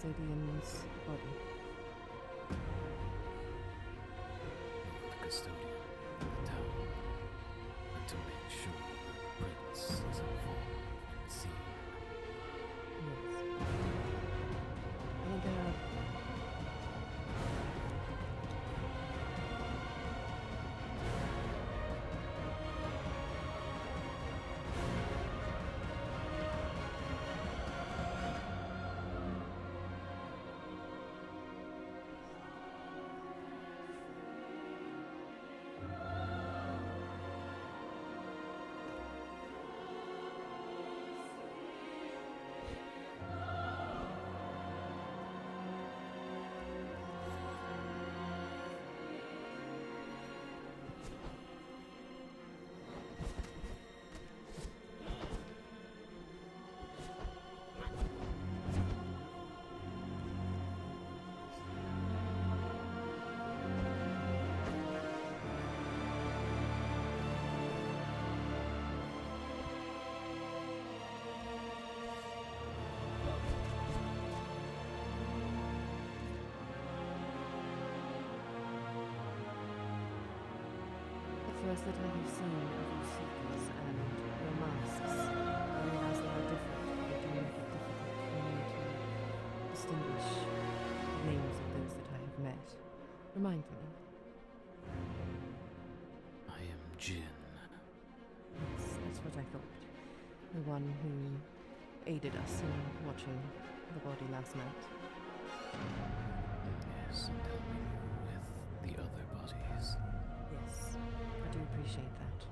custodian's body? The custodian in the town, and to make sure the prince is informed and seen. Yes. I think first that I have seen of your seekers and your masks, I realize they are different, but do make it difficult for me to distinguish the names of those that I have met. Remind me. I am Jin. Yes, that's what I thought. The one who aided us in watching the body last night. Yes, and helping you with the other bodies. Yes, I do appreciate that.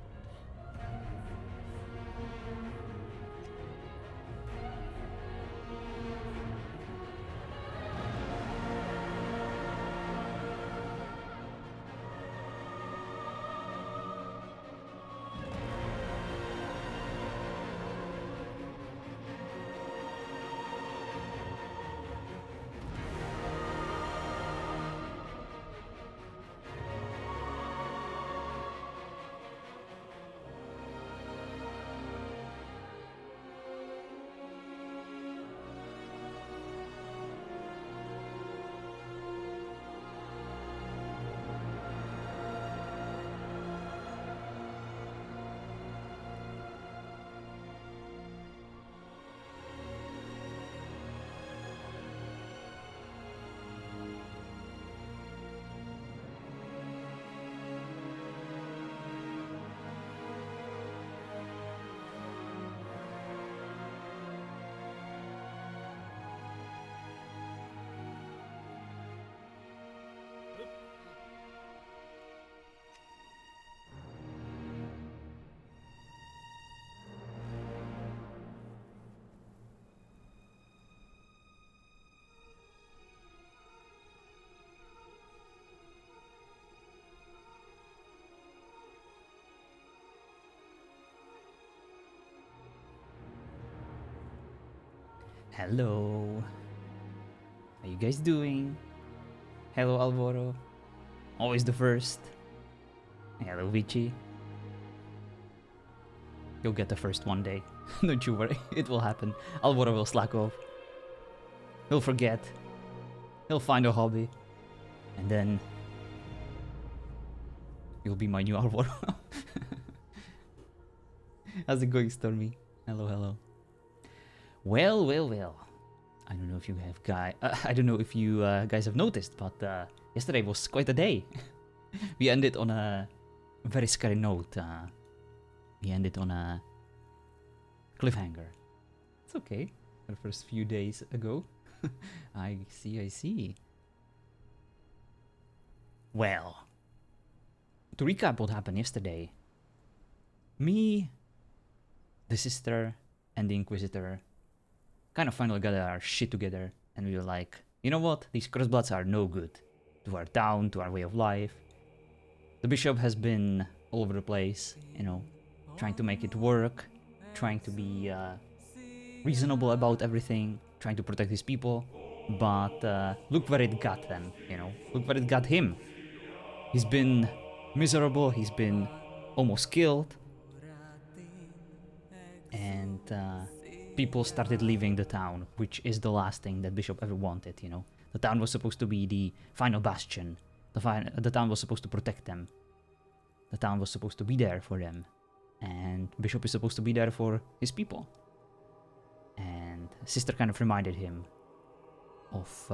Hello. How you guys doing? Hello, Alvaro. Always the first. Hello, Vici. You'll get the first one day. Don't you worry. It will happen. Alvaro will slack off. He'll forget. He'll find a hobby. And then... you'll be my new Alvaro. How's it going, Stormy? Hello, hello. Well, well, well. I don't know if you have I don't know if you guys have noticed, but yesterday was quite a day. We ended on a very scary note. We ended on a cliffhanger. It's okay. The first few days ago. I see, I see. Well, to recap what happened yesterday. Me, the sister, and the Inquisitor kind of finally got our shit together, and we were like, you know what, these crossbloods are no good to our town, to our way of life. The bishop has been all over the place, you know, trying to make it work, trying to be reasonable about everything, trying to protect his people, but look where it got them, you know, look where it got him. He's been miserable, he's been almost killed, and people started leaving the town, which is the last thing that Bishop ever wanted, you know. The town was supposed to be the final bastion. The town was supposed to protect them. The town was supposed to be there for them. And Bishop is supposed to be there for his people. And Sister kind of reminded him of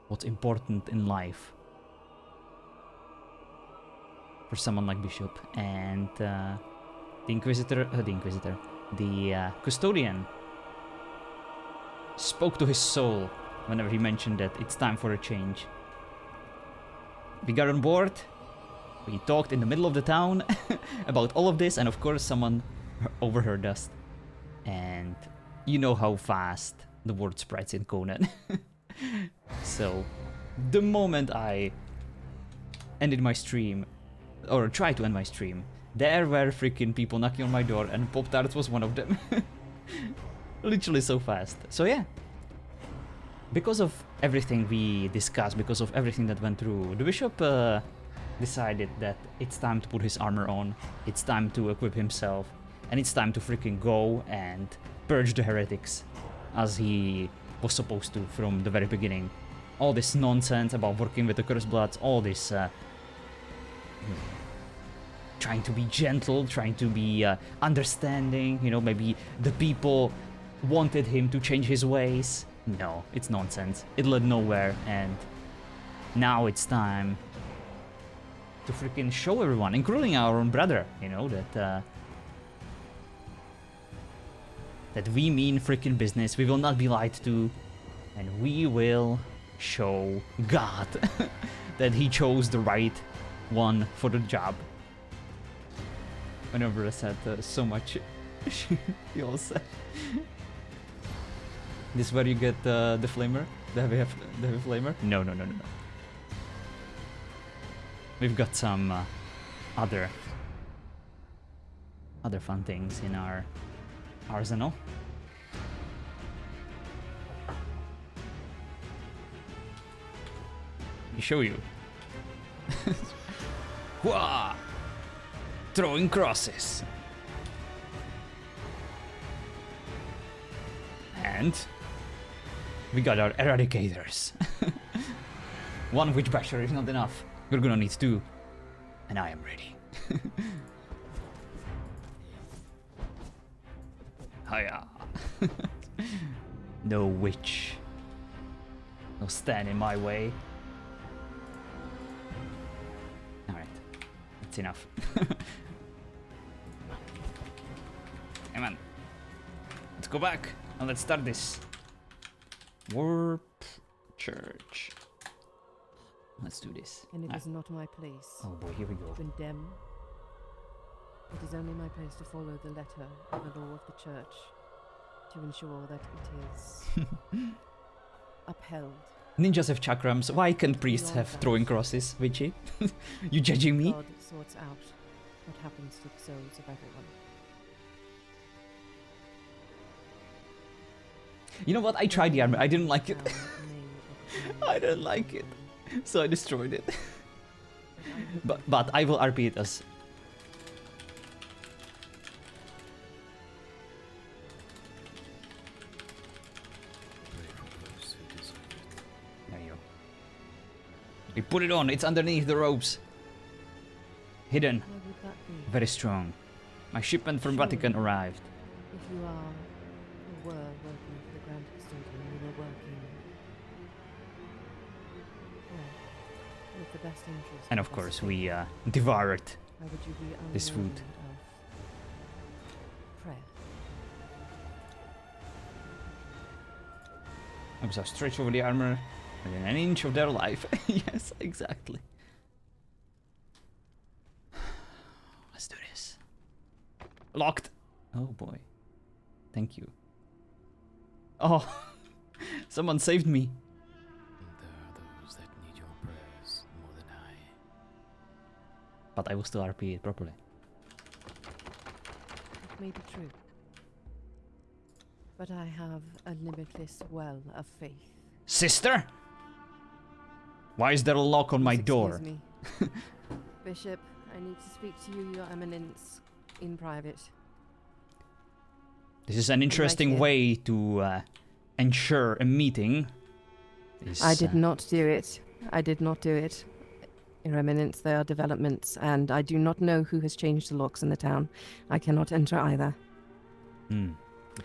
what's important in life for someone like Bishop. And the custodian spoke to his soul whenever he mentioned that it's time for a change. We got on board. We talked in the middle of the town about all of this, and of course someone overheard us. And you know how fast the word spreads in Conan. So, the moment I ended my stream, or tried to end my stream, there were freaking people knocking on my door, and Pop-Tarts was one of them. Literally so fast. So yeah. Because of everything we discussed, because of everything that went through, the bishop decided that it's time to put his armor on, it's time to equip himself, and it's time to freaking go and purge the heretics, as he was supposed to from the very beginning. All this nonsense about working with the Cursed Bloods, all this trying to be gentle, trying to be understanding, you know, maybe the people wanted him to change his ways. No, it's nonsense. It led nowhere, and now it's time to freaking show everyone, including our own brother, you know, that that we mean freaking business. We will not be lied to, and we will show God that he chose the right one for the job. Whenever I said so much, he all said. This is where you get the flamer? The heavy flamer? No. We've got some other fun things in our arsenal. Let me show you. Wah! Throwing crosses. And we got our eradicators. One witch basher is not enough. We're gonna need two. And I am ready. Hiya. No witch. No stand in my way. Alright. That's enough. Come on. Let's go back and let's start this. Warp Church. Let's do this. And it is not my place Oh boy, here we go. to condemn. It is only my place to follow the letter of the law of the church, to ensure that it is upheld. Ninjas have chakrams. Why can't priests have throwing crosses, Witchy? You judging me? God sorts out what happens to the souls of everyone. You know what? I tried the armor. I didn't like it. I didn't like it. So I destroyed it. but I will RP it as... There you go. We put it on. It's underneath the ropes. Hidden. Why would that be? Very strong. My shipment from Vatican arrived. If you are, or were working for the Grand Custodian, you were working with the best interest. And of course we devoured Why would you be this food. unworthy of prayer? I was stretched over the armor within an inch of their life. Yes, exactly. Let's do this. Locked. Oh boy. Thank you. Oh, someone saved me. There are those that need your prayers more than I. But I will still RP it properly. It may be true. But I have a limitless well of faith. Sister? Why is there a lock on my Please door? excuse me. Bishop, I need to speak to you, Your Eminence, in private. This is an interesting here. way to ensure a meeting. I did not do it. I did not do it. Your Eminence, there are developments, and I do not know who has changed the locks in the town. I cannot enter either. Hmm.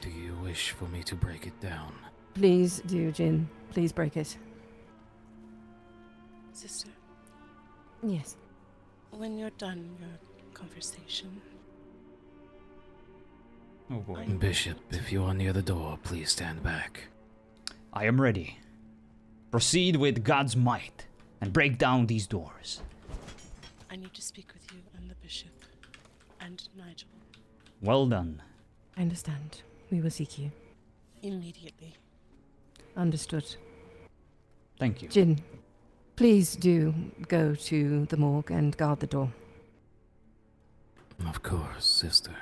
Do you wish for me to break it down? Please do, Jin. Please break it. Sister, Yes. when you're done your conversation, Oh boy. Bishop, if you are near the door, please stand back. I am ready. Proceed with God's might and break down these doors. I need to speak with you and the bishop and Nigel Well done. I understand. We will seek you. immediately. Understood. Thank you. Jin, please do go to the morgue and guard the door. Of course, sister.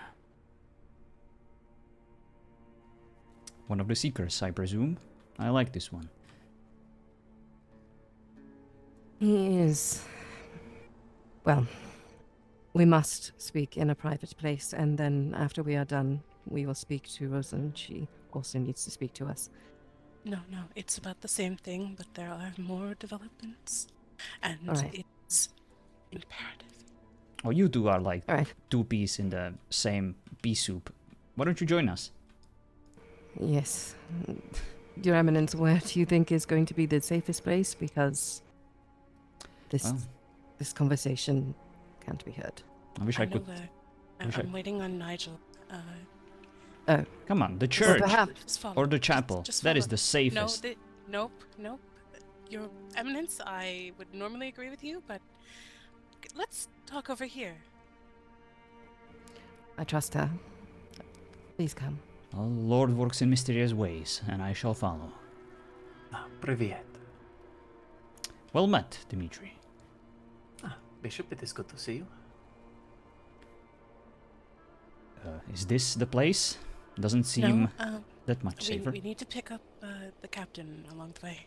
One of the seekers, I presume. I like this one. He is... Well, we must speak in a private place, and then after we are done, we will speak to Rosalind. She also needs to speak to us. No, it's about the same thing, but there are more developments, and All right. it's imperative. Oh, you two are like All right. two peas in the same pea soup. Why don't you join us? Yes. Your Eminence, where do you think is going to be the safest place? Because Well, this conversation can't be heard. I wish I could. know where. wish I- I'm waiting on Nigel. Come on, the Or church perhaps... Just follow. or the chapel. Just That is follow. the safest. Nope. Your Eminence, I would normally agree with you, but let's talk over here. I trust her. Please come. Well, Lord works in mysterious ways, and I shall follow. Привет. Well met, Dimitri. Bishop, it is good to see you. Is this the place? Doesn't seem No, that much safer. we need to pick up the captain along the way.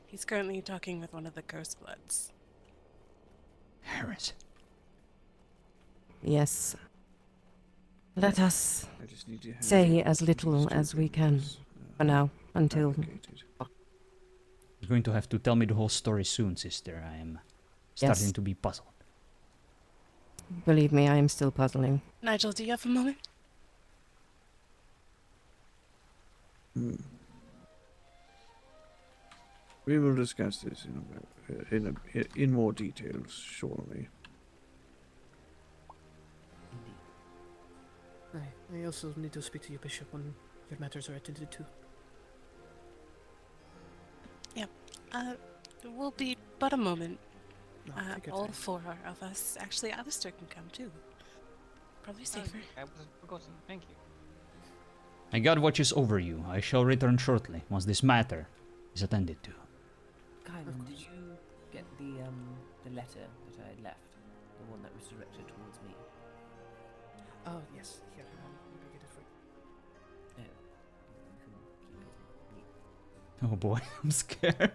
He's currently talking with one of the Curse Bloods. Harris. Yes. Let us I just need your hand say up. as little These as we can tokens, for now, until... allocated. You're going to have to tell me the whole story soon, sister. I am starting Yes. to be puzzled. Believe me, I am still puzzling. Nigel, do you have a moment? We will discuss this in more details shortly. I also need to speak to your bishop when your matters are attended to. It will be but a moment. No, take your All time. four of us. Actually, Alistair can come too. Probably safer. I was forgotten. Thank you. My God watches over you. I shall return shortly, once this matter is attended to. Kylan, did you get the letter that I had left? The one that was directed towards me? Oh, yes. Here, let me get it for you. No. You can keep it. Oh boy, I'm scared.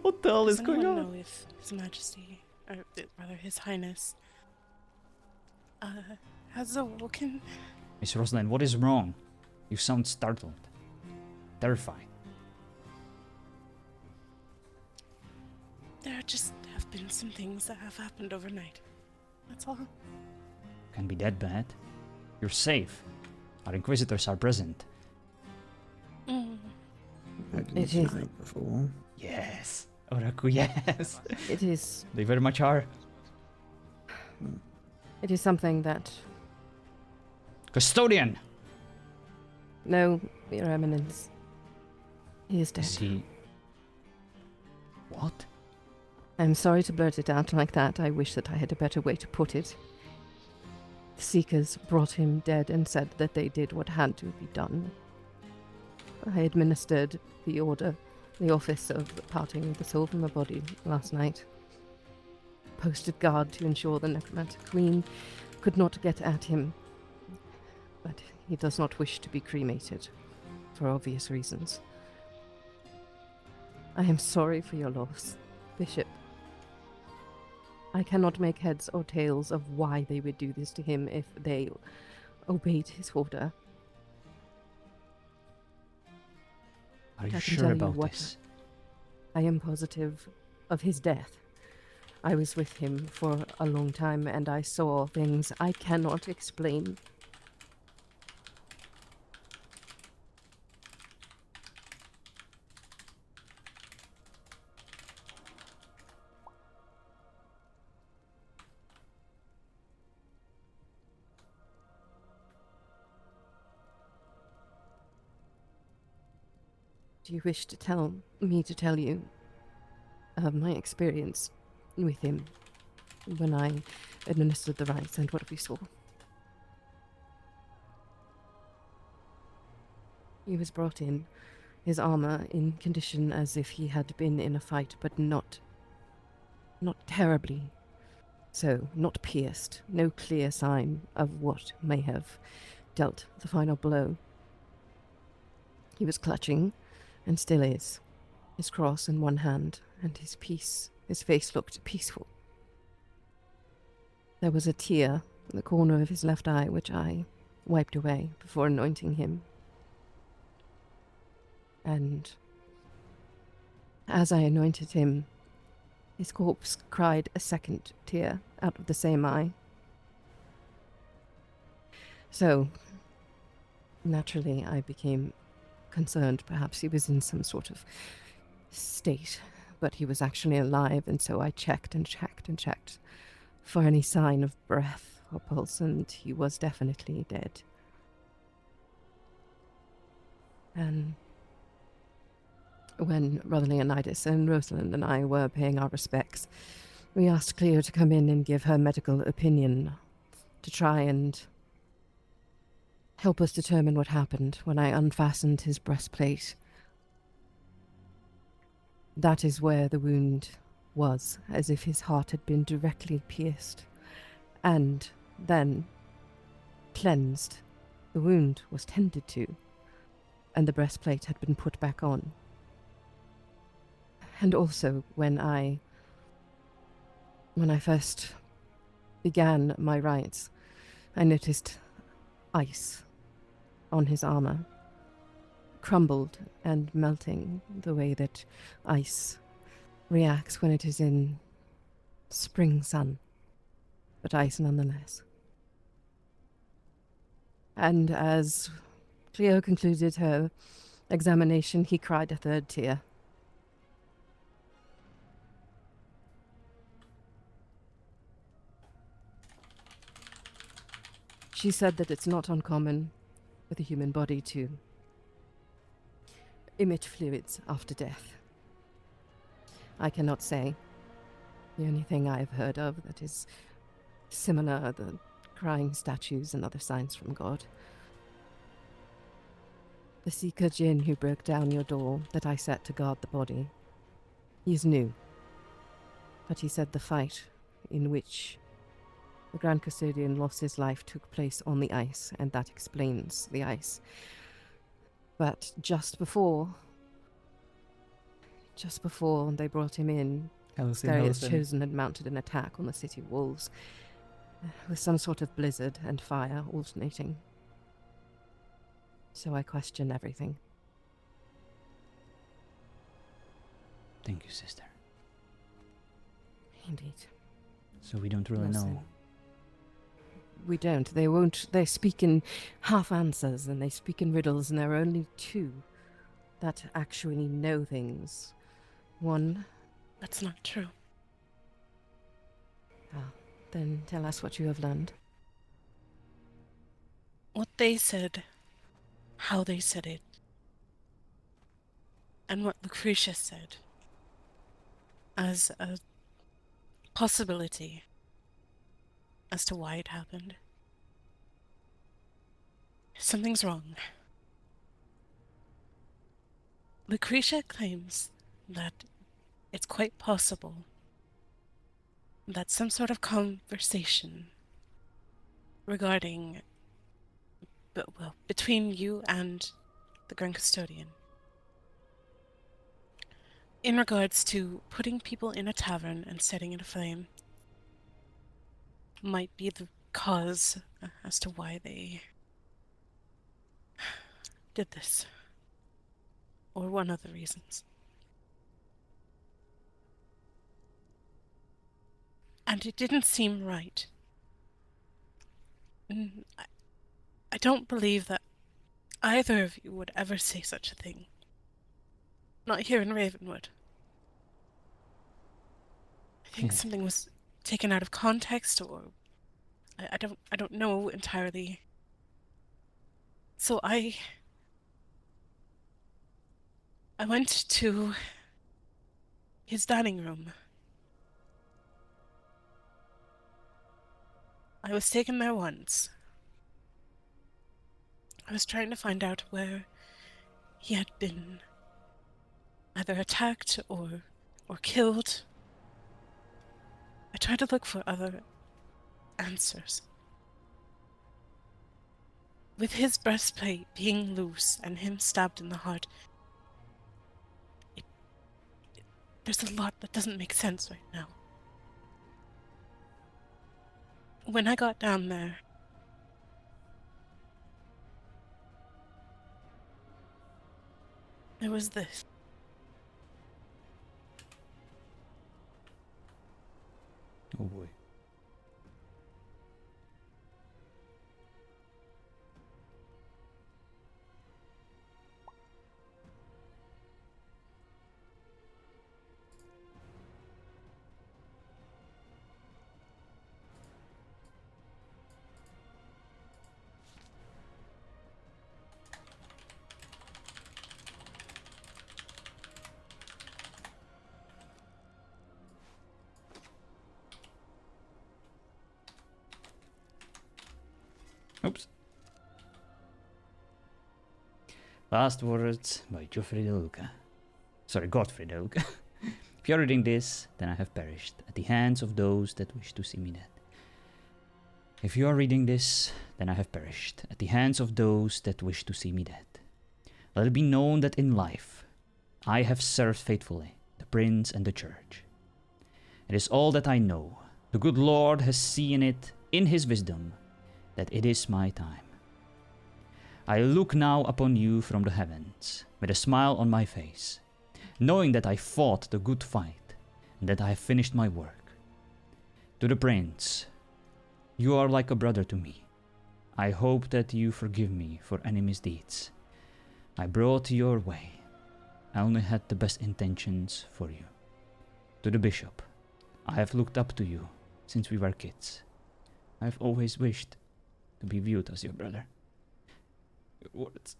What the hell is Does going anyone on? know if His Majesty, or rather His Highness, has awoken? Miss Rosalind, what is wrong? You sound startled. Terrified. There just have been some things that have happened overnight. That's all. Can be that bad. You're safe. Our inquisitors are present. Mm. I didn't It see is. that before. Yes. Oraku, yes. It is... They very much are. It is something that... Custodian! No, Your Eminence. He is dead. Is he... What? I'm sorry to blurt it out like that. I wish that I had a better way to put it. The Seekers brought him dead and said that they did what had to be done. I administered the order, the office of parting the soul from the body last night. Posted guard to ensure the necromantic queen could not get at him. But he does not wish to be cremated, for obvious reasons. I am sorry for your loss, Bishop. I cannot make heads or tails of why they would do this to him if they obeyed his order. Are you I can sure tell you about what this? I am positive of his death. I was with him for a long time, and I saw things I cannot explain. Do you wish to tell you of my experience with him when I administered the rites and what we saw? He was brought in, his armor in condition as if he had been in a fight, but not terribly so, not pierced, no clear sign of what may have dealt the final blow. He was clutching, and still is, his cross in one hand, and his face looked peaceful. There was a tear in the corner of his left eye, which I wiped away before anointing him. And as I anointed him, his corpse cried a second tear out of the same eye. So, naturally, I became concerned. Perhaps he was in some sort of state, but he was actually alive, and so I checked and checked and checked for any sign of breath or pulse, and he was definitely dead. And when Brother Leonidas and Rosalind and I were paying our respects, we asked Cleo to come in and give her medical opinion to try and help us determine what happened when I unfastened his breastplate. That is where the wound was, as if his heart had been directly pierced, and then cleansed. The wound was tended to, and the breastplate had been put back on. And also, when I first began my rites, I noticed ice on his armor, crumbled and melting the way that ice reacts when it is in spring sun, but ice nonetheless. And as Cleo concluded her examination, he cried a third tear. She said that it's not uncommon for the human body to emit fluids after death. I cannot say. The only thing I have heard of that is similar are the crying statues and other signs from God. The Seeker Jinn who broke down your door that I set to guard the body, he is new. But he said the fight in which the Grand Custodian lost his life took place on the ice, and that explains the ice. But just before they brought him in, Scarius Chosen had mounted an attack on the city walls, with some sort of blizzard and fire alternating. So I question everything. Thank you, sister. Indeed. So we don't really Listen. know. We don't. They speak in half answers, and they speak in riddles, and there are only two that actually know things. One, That's not true. then tell us what you have learned. What they said, how they said it, and what Lucretia said as a possibility as to why it happened. Something's wrong. Lucretia claims that it's quite possible that some sort of conversation regarding, between you and the Grand Custodian, in regards to putting people in a tavern and setting it aflame, might be the cause as to why they did this. or one of the reasons. And it didn't seem right. I don't believe that either of you would ever say such a thing. Not here in Ravenwood. I think something was taken out of context, or I don't know entirely. So I went to his dining room. I was taken there once. I was trying to find out where he had been either attacked or killed. I tried to look for other answers. With his breastplate being loose and him stabbed in the heart, there's a lot that doesn't make sense right now. When I got down there, there was this. Oh boy. Oops. Last words by Godfrey de Luca. Sorry, Godfrey de Luca. If you are reading this, then I have perished at the hands of those that wish to see me dead. If you are reading this, then I have perished at the hands of those that wish to see me dead. Let it be known that in life I have served faithfully the Prince and the Church. It is all that I know. The good Lord has seen it in his wisdom that it is my time. I look now upon you from the heavens, with a smile on my face, knowing that I fought the good fight, and that I have finished my work. To the Prince, you are like a brother to me. I hope that you forgive me for any misdeeds I brought your way. I only had the best intentions for you. To the Bishop, I have looked up to you since we were kids. I have always wished to be viewed as your brother. Your words.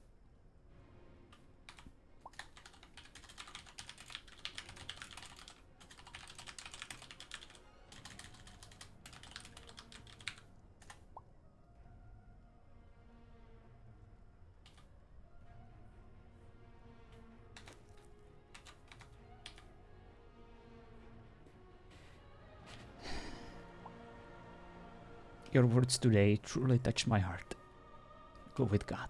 Your words today truly touched my heart. Go with God.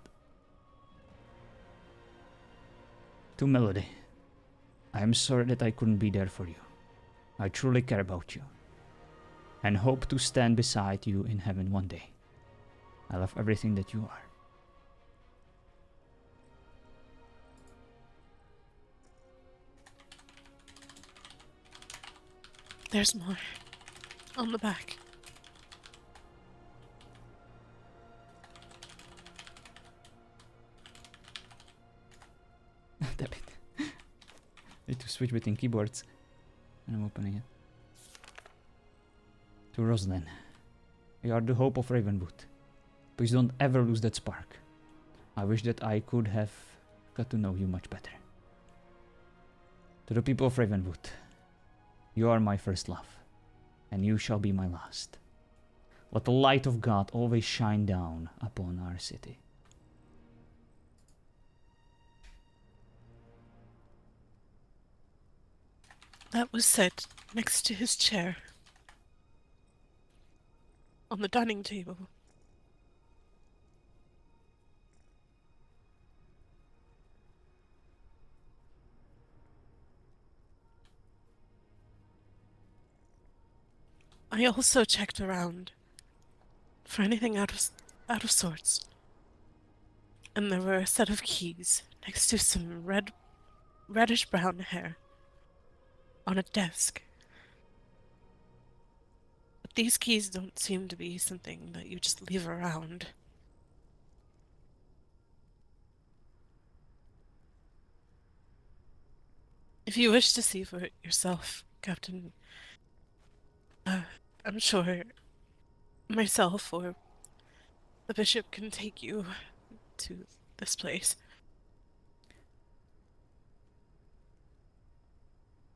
To Melody, I am sorry that I couldn't be there for you. I truly care about you, and hope to stand beside you in heaven one day. I love everything that you are. There's more. On the back. Damn it. Need to switch between keyboards. And I'm opening it. To Rosalind, you are the hope of Ravenwood. Please don't ever lose that spark. I wish that I could have got to know you much better. To the people of Ravenwood, you are my first love, and you shall be my last. Let the light of God always shine down upon our city. That was set next to his chair. On the dining table. I also checked around for anything out of sorts. And there were a set of keys next to some red reddish brown hair on a desk. But these keys don't seem to be something that you just leave around. If you wish to see for it yourself, Captain, I'm sure myself or the bishop can take you to this place.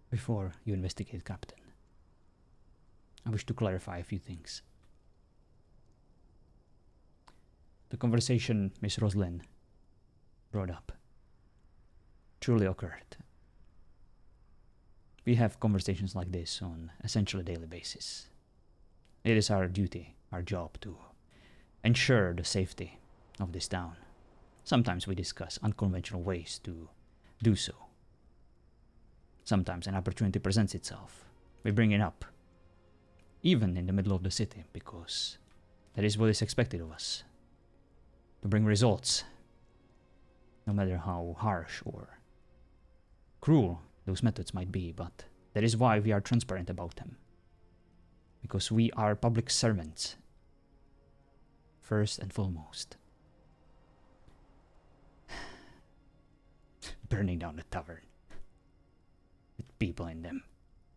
Before you investigate, Captain, I wish to clarify a few things. The conversation Miss Roslyn brought up truly occurred. We have conversations like this on essentially a daily basis. It is our duty, our job to ensure the safety of this town. Sometimes we discuss unconventional ways to do so. Sometimes an opportunity presents itself. We bring it up, even in the middle of the city, because that is what is expected of us. To bring results, no matter how harsh or cruel those methods might be, but that is why we are transparent about them. Because we are public servants, first and foremost. Burning down the tavern with people in them.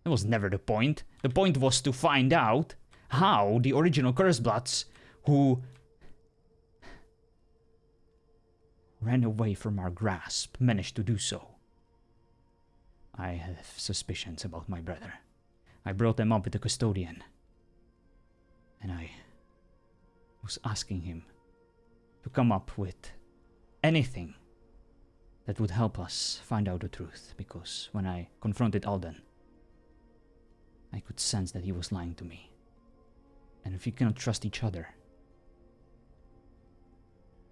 That was never the point. The point was to find out how the original Cursebloods who ran away from our grasp managed to do so. I have suspicions about my brother. I brought them up with the custodian, and I was asking him to come up with anything that would help us find out the truth, because when I confronted Alden, I could sense that he was lying to me. And if we cannot trust each other,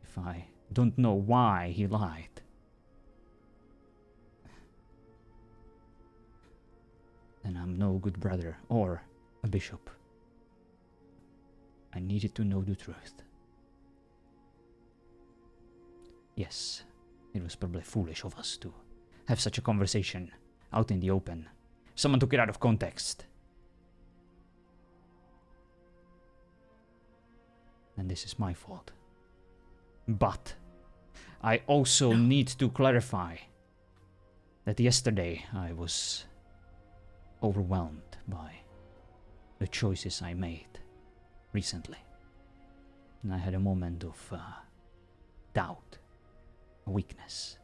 if I don't know why he lied, then I'm no good brother or a bishop. I needed to know the truth. Yes, it was probably foolish of us to have such a conversation out in the open. Someone took it out of context. And this is my fault. But I also need to clarify that yesterday I was overwhelmed by the choices I made recently. And I had a moment of doubt, a weakness.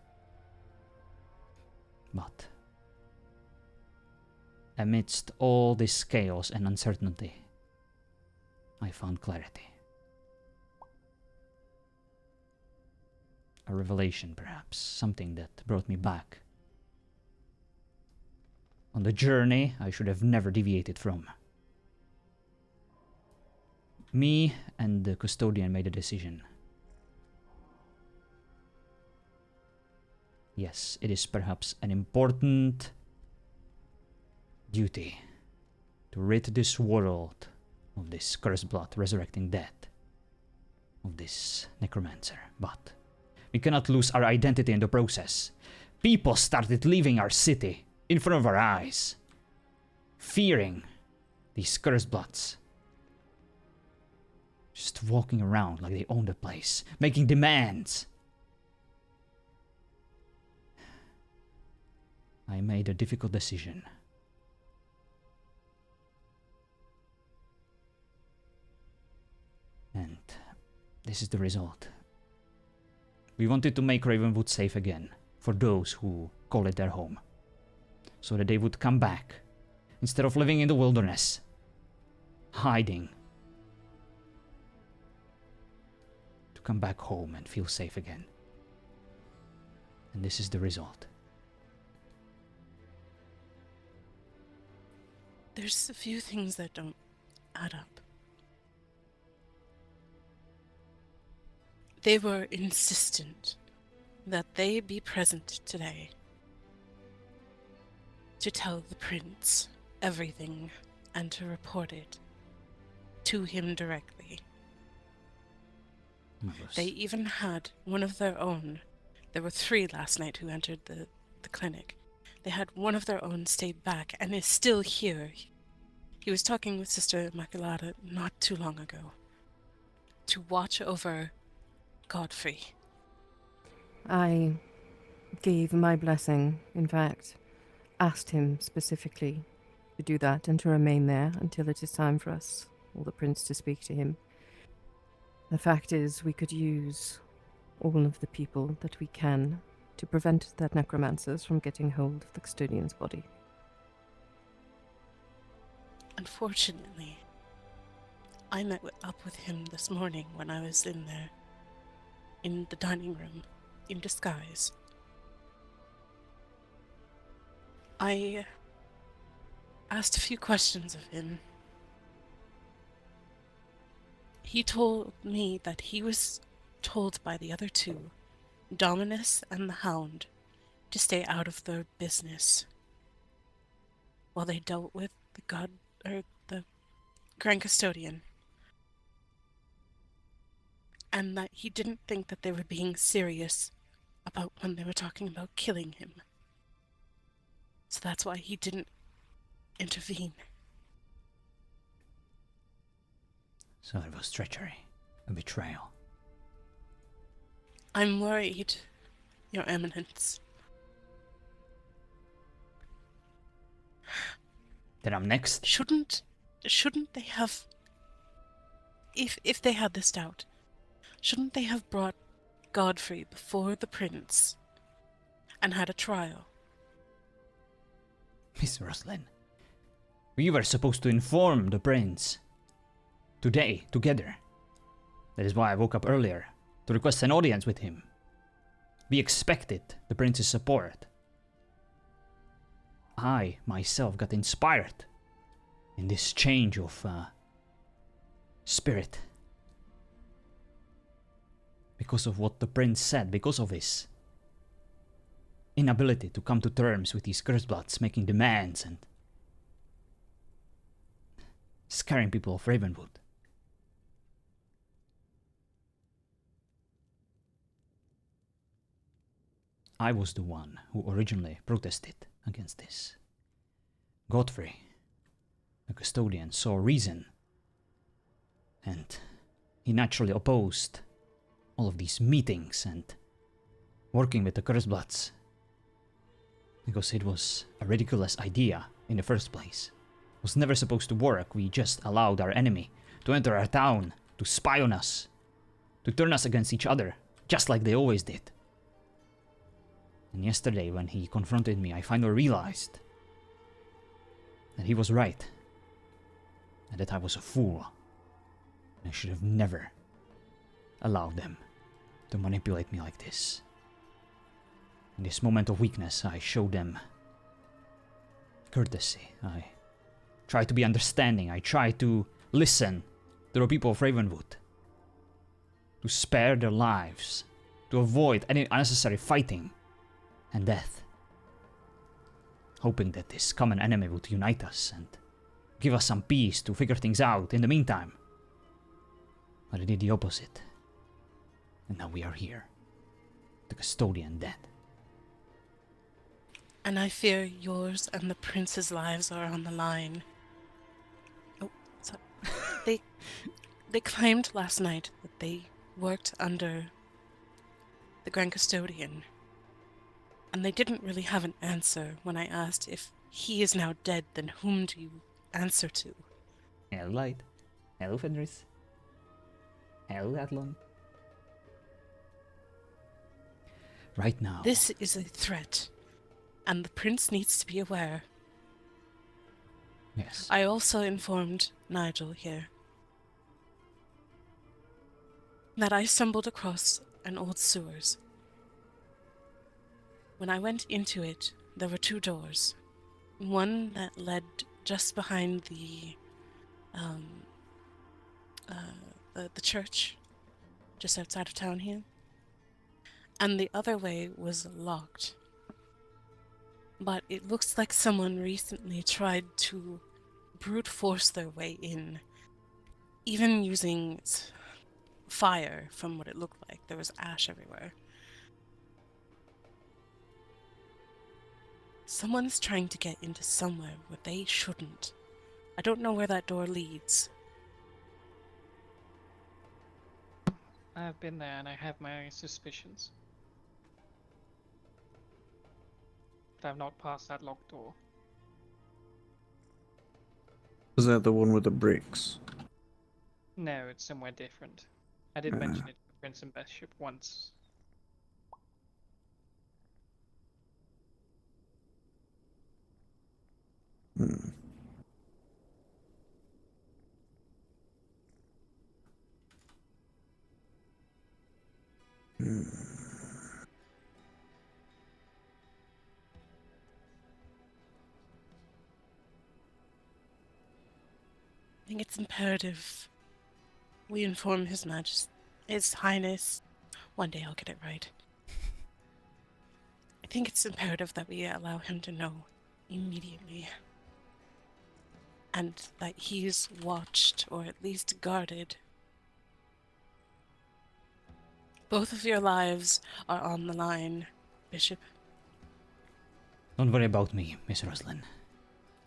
But amidst all this chaos and uncertainty, I found clarity. A revelation, perhaps, something that brought me back on the journey I should have never deviated from. Me and the custodian made a decision. Yes, it is perhaps an important duty to rid this world of this cursed blood resurrecting dead, of this necromancer, but we cannot lose our identity in the process. People started leaving our city in front of our eyes, fearing these cursed bloods. Just walking around like they own the place, making demands. I made a difficult decision. And this is the result. We wanted to make Ravenwood safe again for those who call it their home, so that they would come back instead of living in the wilderness, hiding, to come back home and feel safe again. And this is the result. There's a few things that don't add up. They were insistent that they be present today to tell the prince everything and to report it to him directly. They even had one of their own. There were 3 last night who entered the the clinic. They had one of their own stay back and is still here. He was talking with Sister Immaculata not too long ago to watch over Godfrey. I gave my blessing, in fact, asked him specifically to do that and to remain there until it is time for us, or the prince, to speak to him. The fact is, we could use all of the people that we can to prevent that necromancers from getting hold of the custodian's body. Unfortunately, I met up with him this morning when I was in there, in the dining room, in disguise. I asked a few questions of him. He told me that he was told by the other two, Dominus and the Hound, to stay out of their business while they dealt with the Grand Custodian, and that he didn't think that they were being serious about when they were talking about killing him. So that's why he didn't intervene. So it was treachery, a betrayal. I'm worried, Your Eminence. Then I'm next. Shouldn't they have, if they had this doubt, shouldn't they have brought Godfrey before the prince and had a trial? Miss Roslyn, we were supposed to inform the prince today, together. That is why I woke up earlier, to request an audience with him. We expected the prince's support. I, myself, got inspired in this change of spirit. Because of what the prince said, because of his inability to come to terms with these Cursed-Bloods making demands and scaring people of Ravenwood. I was the one who originally protested against this. Godfrey, the custodian, saw reason, and he naturally opposed all of these meetings and working with the Cursed-Bloods, because it was a ridiculous idea in the first place. It was never supposed to work. We just allowed our enemy to enter our town, to spy on us, to turn us against each other, just like they always did. And yesterday, when he confronted me, I finally realized that he was right, and that I was a fool. I should have never allowed them to manipulate me like this. In this moment of weakness, I showed them courtesy. I tried to be understanding. I tried to listen to the people of Ravenwood, to spare their lives, to avoid any unnecessary fighting and death, hoping that this common enemy would unite us and give us some peace to figure things out in the meantime. But it did the opposite. And now we are here, the custodian dead. And I fear yours and the prince's lives are on the line. Oh, sorry. They claimed last night that they worked under the Grand Custodian, and they didn't really have an answer when I asked if he is now dead, then whom do you answer to? Hello, Light. Hello, Fenris. Hello, Athlon. Right now. This is a threat, and the prince needs to be aware. Yes. I also informed Nigel here that I stumbled across an old sewers. When I went into it, there were two doors. One that led just behind the church, just outside of town here, and the other way was locked. But it looks like someone recently tried to brute force their way in, even using fire. From what it looked like, there was ash everywhere. Someone's trying to get into somewhere where they shouldn't. I don't know where that door leads. I've been there and I have my suspicions. But I've not passed that locked door. Is that the one with the bricks? No, it's somewhere different. I did mention it to Prince and Bishop once. Hmm. Hmm. I think it's imperative we inform His Highness. One day I'll get it right. I think it's imperative that we allow him to know immediately. And that he's watched, or at least guarded. Both of your lives are on the line, Bishop. Don't worry about me, Miss Roslyn.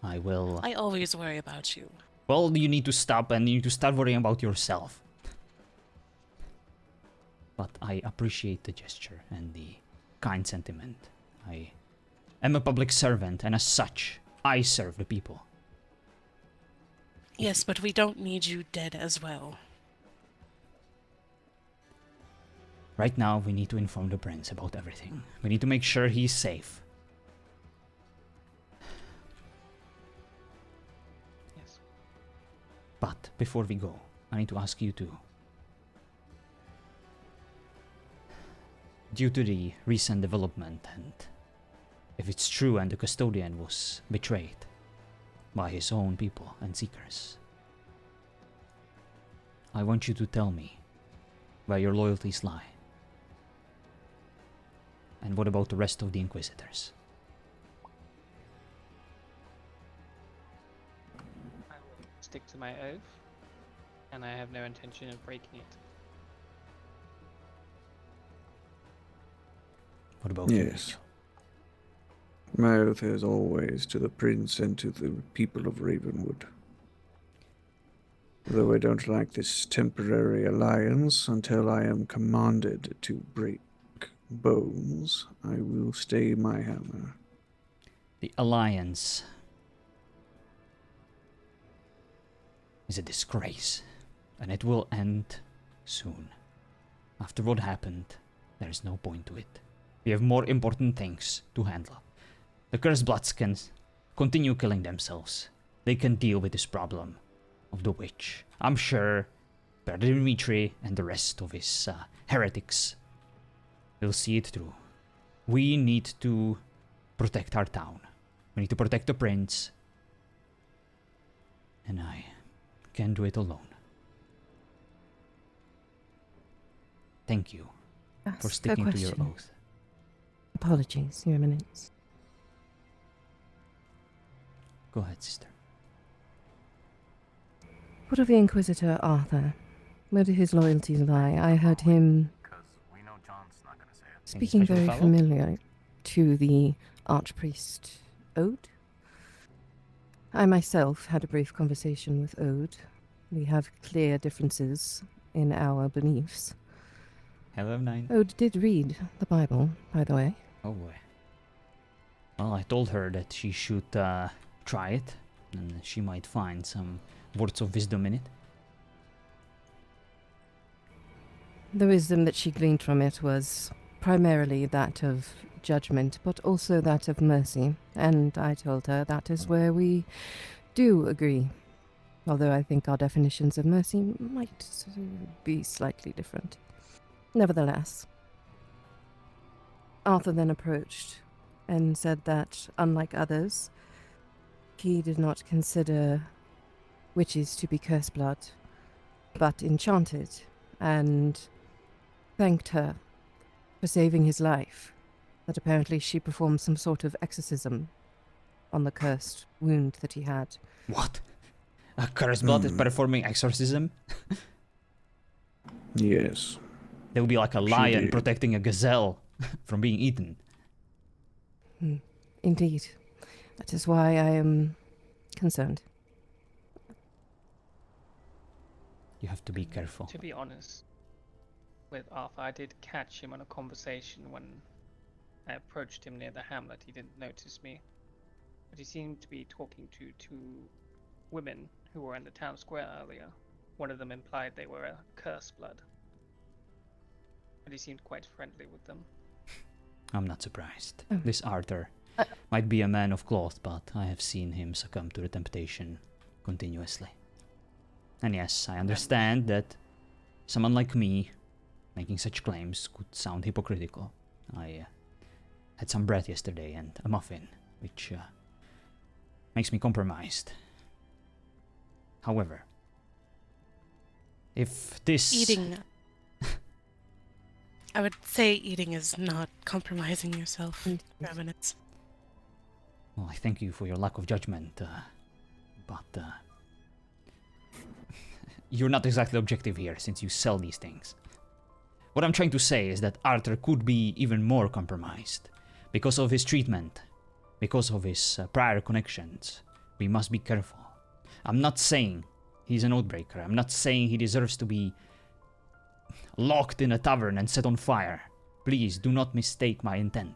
I will... I always worry about you. Well, you need to stop and you need to start worrying about yourself. But I appreciate the gesture and the kind sentiment. I am a public servant, and as such, I serve the people. Yes, but we don't need you dead as well. Right now, we need to inform the prince about everything. We need to make sure he's safe. Yes. But before we go, I need to ask you to... Due to the recent development, and if it's true and the custodian was betrayed by his own people and seekers, I want you to tell me where your loyalties lie. And what about the rest of the Inquisitors? I will stick to my oath, and I have no intention of breaking it. What about you, Yes. Rachel? My oath is always to the prince and to the people of Ravenwood. Though I don't like this temporary alliance, until I am commanded to break bones, I will stay my hammer. The Alliance is a disgrace, and it will end soon. After what happened, there is no point to it. We have more important things to handle. The Cursed Bloods can continue killing themselves. They can deal with this problem of the witch. I'm sure Brother Dimitri and the rest of his heretics will see it through. We need to protect our town. We need to protect the prince. And I can't do it alone. Thank you for sticking to your oath. Apologies, Your Eminence. Go ahead, sister. What of the Inquisitor Arthur? Where do his loyalties lie? I heard him Because we know John's not going to say it. speaking special very fellow? familiar to the Archpriest Ode. I myself had a brief conversation with Ode. We have clear differences in our beliefs. Hello, Nine. Ode did read the Bible, by the way. Oh boy. Well, I told her that she should try it, and she might find some words of wisdom in it. The wisdom that she gleaned from it was primarily that of judgment, but also that of mercy, and I told her that is where we do agree. Although I think our definitions of mercy might be slightly different. Nevertheless, Arthur then approached and said that, unlike others, he did not consider witches to be cursed blood, but enchanted, and thanked her for saving his life, that apparently she performed some sort of exorcism on the cursed wound that he had. What? A Cursed Blood is performing exorcism? Yes. They will be like a She lion did. protecting a gazelle from being eaten. Indeed. That is why I am concerned. You have to be careful. To be honest with Arthur, I did catch him on a conversation when I approached him near the hamlet. He didn't notice me, but he seemed to be talking to two women who were in the town square earlier. One of them implied they were a curse blood, but he seemed quite friendly with them. I'm not surprised. Oh. This Arthur might be a man of cloth, but I have seen him succumb to the temptation continuously. And yes, I understand that someone like me making such claims could sound hypocritical. I had some bread yesterday and a muffin, which makes me compromised. However, if this... Eating. I would say eating is not compromising yourself, Ravenous. Well, I thank you for your lack of judgment, but you're not exactly objective here, since you sell these things. What I'm trying to say is that Arthur could be even more compromised. Because of his treatment, because of his prior connections. We must be careful. I'm not saying he's an oathbreaker. I'm not saying he deserves to be locked in a tavern and set on fire. Please, do not mistake my intent.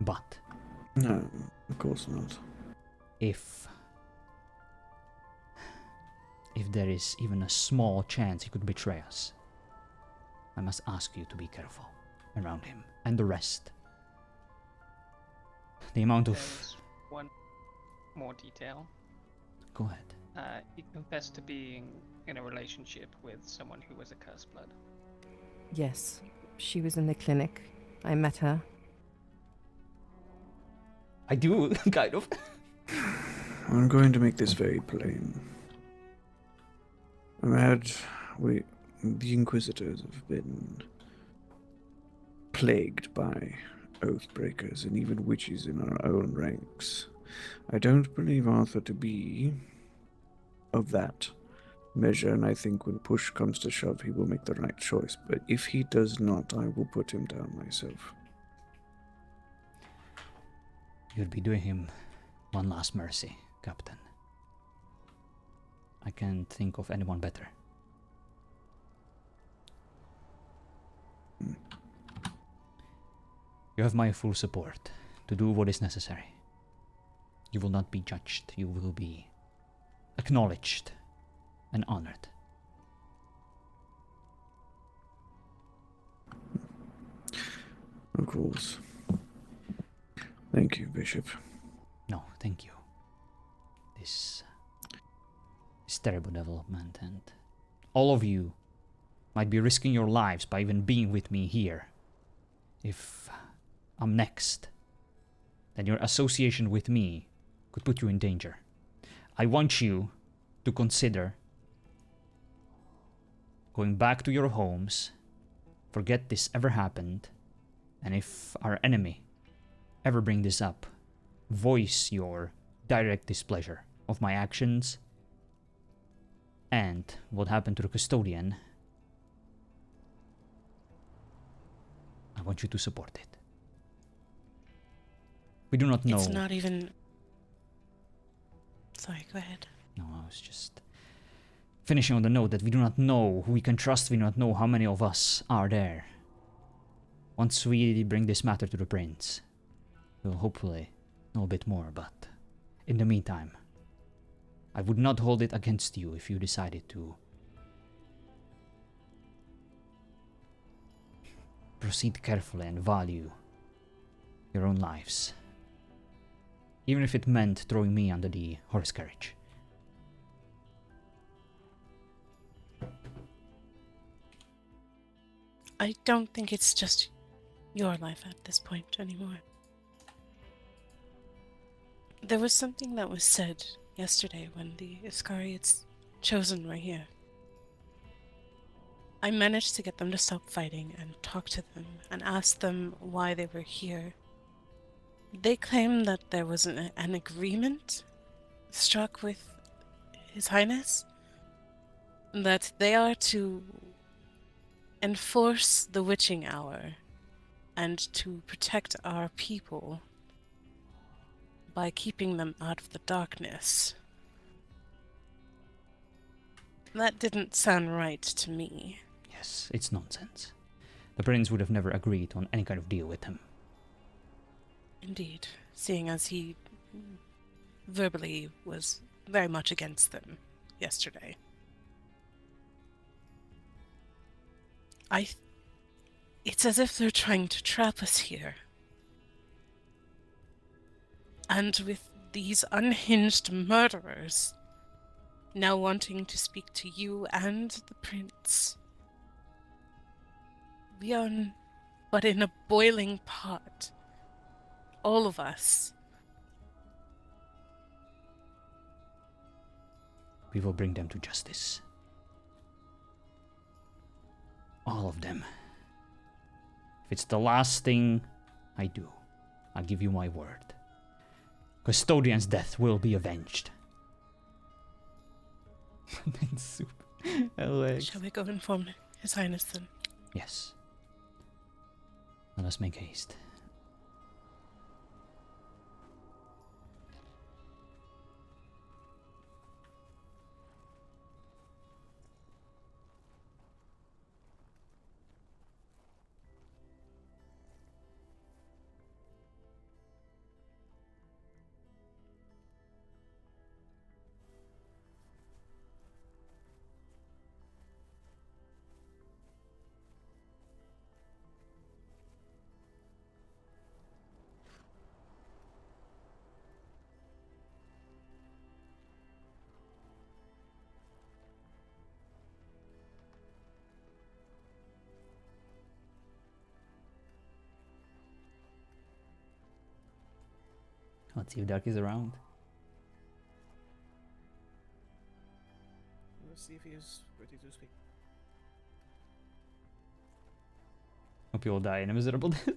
But... No, of course not. If there is even a small chance he could betray us, I must ask you to be careful around him and the rest. The amount of... There's one more detail. Go ahead. He confessed to being in a relationship with someone who was a curse blood. Yes, she was in the clinic. I met her. I do, kind of. I'm going to make this very plain. The Inquisitors have been plagued by oathbreakers and even witches in our own ranks. I don't believe Arthur to be of that measure, and I think when push comes to shove, he will make the right choice. But if he does not, I will put him down myself. You'd be doing him one last mercy, Captain. I can't think of anyone better. You have my full support to do what is necessary. You will not be judged. You will be acknowledged and honored. Of course. Thank you, Bishop. No, thank you. This terrible development, and all of you might be risking your lives by even being with me here. If I'm next, then your association with me could put you in danger. I want you to consider going back to your homes, forget this ever happened, and if our enemy ever bring this up, voice your direct displeasure of my actions and what happened to the custodian. I want you to support it. We do not know. It's not even... Sorry, go ahead. No, I was just finishing on the note that we do not know who we can trust. We do not know how many of us are there. Once we bring this matter to the prince, we'll hopefully know a bit more, but in the meantime, I would not hold it against you if you decided to proceed carefully and value your own lives. Even if it meant throwing me under the horse carriage. I don't think it's just your life at this point anymore. There was something that was said yesterday when the Iscariots chosen were here. I managed to get them to stop fighting and talk to them and ask them why they were here. They claim that there was an agreement struck with His Highness, that they are to enforce the witching hour and to protect our people by keeping them out of the darkness. That didn't sound right to me. Yes, it's nonsense. The prince would have never agreed on any kind of deal with him. Indeed, seeing as he verbally was very much against them yesterday. It's as if they're trying to trap us here. And with these unhinged murderers now wanting to speak to you and the prince, we are but in a boiling pot. All of us. We will bring them to justice. All of them. If it's the last thing I do, I'll give you my word. Custodian's death will be avenged. Soup. Alex. Shall we go inform His Highness then? Yes. Let us make haste. Let's see if Dark is around. Let's see if he is ready to speak. Hope you all die in a miserable death.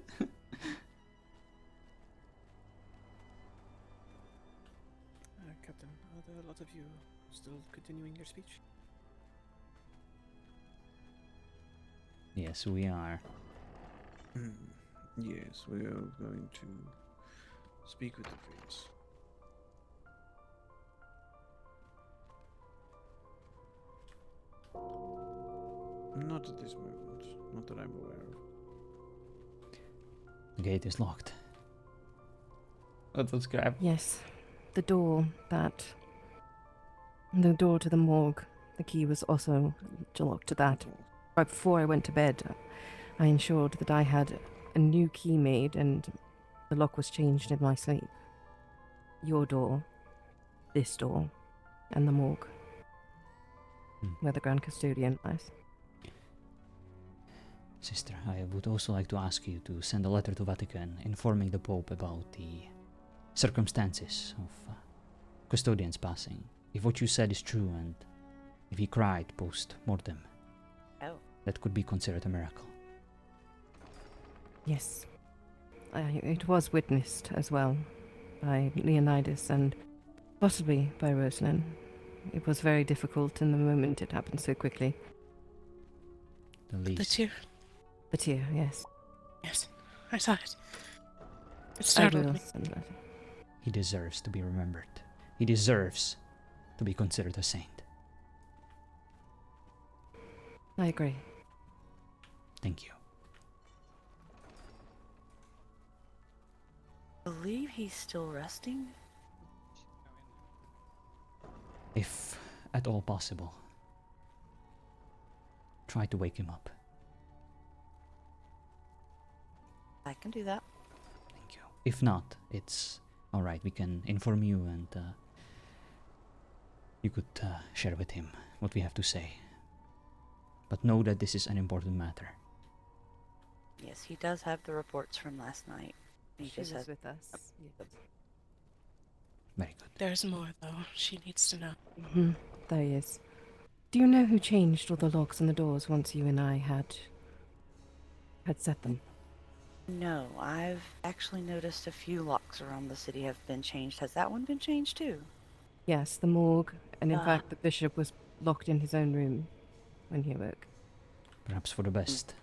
Captain, are there a lot of you still continuing your speech? Yes, we are. Yes, we are going to speak with the prince. Not at this moment. Not that I'm aware of. The gate is locked. Let's subscribe. Yes, the door to the morgue. The key was also locked to that. Right before I went to bed, I ensured that I had a new key made and the lock was changed in my sleep. Your door, this door, and the morgue, where the Grand Custodian lies. Sister, I would also like to ask you to send a letter to Vatican informing the Pope about the circumstances of Custodian's passing. If what you said is true and if he cried post-mortem, that could be considered a miracle. Yes. It was witnessed as well by Leonidas and possibly by Rosalind. It was very difficult in the moment it happened so quickly. The tear. The tear, yes. Yes, I saw it. It I startled will me. send that. He deserves to be remembered. He deserves to be considered a saint. I agree. Thank you. I believe he's still resting. If at all possible, try to wake him up. I can do that. Thank you. If not, it's alright. We can inform you and you could share with him what we have to say. But know that this is an important matter. Yes, he does have the reports from last night. He She just was has with us. Yes. Very good. There's more, though. She needs to know. Mm-hmm. There he is. Do you know who changed all the locks on the doors once you and I had set them? No, I've actually noticed a few locks around the city have been changed. Has that one been changed too? Yes, the morgue, and in fact the bishop was locked in his own room when he awoke. Perhaps for the best.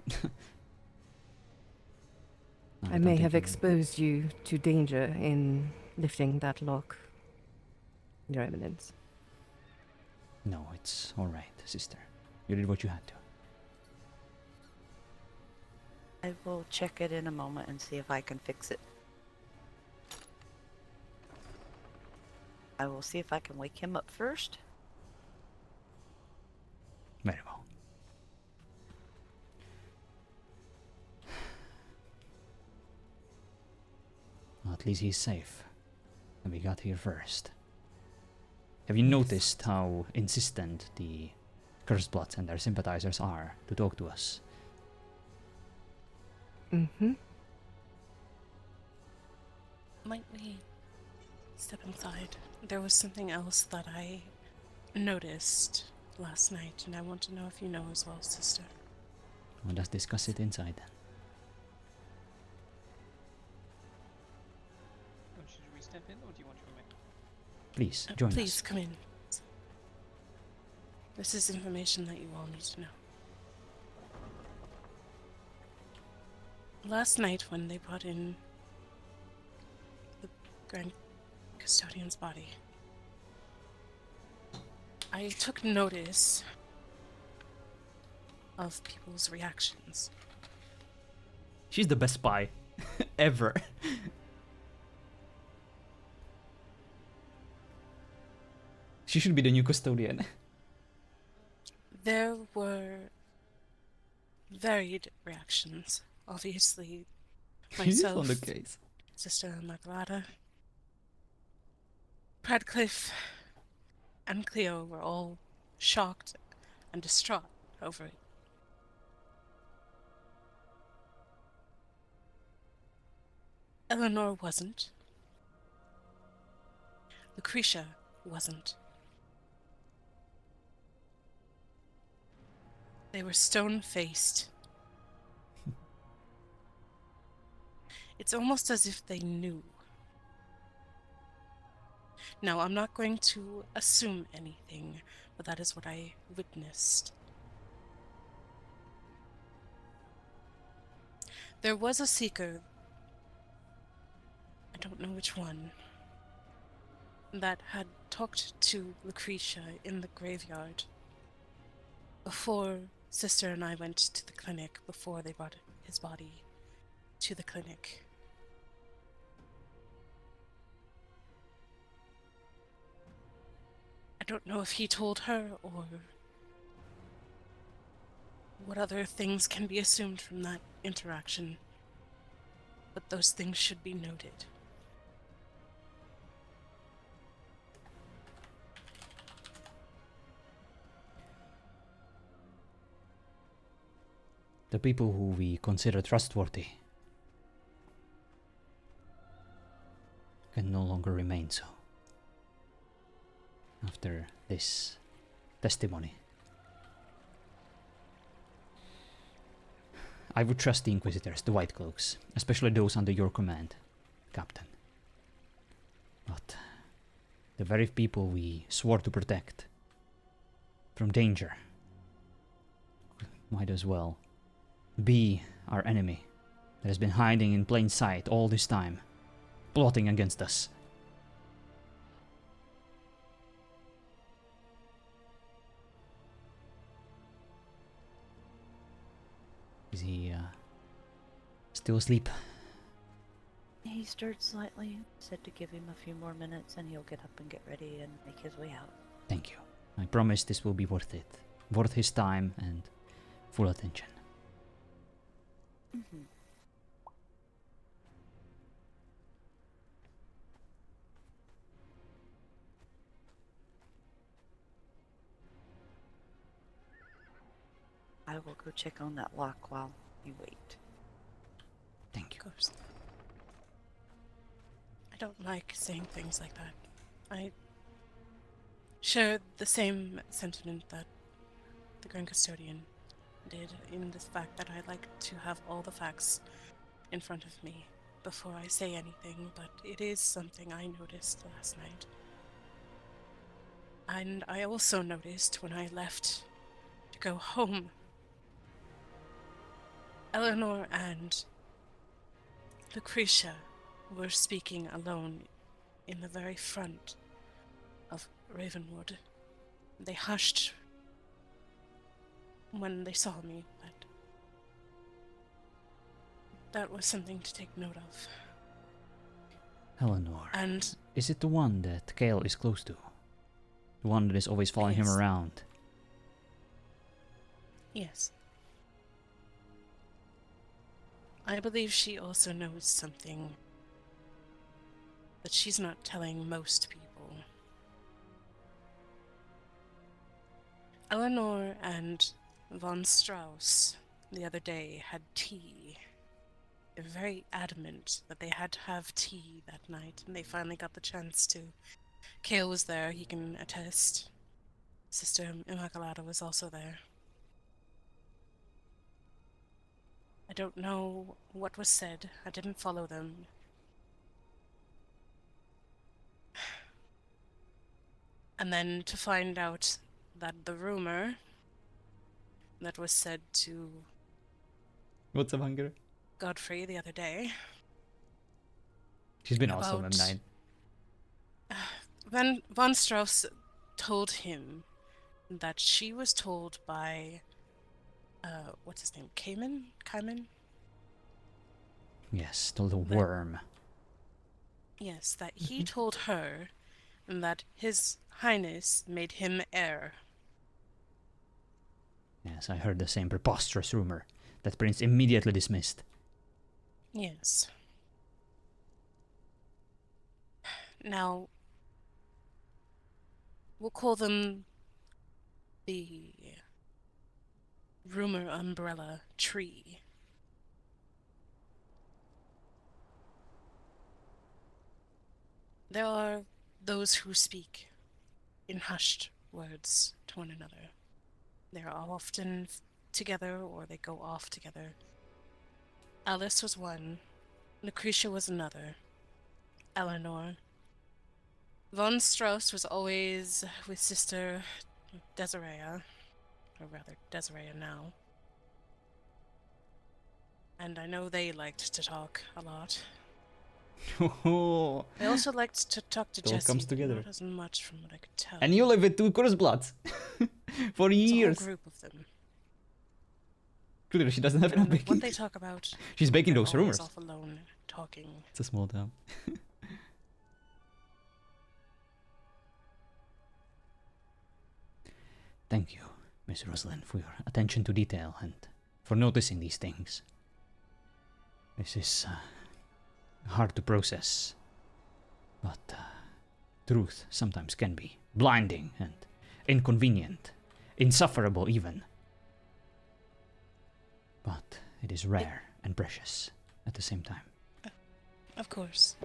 I may have exposed you to danger in lifting that lock, Your Eminence. No, it's alright, sister. You did what you had to. I will check it in a moment and see if I can fix it. I will see if I can wake him up first. Very well. Well, at least he's safe. And we got here first. Have you noticed how insistent the Cursebloods and their sympathizers are to talk to us? Mm-hmm. Might we step inside? There was something else that I noticed last night, and I want to know if you know as well, sister. Well, let's discuss it inside then. Should we step in, or do you want to remain? Please, join us. Please come in. This is information that you all need to know. Last night, when they brought in the Grand Custodian's body, I took notice of people's reactions. She's the best spy ever. She should be the new custodian. There were varied reactions. Obviously, She's on myself, the case. Sister Immaculata, Radcliffe, and Cleo were all shocked and distraught over it. Eleanor wasn't. Lucretia wasn't. They were stone-faced. It's almost as if they knew. Now, I'm not going to assume anything, but that is what I witnessed. There was a seeker, I don't know which one, that had talked to Lucretia in the graveyard before Sister and I went to the clinic, before they brought his body to the clinic. I don't know if he told her or what other things can be assumed from that interaction, but those things should be noted. The people who we consider trustworthy can no longer remain so. After this testimony. I would trust the Inquisitors, the White Cloaks, especially those under your command, Captain. But the very people we swore to protect from danger might as well be our enemy that has been hiding in plain sight all this time, plotting against us. Is he still asleep? He stirred slightly, said to give him a few more minutes and he'll get up and get ready and make his way out. Thank you. I promise this will be worth it. Worth his time and full attention. Mm-hmm. I will go check on that lock while you wait. Thank you. Of course. I don't like saying things like that. I share the same sentiment that the Grand Custodian did, in the fact that I like to have all the facts in front of me before I say anything, but it is something I noticed last night. And I also noticed when I left to go home, Eleanor and Lucretia were speaking alone in the very front of Ravenwood. They hushed when they saw me, but that was something to take note of. Eleanor. And Is it the one that Kale is close to? The one that is always following him Yes. around? yes, I believe she also knows something that she's not telling most people. Eleanor and von Strauss the other day had tea. They were very adamant that they had to have tea that night, and they finally got the chance to. Kale was there, he can attest. Sister Immaculata was also there. I don't know what was said. I didn't follow them. And then to find out that the rumor that was said to What's up, Hunger? Godfrey the other day She's been awesome at about- night. Von Strauss told him that she was told by what's his name? Kaiman? Yes, the little worm. Yes, that he told her that His Highness made him heir. Yes, I heard the same preposterous rumor that Prince immediately dismissed. Yes. Now, we'll call them the rumor umbrella tree. There are those who speak in hushed words to one another. They are often together or they go off together. Alice was one, Lucretia was another, Eleanor. Von Strauss was always with Sister Desirea, or rather Desirea now. And I know they liked to talk a lot. Oh, They also liked to talk to It all Jessie, comes but together. not as much from what I could tell. and you live with two Kurzbloods for It's a whole years. group of them. Clearly, she doesn't have enough And what baking. they talk about, She's baking they're those always rumors. off alone, talking. It's a small town. Thank you, Miss Rosalind, for your attention to detail and for noticing these things. This is hard to process, but truth sometimes can be blinding and inconvenient, insufferable even. But it is rare and precious at the same time. Of course.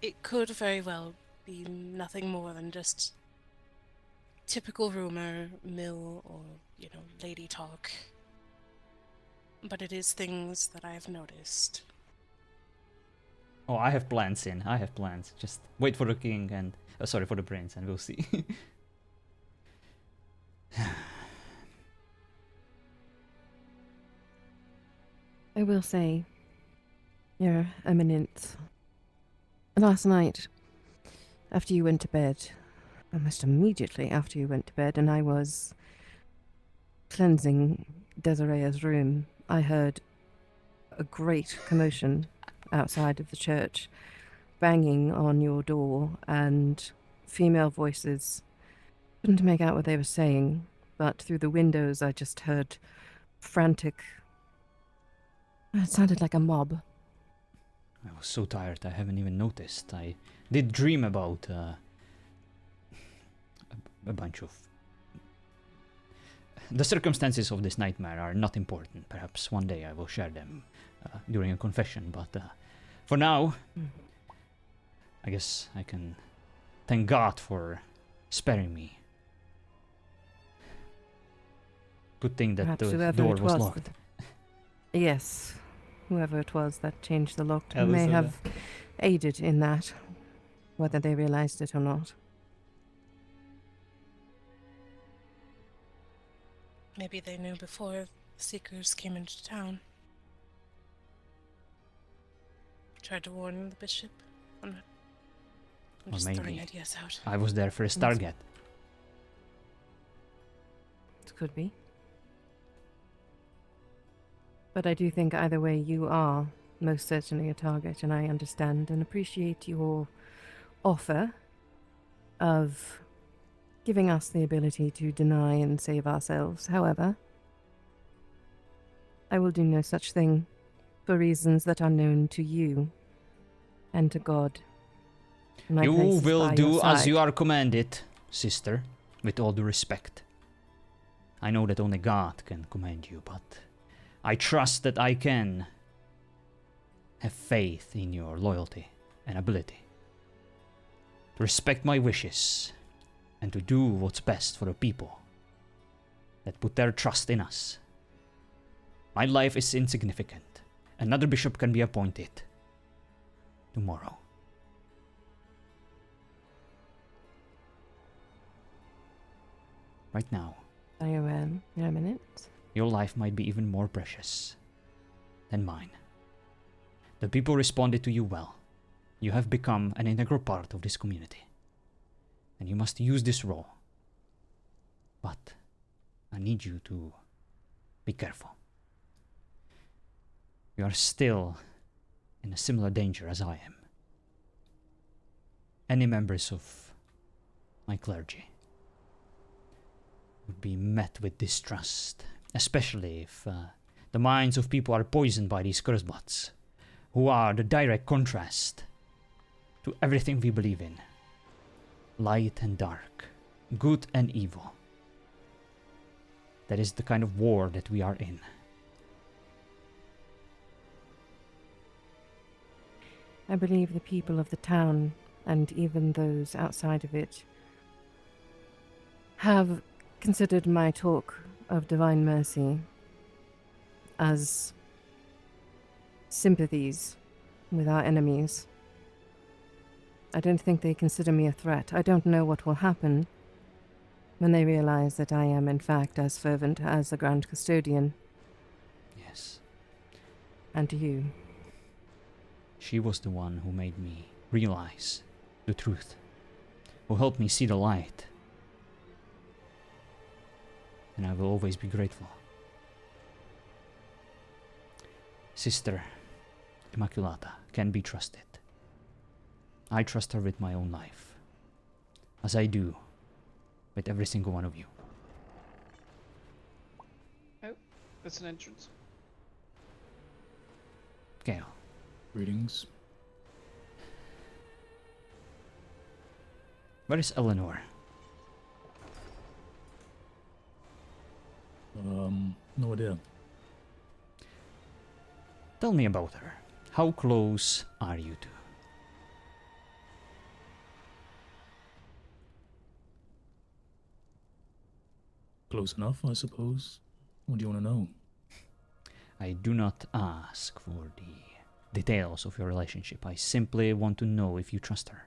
It could very well be nothing more than just typical rumor, mill, or, lady talk. But it is things that I have noticed. Oh, I have plans in. I have plans. Just wait for the king and... sorry, for the prince, and we'll see. I will say, Your Eminence, last night, after you went to bed, almost immediately after you went to bed, and I was cleansing Desiree's room, I heard a great commotion outside of the church, banging on your door, and female voices. Couldn't make out what they were saying, but through the windows I just heard frantic... It sounded like a mob. I was so tired I haven't even noticed. I did dream about a bunch of... The circumstances of this nightmare are not important. Perhaps one day I will share them during a confession, but for now, I guess I can thank God for sparing me. Good thing that Perhaps the whoever door it was was locked. Yes, whoever it was that changed the lock Alice may said have aided in that, whether they realized it or not. Maybe they knew before the Seekers came into town. Tried to warn the bishop on it. I'm Or just throwing maybe ideas out. I was there for a Stargate. It could be. But I do think either way you are most certainly a target, and I understand and appreciate your offer of giving us the ability to deny and save ourselves. However, I will do no such thing for reasons that are known to you and to God. My You place is will by do your as side. you are commanded, sister, with all due respect. I know that only God can command you, but I trust that I can have faith in your loyalty and ability to respect my wishes and to do what's best for the people that put their trust in us. My life is insignificant. Another bishop can be appointed tomorrow. Right now, Arren, a minute. your life might be even more precious than mine. The people responded to you well. You have become an integral part of this community, and you must use this role. But I need you to be careful. You are still in a similar danger as I am. Any members of my clergy would be met with distrust, especially if the minds of people are poisoned by these cursebots, who are the direct contrast to everything we believe in. Light and dark, good and evil. That is the kind of war that we are in. I believe the people of the town, and even those outside of it, have considered my talk of divine mercy as sympathies with our enemies. I don't think they consider me a threat. I don't know what will happen when they realize that I am in fact as fervent as the Grand Custodian. Yes. And you. She was the one who made me realize the truth, who helped me see the light. And I will always be grateful. Sister Immaculata can be trusted. I trust her with my own life, as I do with every single one of you. Oh, that's an entrance. Gale. Greetings. Where is Eleanor? No idea. Tell me about her. How close are you two? Close enough, I suppose. What do you want to know? I do not ask for the details of your relationship. I simply want to know if you trust her.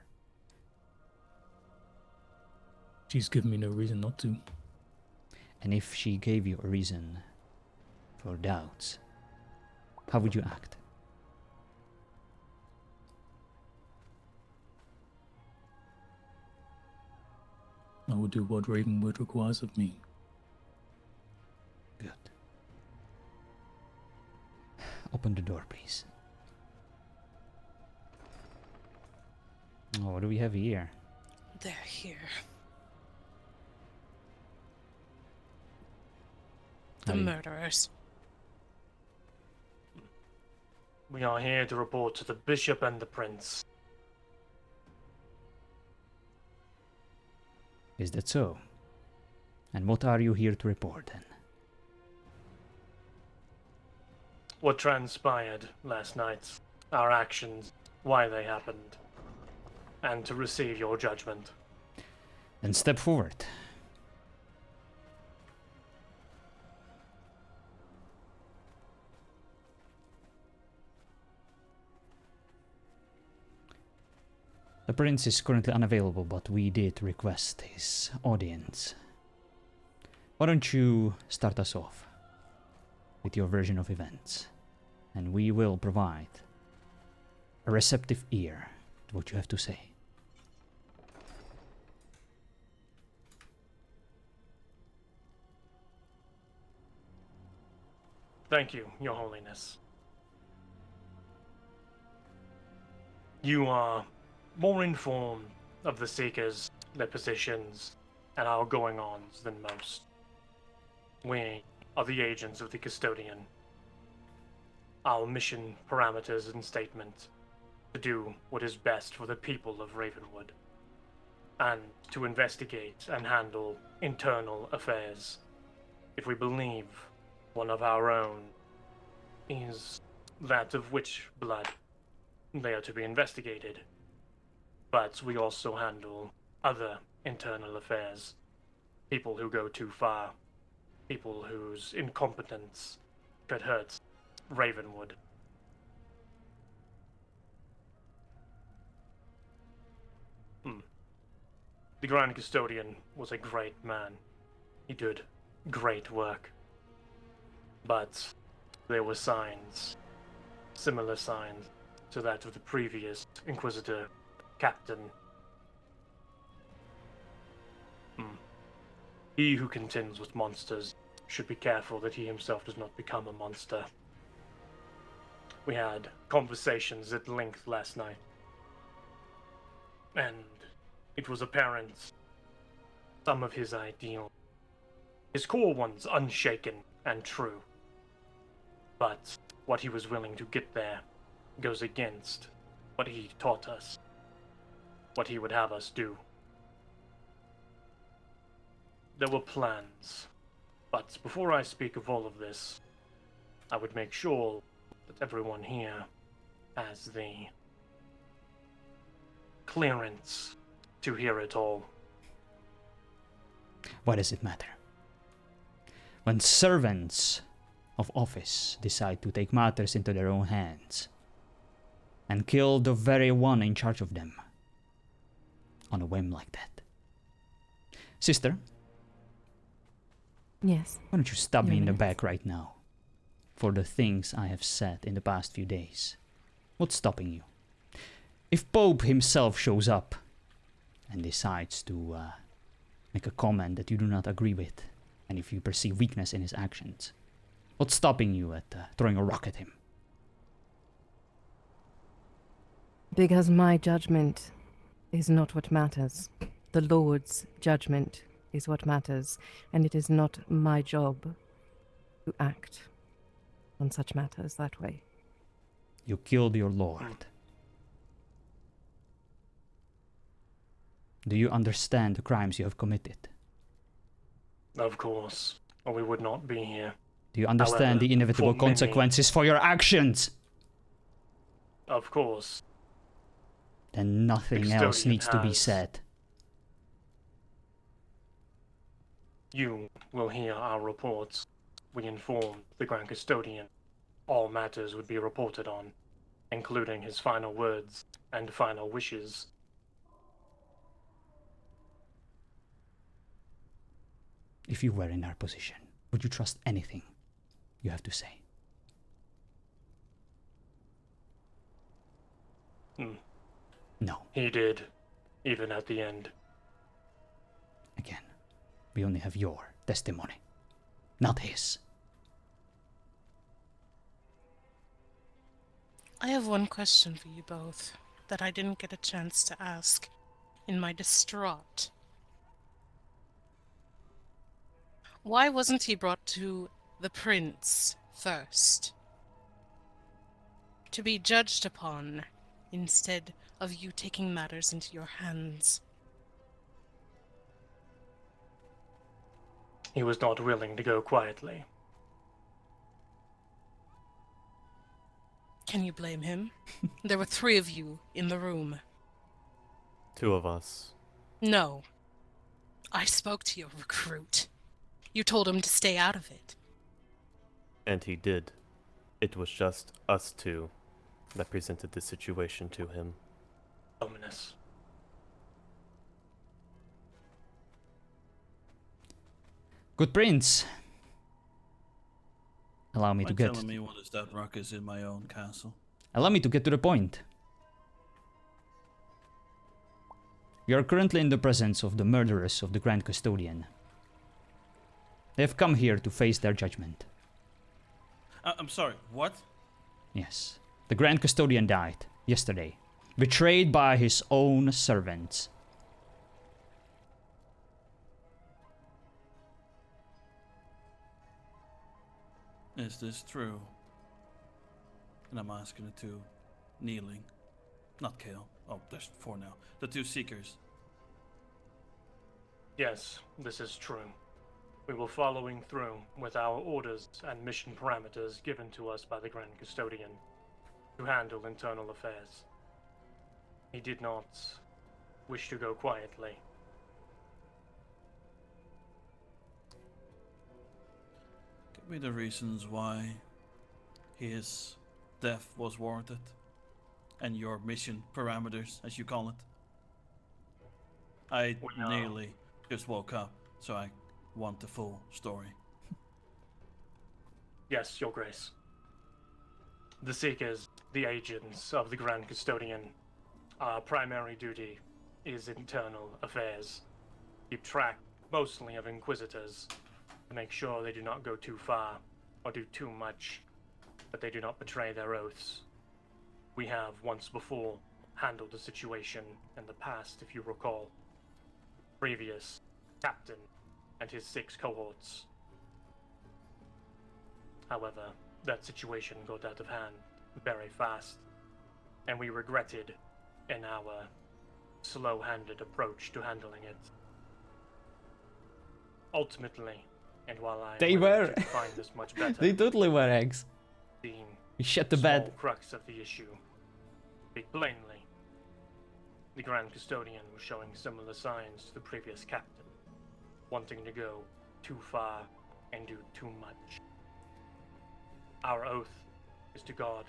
She's given me no reason not to. And if she gave you a reason for doubts, how would you act? I would do what Ravenwood requires of me. Good. Open the door, please. Oh, what do we have here? They're here. The murderers. We are here to report to the bishop and the prince. Is that so? And what are you here to report then? What transpired last night, our actions, why they happened, and to receive your judgment. Then step forward. The prince is currently unavailable, but we did request his audience. Why don't you start us off with your version of events, and we will provide a receptive ear to what you have to say. Thank you, Your Holiness. You are more informed of the Seekers, their positions, and our going-ons than most. We are the agents of the Custodian. Our mission, parameters, and statement to do what is best for the people of Ravenwood, and to investigate and handle internal affairs. If we believe one of our own is that of which blood, they are to be investigated. But we also handle other internal affairs. People who go too far. People whose incompetence could hurt Ravenwood. The Grand Custodian was a great man. He did great work. But there were signs, similar signs to that of the previous Inquisitor Captain. He who contends with monsters should be careful that he himself does not become a monster. We had conversations at length last night, and it was apparent some of his ideals, his core ones, unshaken and true, but what he was willing to get there goes against what he taught us, what he would have us do. There were plans, but before I speak of all of this, I would make sure that everyone here has the clearance to hear it all. Why does it matter? When servants of office decide to take matters into their own hands and kill the very one in charge of them on a whim like that. Sister? Yes. Why don't you stab me in the Yes. back right now for the things I have said in the past few days? What's stopping you? If Pope himself shows up and decides to make a comment that you do not agree with, and if you perceive weakness in his actions, what's stopping you at throwing a rock at him? Because my judgment is not what matters. The Lord's judgment is what matters, and it is not my job to act on such matters that way. You killed your lord. Do you understand the crimes you have committed? Of course, or we would not be here. Do you understand However, the inevitable for many- consequences for your actions? Of course. Then nothing else Custodian needs to be has- said. You will hear our reports. We informed the Grand Custodian. All matters would be reported on, including his final words and final wishes. If you were in our position, would you trust anything you have to say? No. He did, even at the end. Again, we only have your testimony, not his. I have one question for you both that I didn't get a chance to ask in my distraught. Why wasn't he brought to the prince first? To be judged upon instead of you taking matters into your hands. He was not willing to go quietly. Can you blame him? There were 3 of you in the room. 2 of us. No. I spoke to your recruit. You told him to stay out of it. And he did. It was just us 2 that presented the situation to him. Ominous. Good prince. Allow me Am to I get. telling me what is that ruckus in my own castle? Allow me to get to the point. We are currently in the presence of the murderers of the Grand Custodian. They have come here to face their judgment. I'm sorry, what? Yes. The Grand Custodian died yesterday, betrayed by his own servants. Is this true? And I'm asking the two kneeling, not Kale. Oh, there's 4 now. The 2 seekers. Yes, this is true. We were following through with our orders and mission parameters given to us by the Grand Custodian to handle internal affairs. He did not wish to go quietly. Give me the reasons why his death was warranted, and your mission parameters, as you call it. I nearly just woke up, so I want the full story. Yes, Your Grace. The Seekers, the agents of the Grand Custodian, our primary duty is internal affairs. Keep track, mostly of Inquisitors, to make sure they do not go too far or do too much, but they do not betray their oaths. We have once before handled a situation in the past, if you recall. Previous captain and his 6 cohorts. However, that situation got out of hand very fast, and we regretted in our slow-handed approach to handling it. Ultimately, and while I They were. find this much better, They totally were eggs. the You shut the small bed. crux of the issue, speak plainly, the Grand Custodian was showing similar signs to the previous captain, wanting to go too far and do too much. Our oath is to guard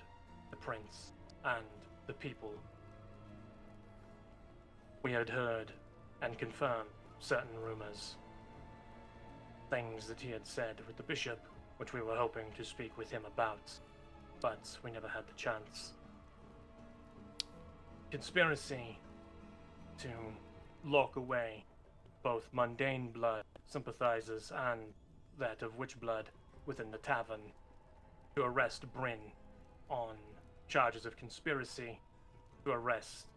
the prince and the people. We had heard and confirmed certain rumors, things that he had said with the bishop, which we were hoping to speak with him about, but we never had the chance. Conspiracy to lock away both mundane blood sympathizers and that of witch blood within the tavern, to arrest Bryn on charges of conspiracy, to arrest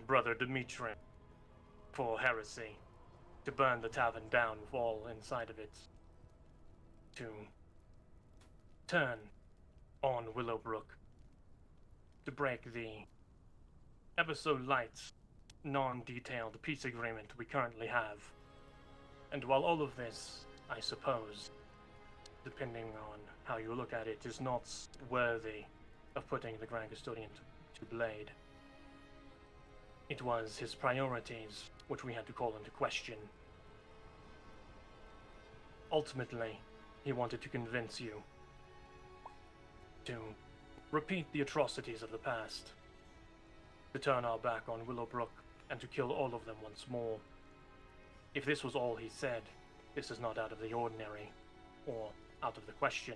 Brother Dimitri for heresy, to burn the tavern down with all inside of it, to turn on Willowbrook, to break the ever so light, non-detailed peace agreement we currently have. And while all of this, I suppose, depending on how you look at it, is not worthy of putting the Grand Custodian to blade, it was his priorities which we had to call into question. Ultimately, he wanted to convince you to repeat the atrocities of the past, to turn our back on Willowbrook, and to kill all of them once more. If this was all he said, this is not out of the ordinary, or out of the question.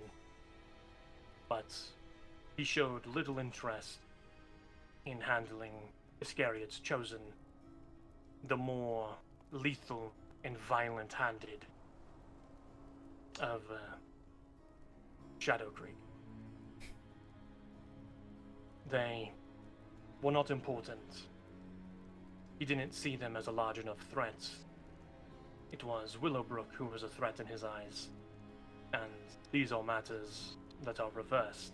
But he showed little interest in handling Iscariot's chosen, the more lethal and violent-handed of Shadow Creek. They were not important. He didn't see them as a large enough threat. It was Willowbrook who was a threat in his eyes, and these are matters that are reversed.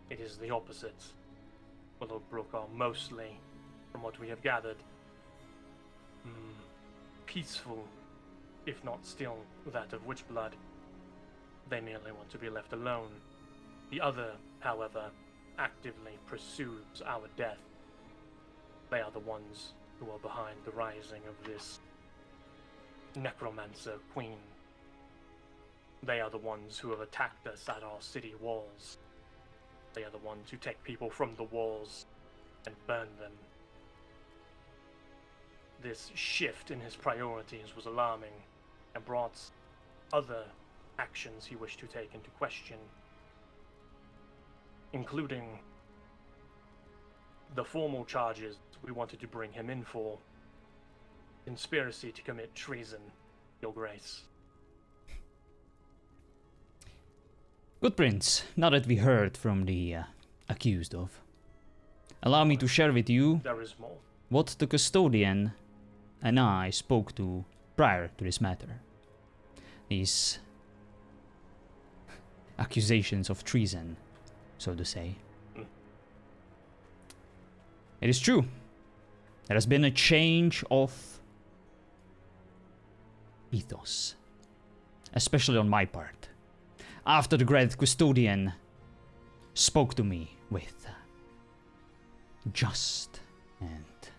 It is the opposite. Willowbrook are mostly, from what we have gathered, peaceful, if not still that of Witchblood. They merely want to be left alone. The other, however, actively pursues our death. They are the ones who are behind the rising of this necromancer queen. They are the ones who have attacked us at our city walls. They are the ones who take people from the walls and burn them. This shift in his priorities was alarming and brought other actions he wished to take into question, including the formal charges we wanted to bring him in for. Conspiracy to commit treason, Your Grace. Good Prince, now that we heard from the accused of, allow me to share with you There is more. what the custodian and I spoke to prior to this matter. These accusations of treason, so to say. It is true. There has been a change of ethos, especially on my part. After the Grand Custodian spoke to me with just and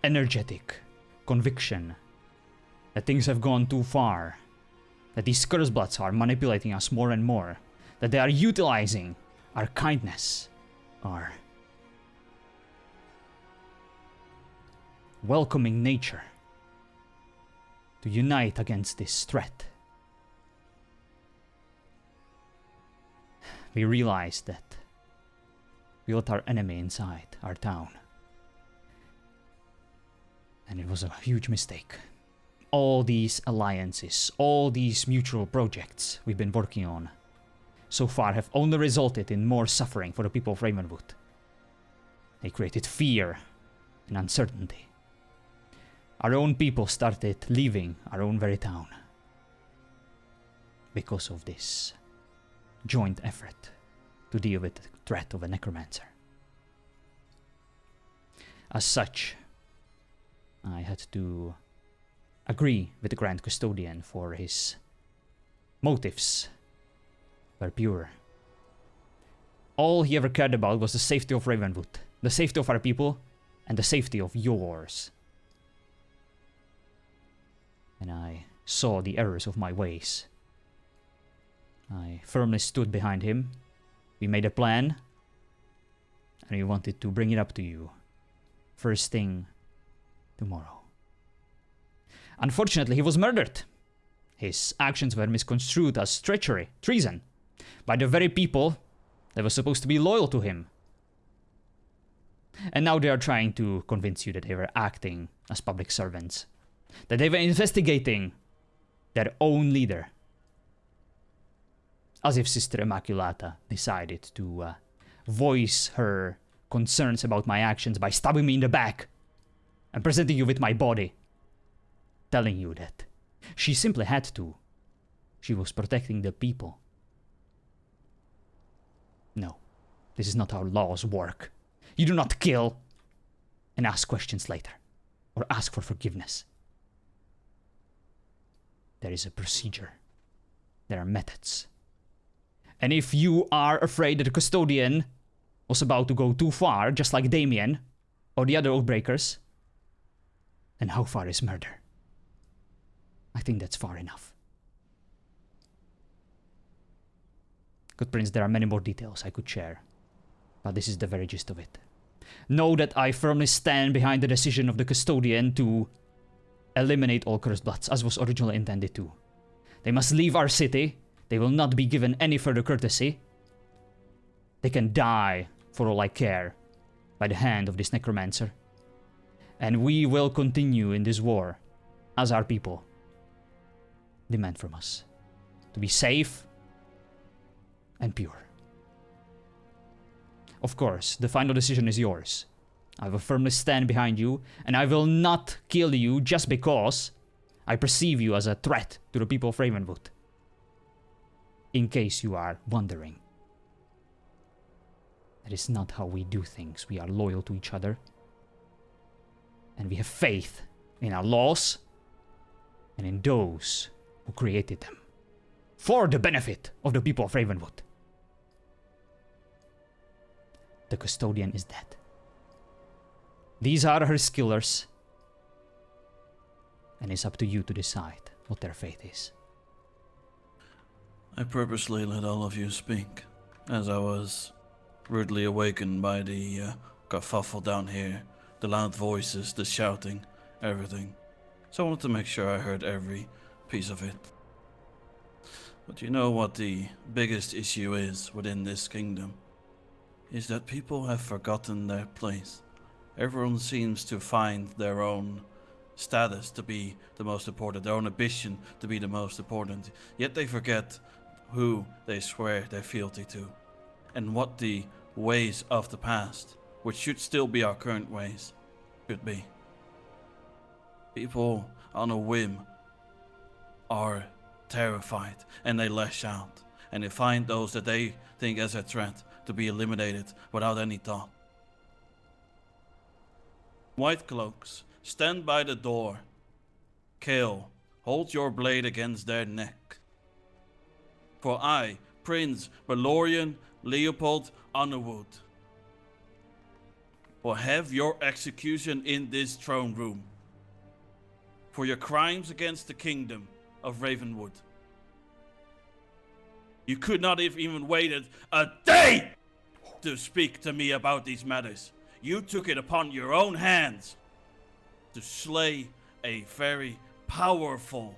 energetic conviction that things have gone too far, that these Cursbloods are manipulating us more and more, that they are utilizing our kindness, our welcoming nature to unite against this threat. We realized that we let our enemy inside our town. And it was a huge mistake. All these alliances, all these mutual projects we've been working on so far have only resulted in more suffering for the people of Ravenwood. They created fear and uncertainty. Our own people started leaving our own very town because of this joint effort to deal with the threat of a necromancer. As such, I had to agree with the Grand Custodian, for his motives were pure. All he ever cared about was the safety of Ravenwood, the safety of our people, and the safety of yours. And I saw the errors of my ways. I firmly stood behind him. We made a plan, and we wanted to bring it up to you first thing tomorrow. Unfortunately, he was murdered. His actions were misconstrued as treachery, treason, by the very people that were supposed to be loyal to him. And now they are trying to convince you that they were acting as public servants, that they were investigating their own leader. As if Sister Immaculata decided to voice her concerns about my actions by stabbing me in the back and presenting you with my body, telling you that she simply had to. She was protecting the people. No, this is not how laws work. You do not kill and ask questions later, or ask for forgiveness. There is a procedure. There are methods. And if you are afraid that the custodian was about to go too far, just like Damien or the other Oathbreakers, then how far is murder? I think that's far enough. Good Prince, there are many more details I could share, but this is the very gist of it. Know that I firmly stand behind the decision of the custodian to eliminate all Cursbloods, as was originally intended to. They must leave our city. They will not be given any further courtesy. They can die, for all I care, by the hand of this necromancer. And we will continue in this war, as our people demand from us, to be safe and pure. Of course, the final decision is yours. I will firmly stand behind you, and I will not kill you just because I perceive you as a threat to the people of Ravenwood. In case you are wondering. That is not how we do things. We are loyal to each other. And we have faith in our laws and in those who created them. For the benefit of the people of Ravenwood. The custodian is dead. These are her killers. And it's up to you to decide what their fate is. I purposely let all of you speak, as I was rudely awakened by the kerfuffle down here, the loud voices, the shouting, everything. So I wanted to make sure I heard every piece of it. But you know what the biggest issue is within this kingdom? Is that people have forgotten their place. Everyone seems to find their own status to be the most important, their own ambition to be the most important. Yet they forget who they swear their fealty to, and what the ways of the past, which should still be our current ways, could be. People on a whim are terrified, and they lash out, and they find those that they think as a threat to be eliminated without any thought. White cloaks, stand by the door. Kill, hold your blade against their neck. For I, Prince Balorian Leopold Underwood, will have your execution in this throne room for your crimes against the kingdom of Ravenwood. You could not have even waited a day to speak to me about these matters. You took it upon your own hands to slay a very powerful,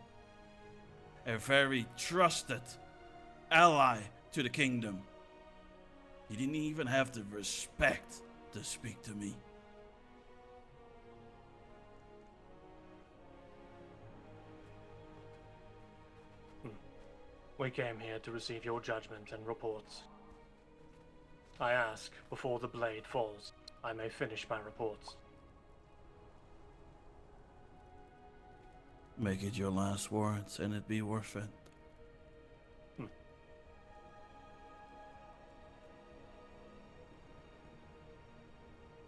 a very trusted ally to the kingdom. You didn't even have the respect to speak to me. We came here to receive your judgment and reports. I ask, before the blade falls, I may finish my reports. Make it your last words, and it be worth it.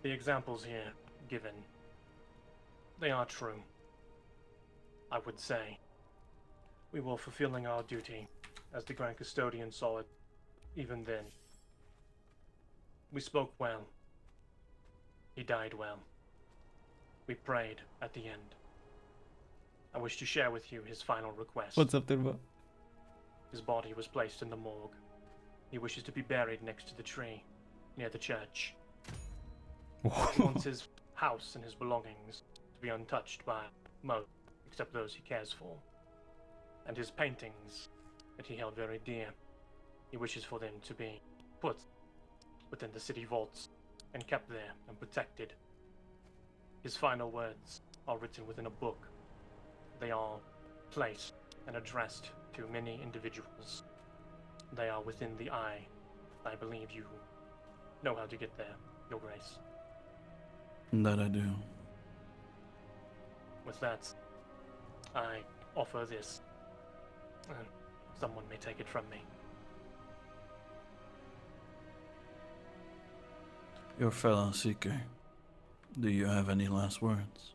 The examples here given, they are true. I would say we were fulfilling our duty as the Grand Custodian saw it, even then. We spoke well. He died well. We prayed at the end. I wish to share with you his final request. What's up, Turbo? His body was placed in the morgue. He wishes to be buried next to the tree, near the church. He wants his house and his belongings to be untouched by most, except those he cares for. And his paintings, that he held very dear, he wishes for them to be put within the city vaults and kept there and protected. His final words are written within a book. They are placed and addressed to many individuals. They are within the eye. I believe you know how to get there, Your Grace. That I do. With that, I offer this. Someone may take it from me. Your fellow seeker, do you have any last words?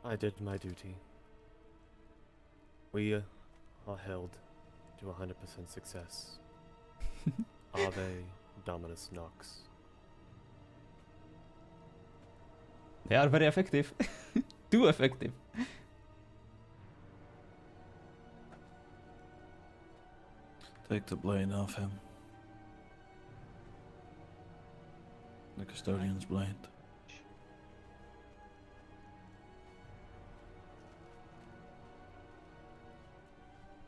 I did my duty. We are held to 100% success. Ave Dominus Nox. They are very effective. Too effective. Take the blade off him. The custodian's blade.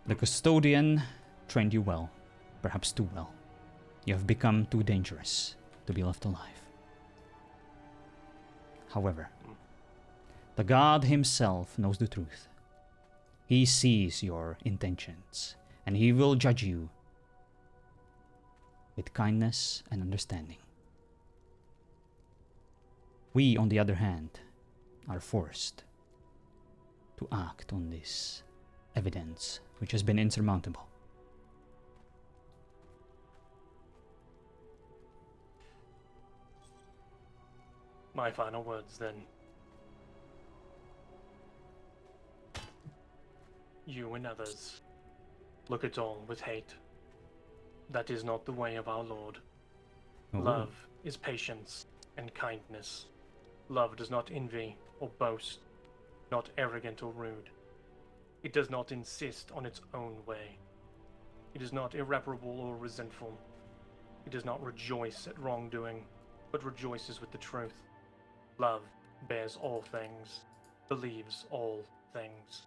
The custodian trained you well, perhaps too well. You have become too dangerous to be left alive. However, the God himself knows the truth. He sees your intentions, and he will judge you with kindness and understanding. We, on the other hand, are forced to act on this evidence which has been insurmountable. My final words then. You and others look at all with hate. That is not the way of our Lord. Oh. Love is patience and kindness. Love does not envy or boast, not arrogant or rude. It does not insist on its own way. It is not irreparable or resentful. It does not rejoice at wrongdoing, but rejoices with the truth. Love bears all things, believes all things,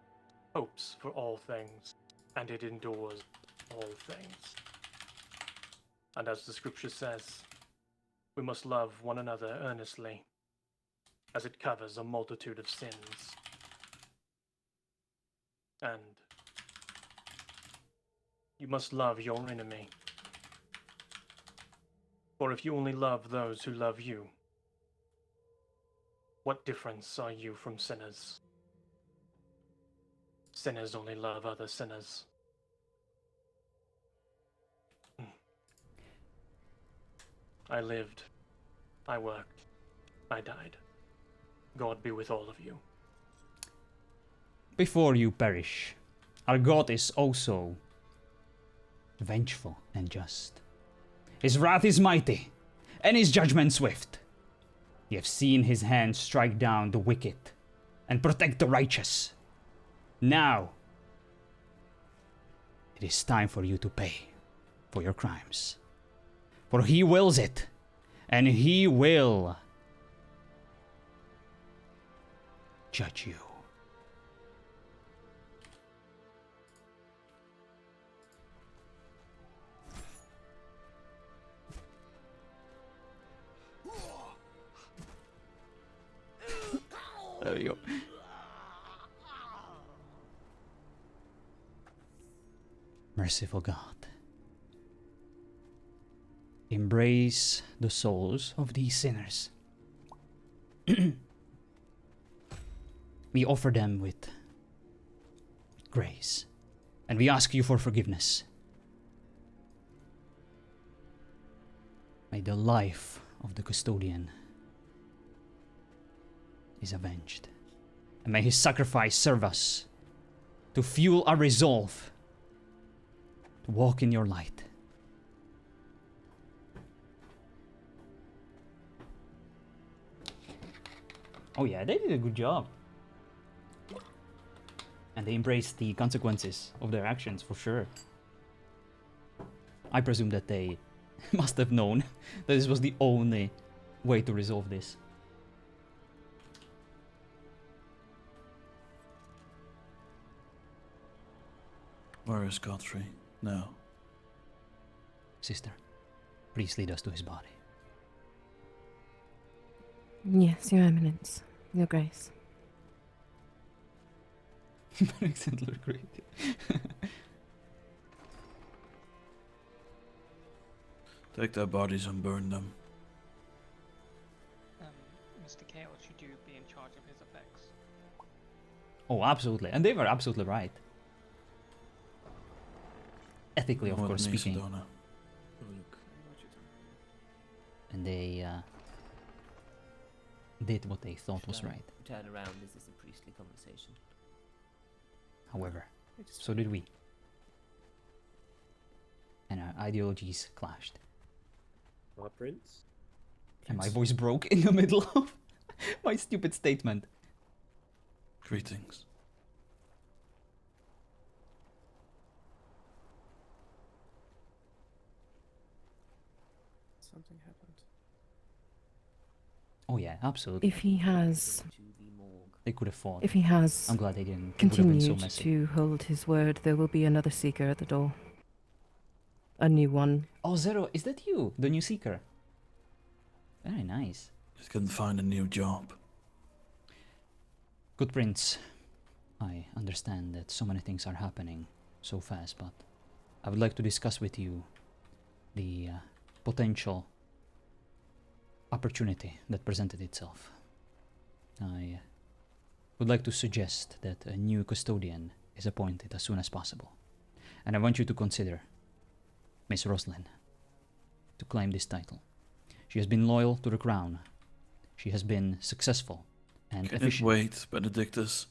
hopes for all things, and it endures all things. And as the scripture says, we must love one another earnestly, as it covers a multitude of sins. And you must love your enemy. For if you only love those who love you, what difference are you from sinners? Sinners only love other sinners. I lived, I worked, I died. God be with all of you. Before you perish, our God is also vengeful and just. His wrath is mighty, and his judgment swift. You have seen his hand strike down the wicked and protect the righteous. Now, it is time for you to pay for your crimes. For he wills it, and he will judge you. There we go. Merciful God, embrace the souls of these sinners. We offer them with grace, and we ask you for forgiveness. May the life of the custodian is avenged, and may his sacrifice serve us to fuel our resolve to walk in your light. Oh yeah, they did a good job. And they embraced the consequences of their actions, for sure. I presume that they must have known that this was the only way to resolve this. Where is Godfrey now? Sister, please lead us to his body. Yes, Your Eminence. Your Grace. Accent looked great. Take their bodies and burn them. Mr. Kale, should you be in charge of his effects? Oh, absolutely. And they were absolutely right. Ethically, of What course, needs speaking. Donna? And they did what they thought was right. Turn around, is this a priestly conversation? However, so did we. And our ideologies clashed. Our prince? And my voice broke in the middle of my stupid statement. Greetings. Something happened. Oh yeah, absolutely. If he has, They could have fought. if he has I'm glad they didn't. It would have been so continued messy. to hold his word, there will be another seeker at the door. A new one. Oh, Zero, is that you? The new seeker? Very nice. Just couldn't find a new job. Good Prince, I understand that so many things are happening so fast, but I would like to discuss with you the potential opportunity that presented itself. I would like to suggest that a new custodian is appointed as soon as possible. And I want you to consider Miss Roslyn to claim this title. She has been loyal to the crown. She has been successful and Can it efficient. wait, Benedictus?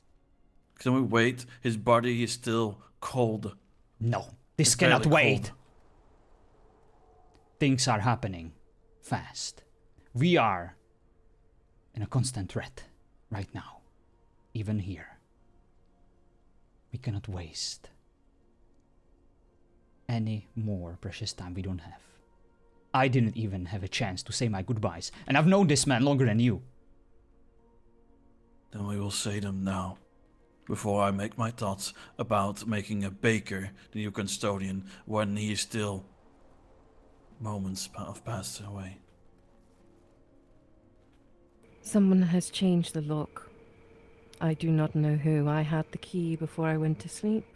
Can we wait? His body is still cold. No, this It's cannot barely wait. cold. Things are happening fast. We are in a constant threat right now, even here. We cannot waste any more precious time we don't have. I didn't even have a chance to say my goodbyes, and I've known this man longer than you. Then we will say them now. before I make my thoughts about making a baker the new custodian when he is still moments have passed away. Someone has changed the lock. I do not know who. I had the key before I went to sleep.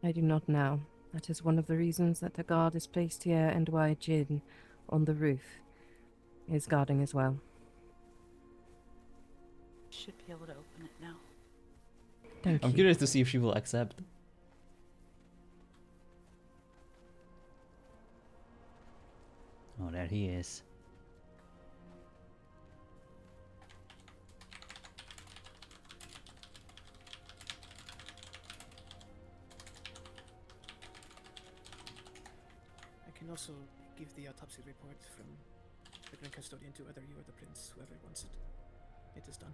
I do not now. That is one of the reasons that the guard is placed here and why Jin, on the roof, is guarding as well. Should be able to open it now. Thank I'm you. curious to see if she will accept. Oh, there he is. I can also give the autopsy report from the Grand Custodian to either you or the Prince, whoever wants it. It is done.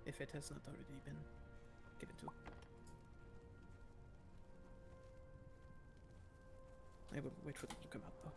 If it has not already been given to. I will wait for them to come out, though.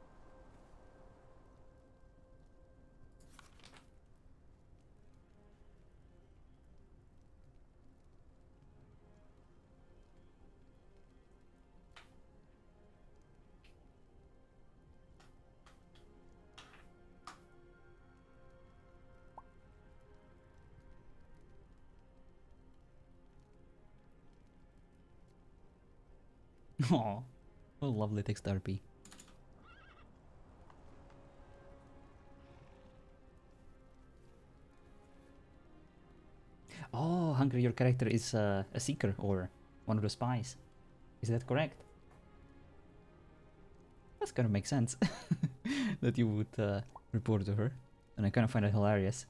Aw, what a lovely text RP. Oh, Hungry, your character is a seeker or one of the spies. Is that correct? That's kind of makes sense that you would report to her, and I kind of find it hilarious.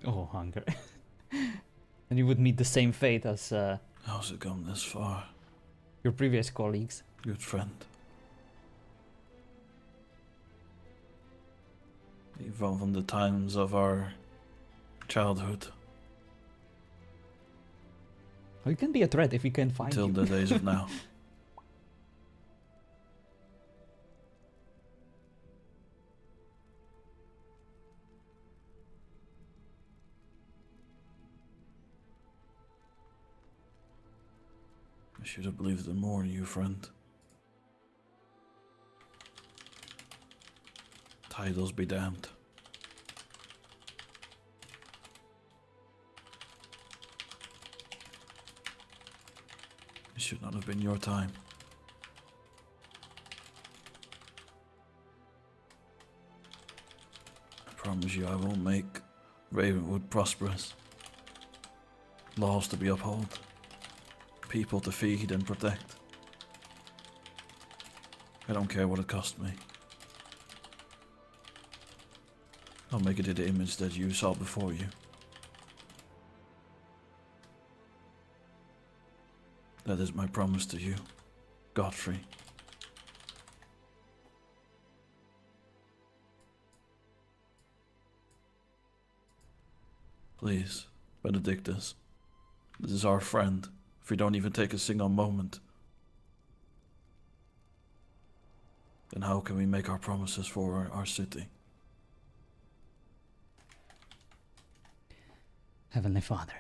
Oh, Hunger. And you would meet the same fate as How's it come this far? your previous colleagues. Good friend. Even from the times of our childhood Oh, it can be a threat if we can't find till you. the days of now. I should have believed in more in you, friend. Titles be damned. It should not have been your time. I promise you I will make Ravenwood prosperous. Laws to be upheld. People to feed and protect. I don't care what it cost me. I'll make it in the image that you saw before you. That is my promise to you, Godfrey. Please, Benedictus. This is our friend. If we don't even take a single moment, then how can we make our promises for our city? Heavenly Father,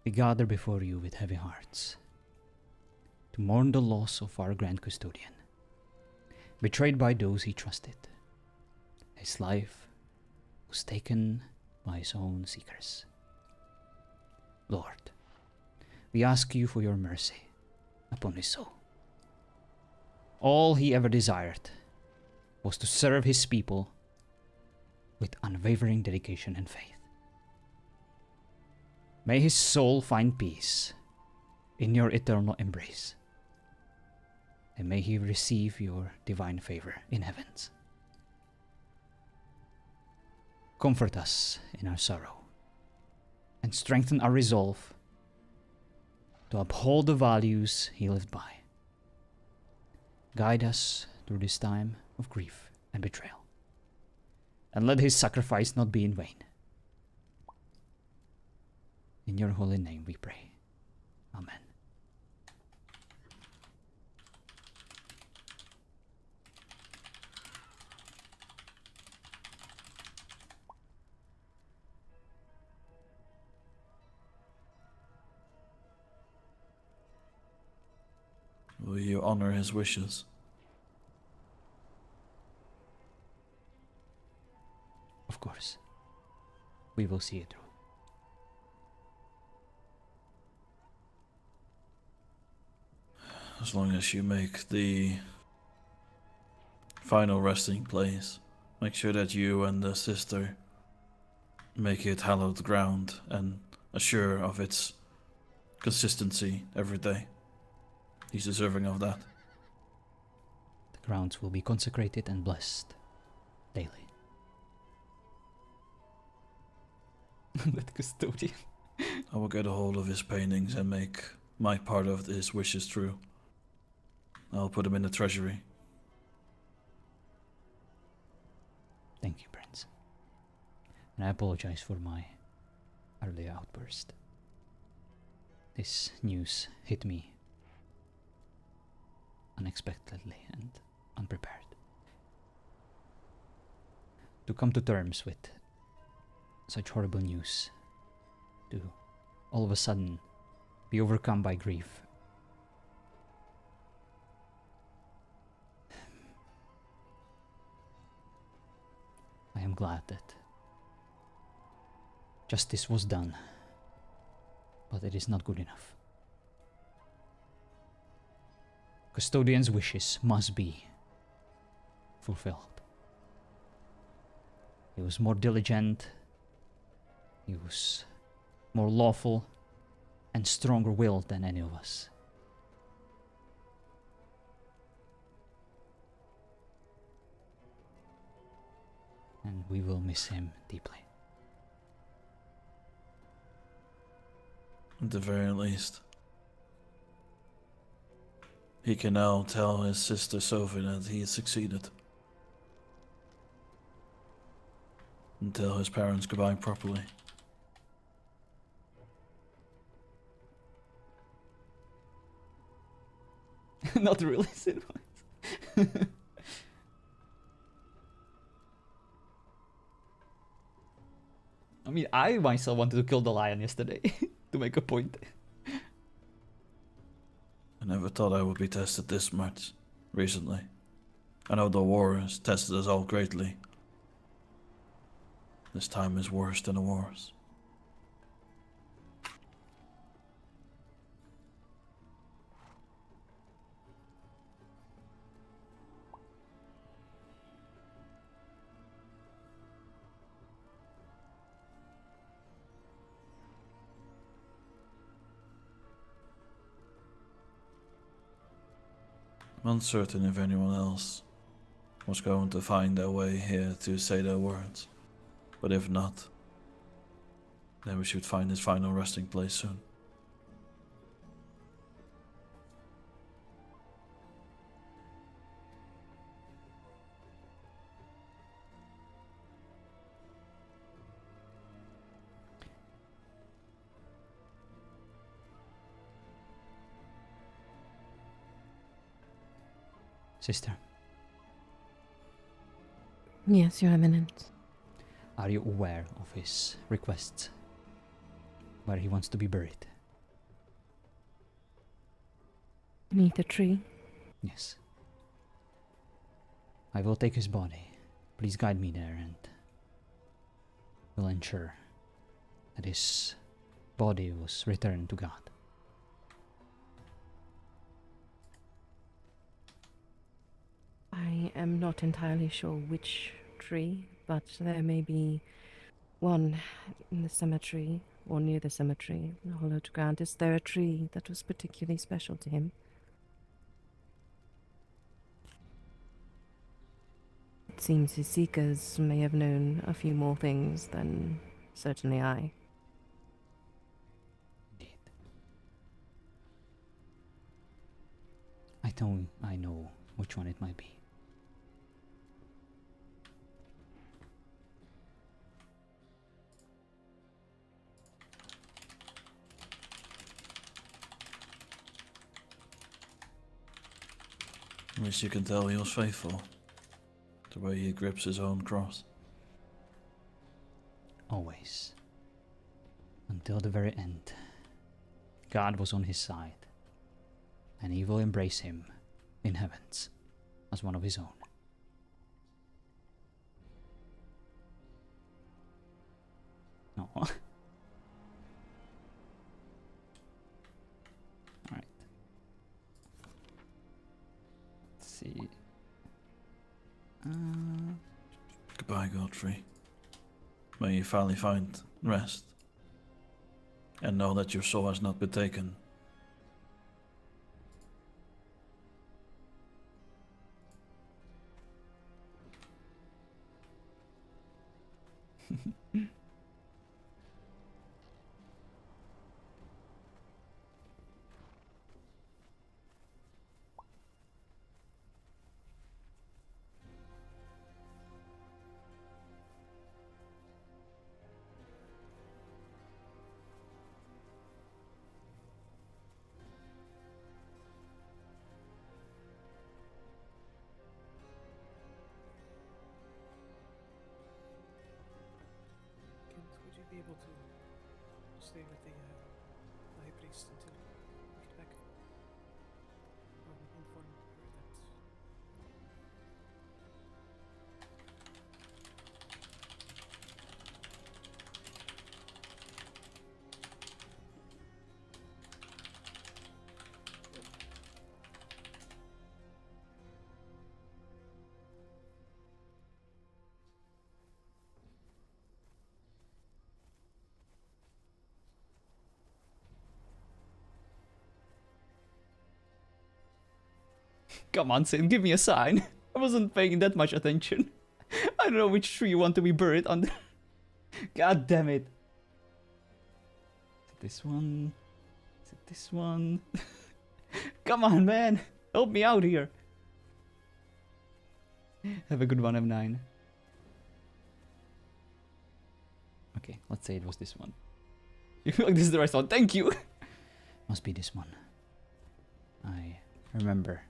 we gather before you with heavy hearts to mourn the loss of our Grand Custodian, betrayed by those he trusted. His life was taken by his own seekers. Lord, we ask you for your mercy upon his soul. All he ever desired was to serve his people with unwavering dedication and faith. May his soul find peace in your eternal embrace, and may he receive your divine favor in heavens. comfort us in our sorrow, and strengthen our resolve to uphold the values he lived by. Guide us through this time of grief and betrayal, and let his sacrifice not be in vain. In your holy name we pray. Amen. Will you honor his wishes? Of course. We will see it through. As long as you make the final resting place, make sure that you and the sister make it hallowed ground and assure of its consistency every day. He's deserving of that. The grounds will be consecrated and blessed daily. That custodian. I will get a hold of his paintings and make my part of his wishes true. I'll put them in the treasury. Thank you, Prince. And I apologize for my earlier outburst. This news hit me unexpectedly and unprepared. To come to terms with such horrible news, to all of a sudden be overcome by grief. I am glad that justice was done, but it is not good enough. Custodian's wishes must be fulfilled. He was more diligent, he was more lawful and stronger willed than any of us. And we will miss him deeply. At the very least, he can now tell his sister Sophie that he has succeeded. And tell his parents goodbye properly. Not really, Sid. I mean, I myself wanted to kill the lion yesterday to make a point. I never thought I would be tested this much recently. I know the war has tested us all greatly. This time is worse than the wars. I'm uncertain if anyone else was going to find their way here to say their words. But if not, then we should find his final resting place soon. Sister, Yes, Your Eminence. are you aware of his requests? Where he wants to be buried? Beneath a tree? Yes. I will take his body. Please guide me there and will ensure that his body was returned to God. I am not entirely sure which tree, but there may be one in the cemetery or near the cemetery, the hollowed ground. Is there a tree that was particularly special to him? It seems his seekers may have known a few more things than certainly I. Indeed. I know which one it might be. At least you can tell he was faithful. The way he grips his own cross. Always. Until the very end. God was on his side. And he will embrace him in heavens as one of his own. No. Alright. Let's see. Goodbye, Godfrey. May you finally find rest. And know that your soul has not been taken. Kent, would you be able to stay with the high priest until we get back? Inform her that. Come on, Sin, give me a sign. I wasn't paying that much attention. I don't know which tree you want to be buried under. God damn it. Is it this one? Is it this one? Come on, man. Help me out here. Have a good one, M9. Okay, let's say it was this one. You feel like this is the right one. Thank you. Must be this one. I remember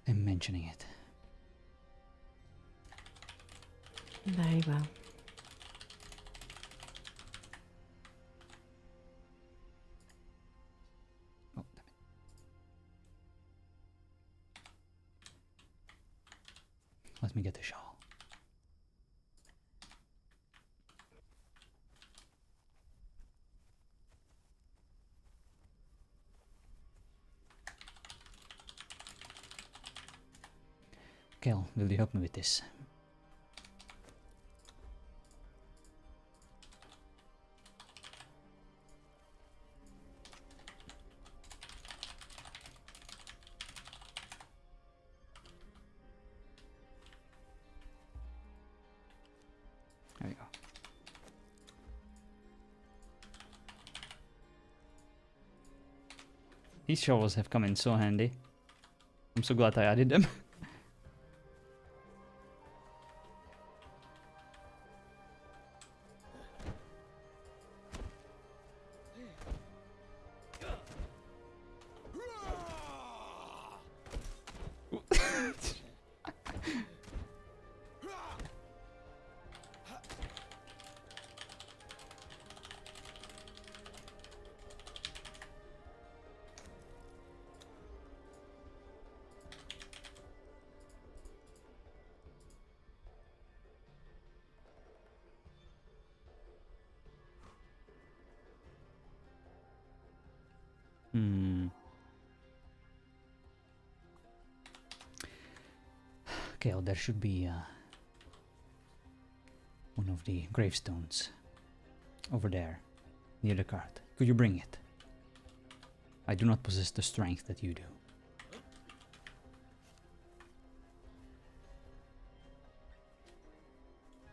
him mentioning it. Very well. Oh, damn it. Let me get the shawl. Kel, will you help me with this? There you go. These shovels have come in so handy. I'm so glad I added them. Okay, well, there should be one of the gravestones over there near the cart. Could you bring it? I do not possess the strength that you do.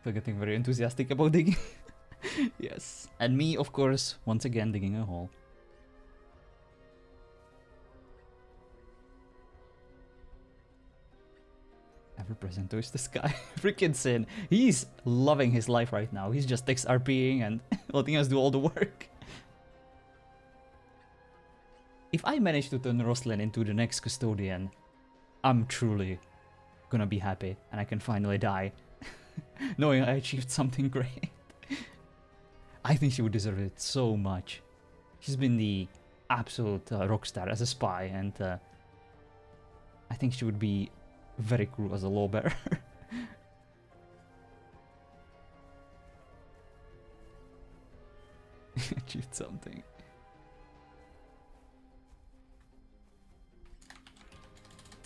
They're getting very enthusiastic about digging. Yes. And me, of course, once again digging a hole. Ever present towards the sky. Freaking Sin. He's loving his life right now. He's just XRPing and letting us do all the work. If I manage to turn Roslyn into the next custodian, I'm truly gonna be happy and I can finally die. Knowing I achieved something great. I think she would deserve it so much. She's been the absolute rock star as a spy, and I think she would be very cool as a lawbearer. Achieved something.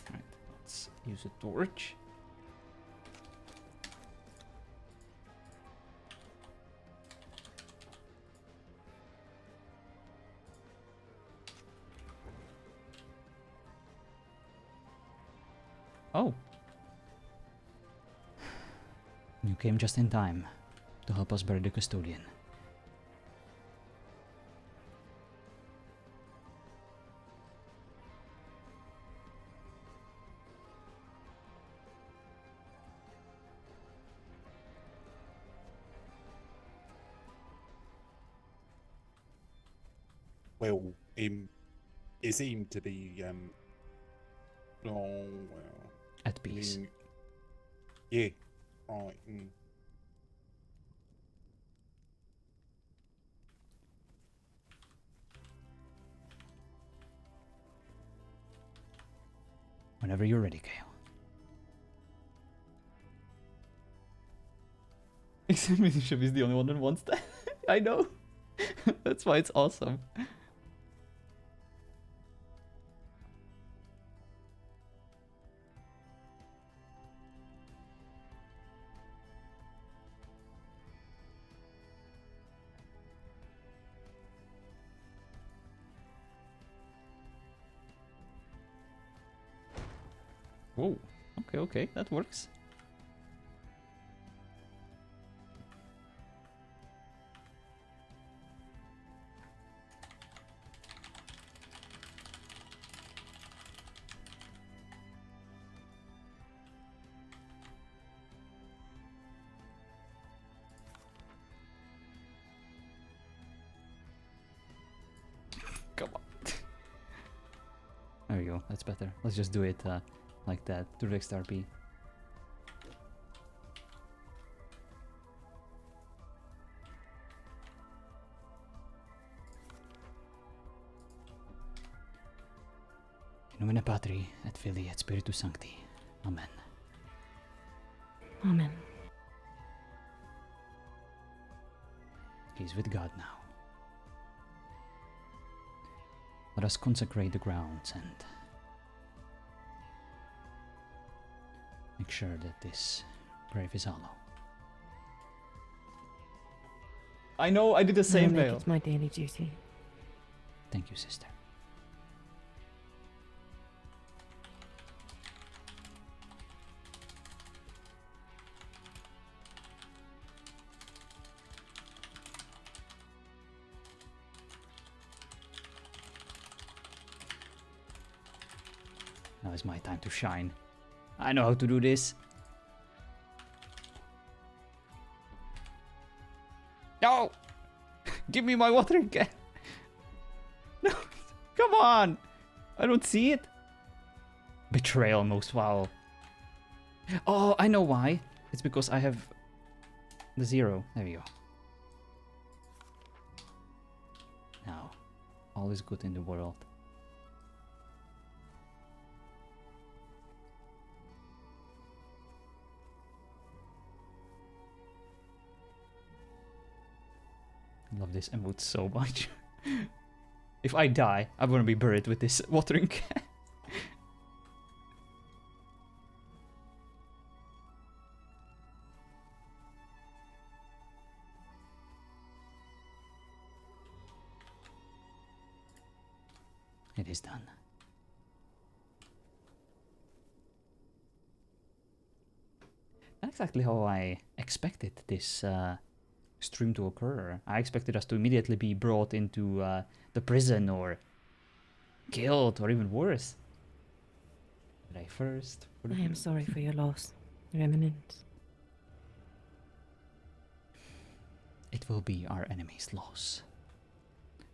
Alright, let's use a torch. Oh. You came just in time to help us bury the custodian. Well, it seemed to be oh well. At peace. Yeah, right. Whenever you're ready, Kale. Except Bishop is the only one that wants that. I know. That's why it's awesome. Whoa. Okay, that works. Come on. There we go, that's better. Let's just do it like that, to the next RP. In nomine Patri, et Filii, et Spiritus Sancti. Amen. Amen. He's with God now. Let us consecrate the grounds and make sure that this grave is hollow. I know, I did the same, Vale. It's my daily duty. Thank you, sister. Now is my time to shine. I know how to do this. No! Give me my watering can! No! Come on! I don't see it! Betrayal most foul. Oh, I know why. It's because I have the 0. There we go. Now, all is good in the world. I love this emote so much. If I die, I'm gonna be buried with this watering can. It is done. That's exactly how I expected this stream to occur. I expected us to immediately be brought into the prison or killed or even worse. But I first... I am sorry for your loss, Your Eminence. It will be our enemy's loss.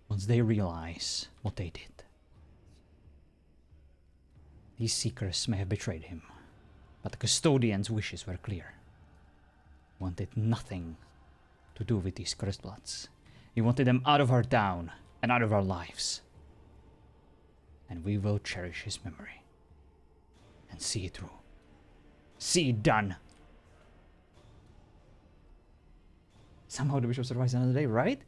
Once they realize what they did. These seekers may have betrayed him, but the custodian's wishes were clear. He wanted nothing to do with these cursed bloods. He wanted them out of our town and out of our lives. And we will cherish his memory and see it through. See it done. Somehow the bishop survives another day, right?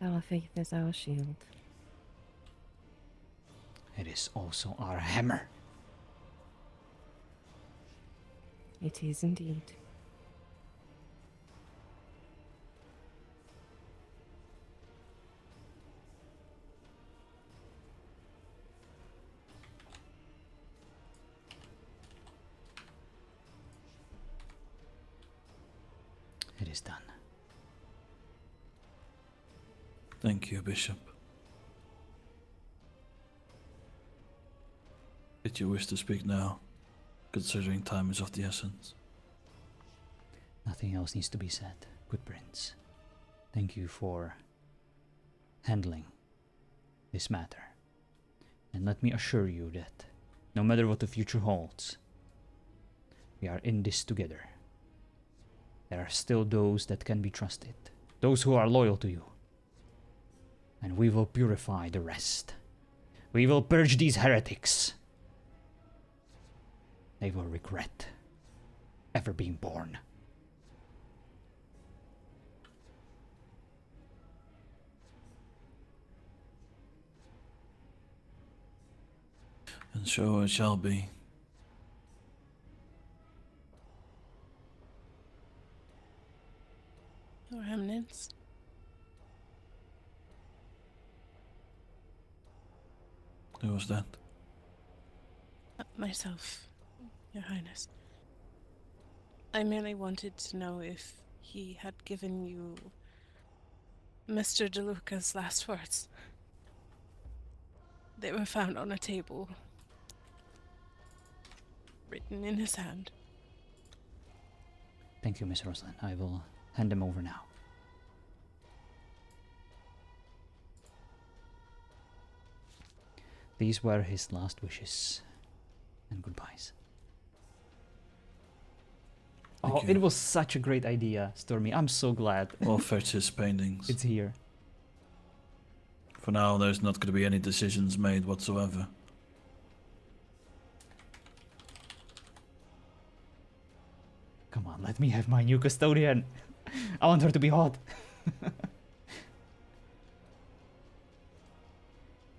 Our faith is our shield. It is also our hammer. It is indeed. It is done. Thank you, Bishop. Did you wish to speak now, considering time is of the essence? Nothing else needs to be said, good prince. Thank you for handling this matter. And let me assure you that no matter what the future holds, we are in this together. There are still those that can be trusted, those who are loyal to you. And we will purify the rest. We will purge these heretics. They will regret ever being born. And so it shall be. Your Eminence. Who was that? Myself, Your Highness. I merely wanted to know if he had given you Mr. DeLuca's last words. They were found on a table, written in his hand. Thank you, Miss Rosalind. I will hand them over now. These were his last wishes and goodbyes. Thank you. It was such a great idea, Stormy. I'm so glad. We'll fetch his paintings. It's here. For now, there's not going to be any decisions made whatsoever. Come on, let me have my new custodian. I want her to be hot.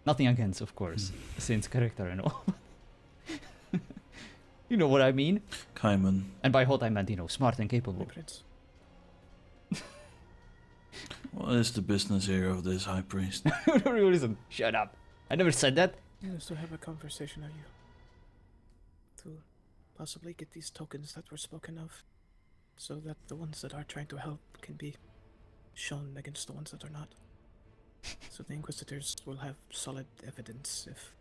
Nothing against, of course, Saint's character and all. You know what I mean? Kaiman. And by hot I meant, smart and capable. Prince. What is the business here of this high priest? Listen, shut up. I never said that. Yes, to have a conversation, are you? To possibly get these tokens that were spoken of, so that the ones that are trying to help can be shown against the ones that are not. So the Inquisitors will have solid evidence if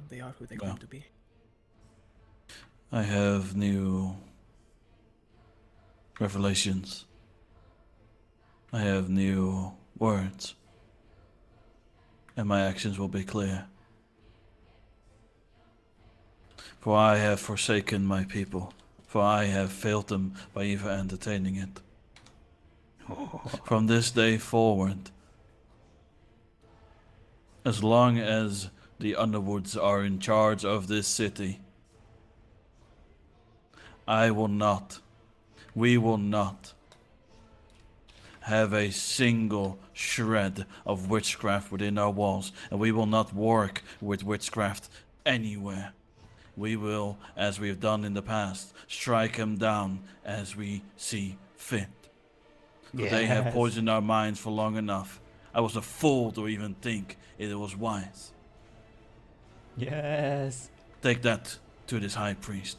they are who they claim to be. I have new revelations. I have new words. And my actions will be clear. For I have forsaken my people. For I have failed them by even entertaining it. From this day forward, as long as the Underwoods are in charge of this city, I will not, we will not have a single shred of witchcraft within our walls, and we will not work with witchcraft anywhere. We will, as we have done in the past, strike them down as we see fit. For they have Yes. poisoned our minds for long enough. I was a fool to even think it was wise. Yes. Take that to this high priest.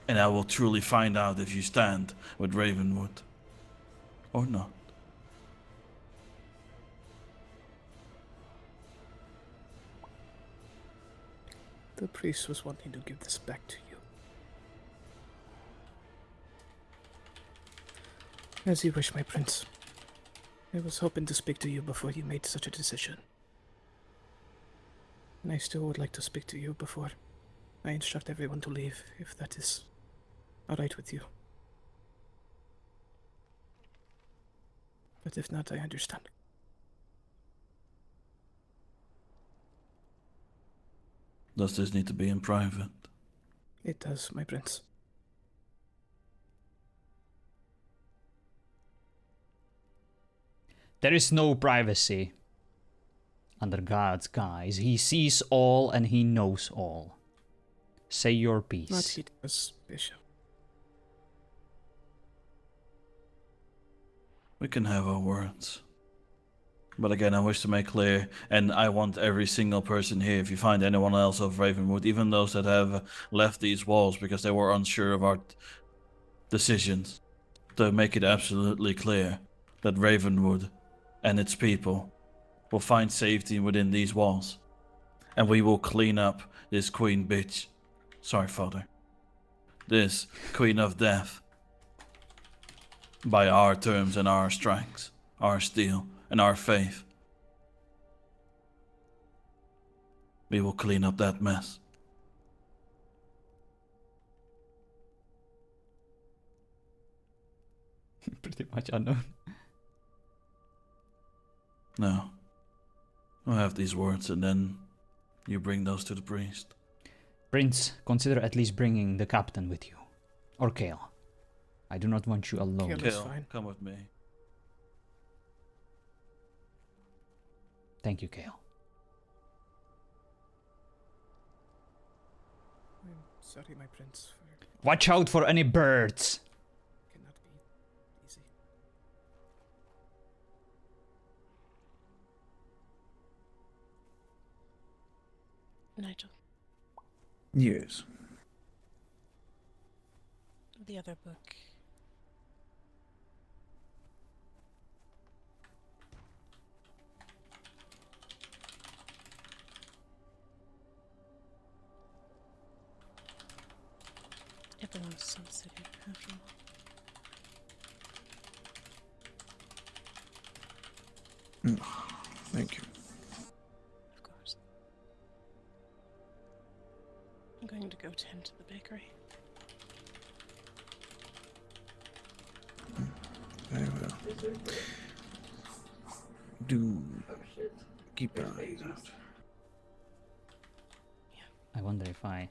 And I will truly find out if you stand with Ravenwood or not. The priest was wanting to give this back to you. As you wish, my prince. I was hoping to speak to you before you made such a decision. And I still would like to speak to you before I instruct everyone to leave, if that is alright with you. But if not, I understand. Does this need to be in private? It does, my prince. There is no privacy under God's guise. He sees all and he knows all. Say your piece. Not he does, Bishop. We can have our words. But again, I wish to make clear, and I want every single person here, if you find anyone else of Ravenwood, even those that have left these walls because they were unsure of our decisions, to make it absolutely clear that Ravenwood and its people will find safety within these walls. And we will clean up this queen bitch. Sorry, Father. This queen of death. By our terms and our strikes, our steel and our faith. We will clean up that mess. Pretty much unknown. Now, I'll have these words and then you bring those to the priest. Prince, consider at least bringing the captain with you. Or Kale. I do not want you alone. Kale, come with me. Thank you, Kale. I'm sorry, my prince. Watch out for any birds. Cannot be easy. Nigel, Yes. the other book. It belongs to the city, after all. Thank you. Of course. I'm going to go tend to the bakery. Very well. Do keep your eyes out. I wonder if I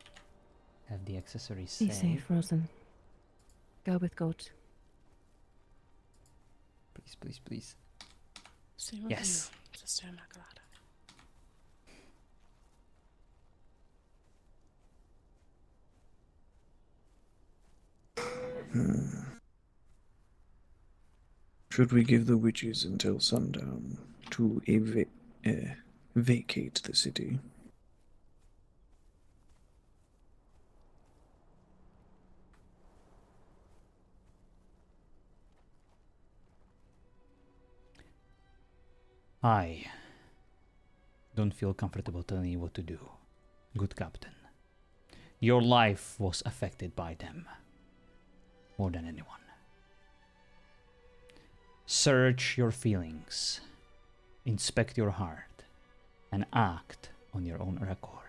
have the accessories Be saved. safe, Rosen. Go with Goat. Please, please, please. Same with Yes. you, Sister Immaculata. Should we give the witches until sundown to vacate the city? I don't feel comfortable telling you what to do, good captain. Your life was affected by them, more than anyone. Search your feelings, inspect your heart, and act on your own accord.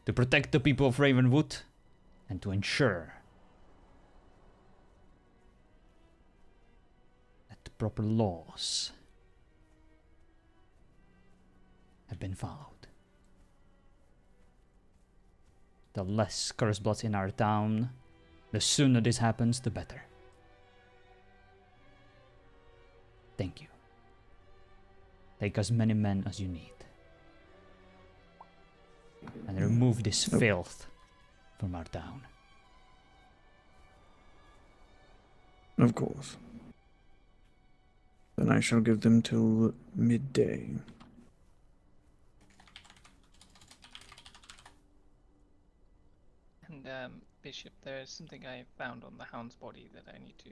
To protect the people of Ravenwood, and to ensure that the proper laws have been followed. The less cursed bloods in our town, the sooner this happens, the better. Thank you. Take as many men as you need. And remove this filth from our town. Of course. Then I shall give them till midday. And, Bishop, there is something I found on the hound's body that I need to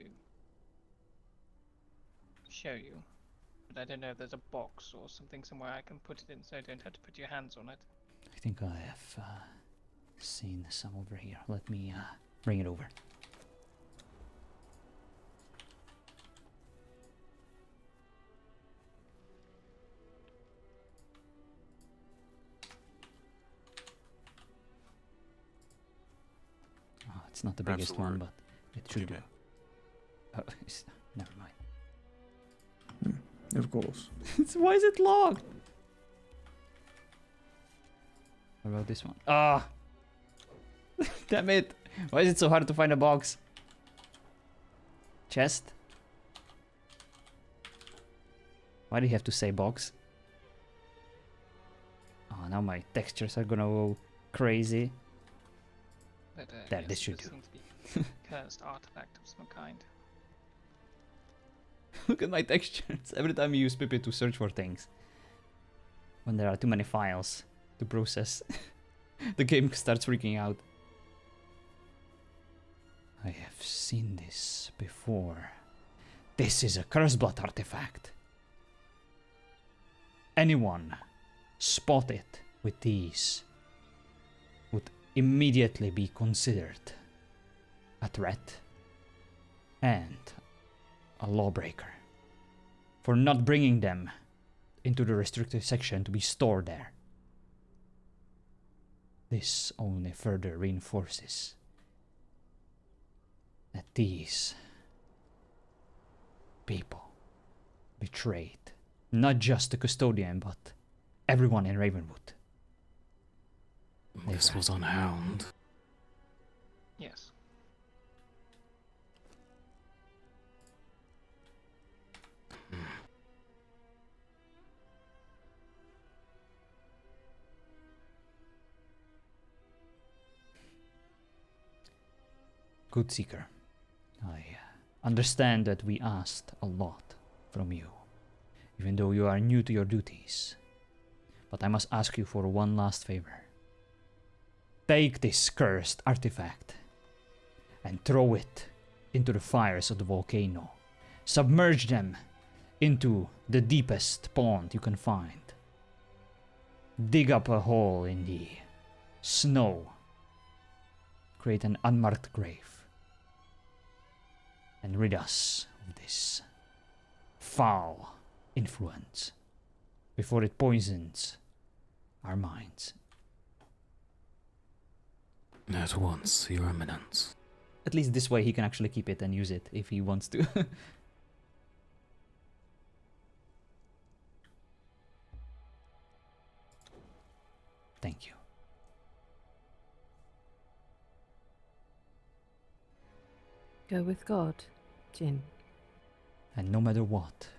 show you. But I don't know if there's a box or something somewhere I can put it in so I don't have to put your hands on it. I think I have seen some over here. Let me bring it over. Oh, it's not the Perhaps biggest the one, word but it should do. Jimmy. Oh, never mind. Of course. Why is it locked? What about this one? Ah! Damn it! Why is it so hard to find a box? Chest? Why do you have to say box? Oh, now my textures are gonna go crazy. But, There, yes, this should there do. seems to be a cursed artifact of some kind. Look at my textures. Every time you use Pippin to search for things. When there are too many files to process, the game starts freaking out. I have seen this before. This is a Curseblood artifact. Anyone spotted with these would immediately be considered a threat and a lawbreaker for not bringing them into the restricted section to be stored there. This only further reinforces that these people betrayed not just the custodian but everyone in Ravenwood. This was on Hound. Yes. Good Seeker, I understand that we asked a lot from you, even though you are new to your duties. But I must ask you for one last favor. Take this cursed artifact and throw it into the fires of the volcano. Submerge them into the deepest pond you can find. Dig up a hole in the snow. Create an unmarked grave. And rid us of this foul influence before it poisons our minds. At once, Your Eminence. At least this way he can actually keep it and use it if he wants to. Thank you. Go with God, Jin. And no matter what,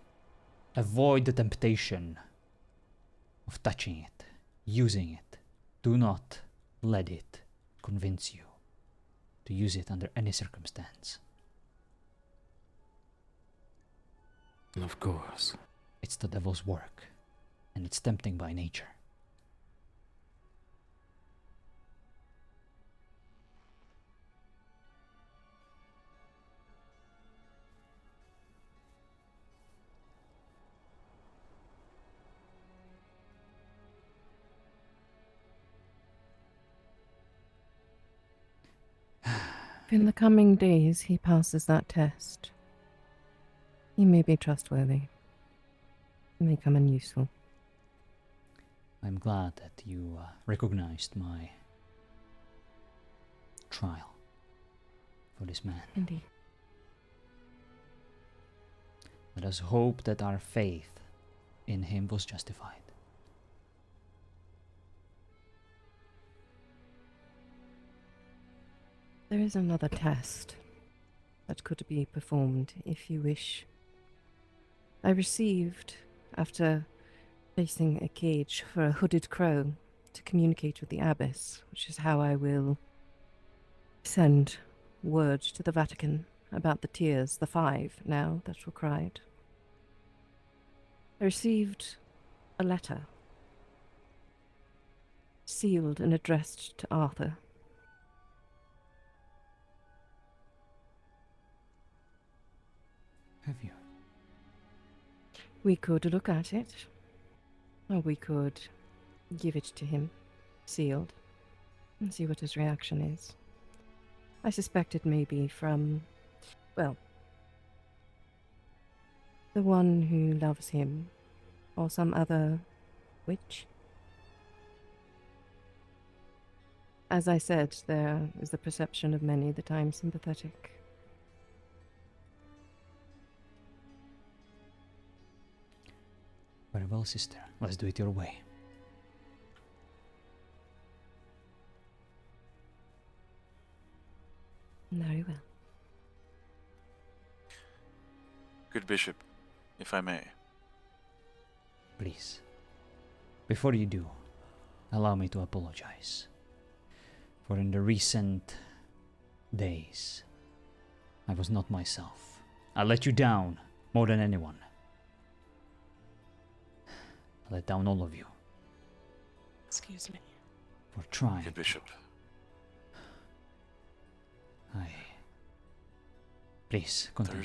avoid the temptation of touching it, using it. Do not let it convince you to use it under any circumstance. Of course. It's the devil's work, and it's tempting by nature. In the coming days, he passes that test. He may be trustworthy. He may come in useful. I'm glad that you recognized my trial for this man. Indeed. Let us hope that our faith in him was justified. There is another test that could be performed if you wish. I received, after placing a cage for a hooded crow to communicate with the abbess, which is how I will send word to the Vatican about the tears, the 5 now that were cried. I received a letter, sealed and addressed to Arthur. Have you? We could look at it, or we could give it to him, sealed, and see what his reaction is. I suspect it may be from, well, the one who loves him, or some other witch. As I said, there is the perception of many that I am sympathetic. Very well, sister. Let's do it your way. Very well. Good bishop, if I may. Please. Before you do, allow me to apologize. For in the recent days, I was not myself. I let you down more than anyone. I let down all of you. Excuse me. For trying. Good bishop. Please, continue.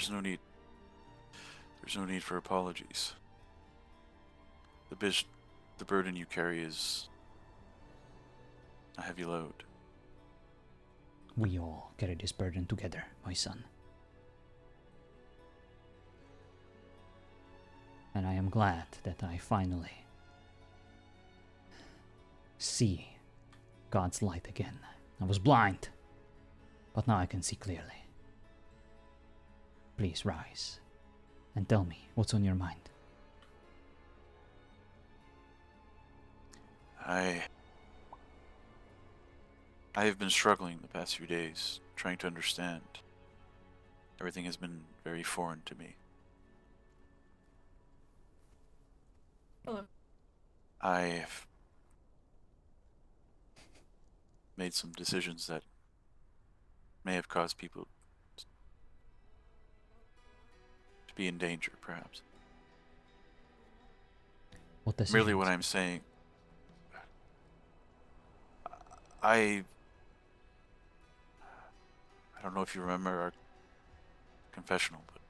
There's no need for apologies. The burden you carry is a heavy load. We all carry this burden together, my son. And I am glad that I finally see God's light again. I was blind, but now I can see clearly. Please rise and tell me what's on your mind. I have been struggling the past few days, trying to understand. Everything has been very foreign to me. Hello. I've made some decisions that may have caused people to be in danger, perhaps. What decisions? Merely what I'm saying. I don't know if you remember our confessional, but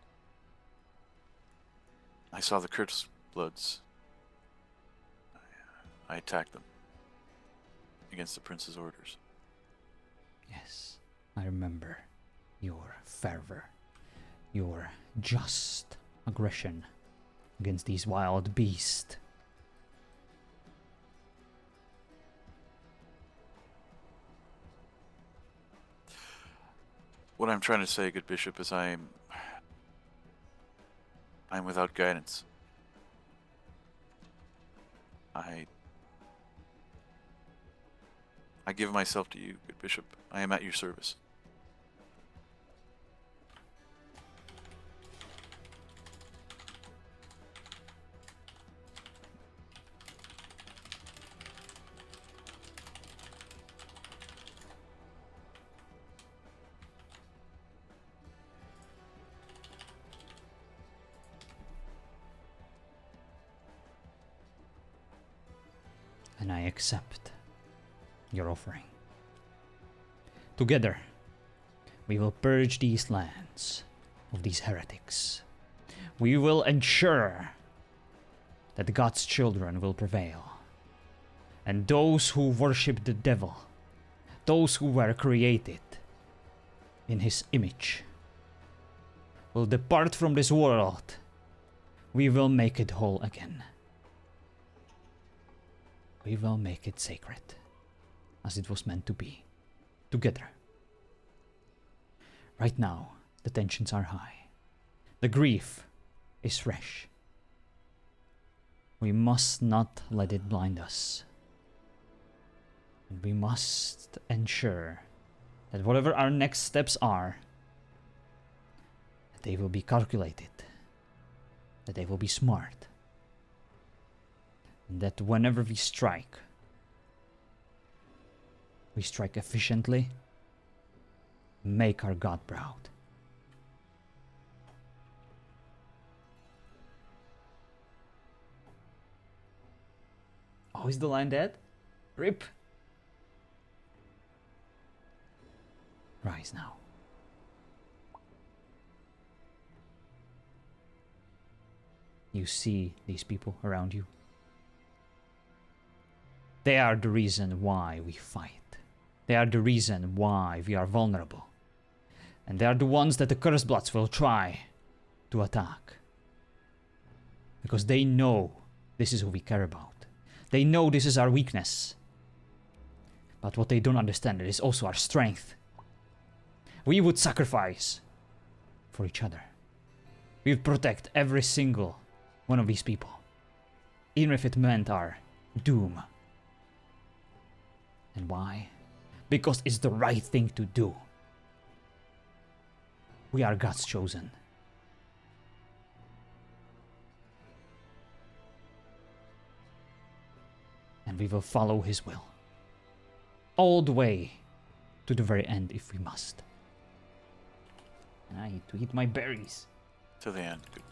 I saw the Kurtz Bloods. I attacked them against the prince's orders. Yes, I remember your fervor, your just aggression against these wild beasts. What I'm trying to say, good bishop, is I'm without guidance. I give myself to you, good bishop. I am at your service. And I accept your offering. Together, we will purge these lands of these heretics. We will ensure that God's children will prevail. And those who worship the devil, those who were created in his image, will depart from this world. We will make it whole again. We will make it sacred, as it was meant to be, together. Right now, the tensions are high. The grief is fresh. We must not let it blind us. And we must ensure that whatever our next steps are, that they will be calculated, that they will be smart, and that whenever we strike efficiently, make our God proud. Oh, is the lion dead? Rip. Rise now. You see these people around you. They are the reason why we fight. They are the reason why we are vulnerable. And they are the ones that the Cursed Bloods will try to attack. Because they know this is who we care about. They know this is our weakness. But what they don't understand is also our strength. We would sacrifice for each other. We would protect every single one of these people. Even if it meant our doom. And why? Because it's the right thing to do. We are God's chosen. And we will follow his will. All the way to the very end if we must. And I need to eat my berries. To the end. Good.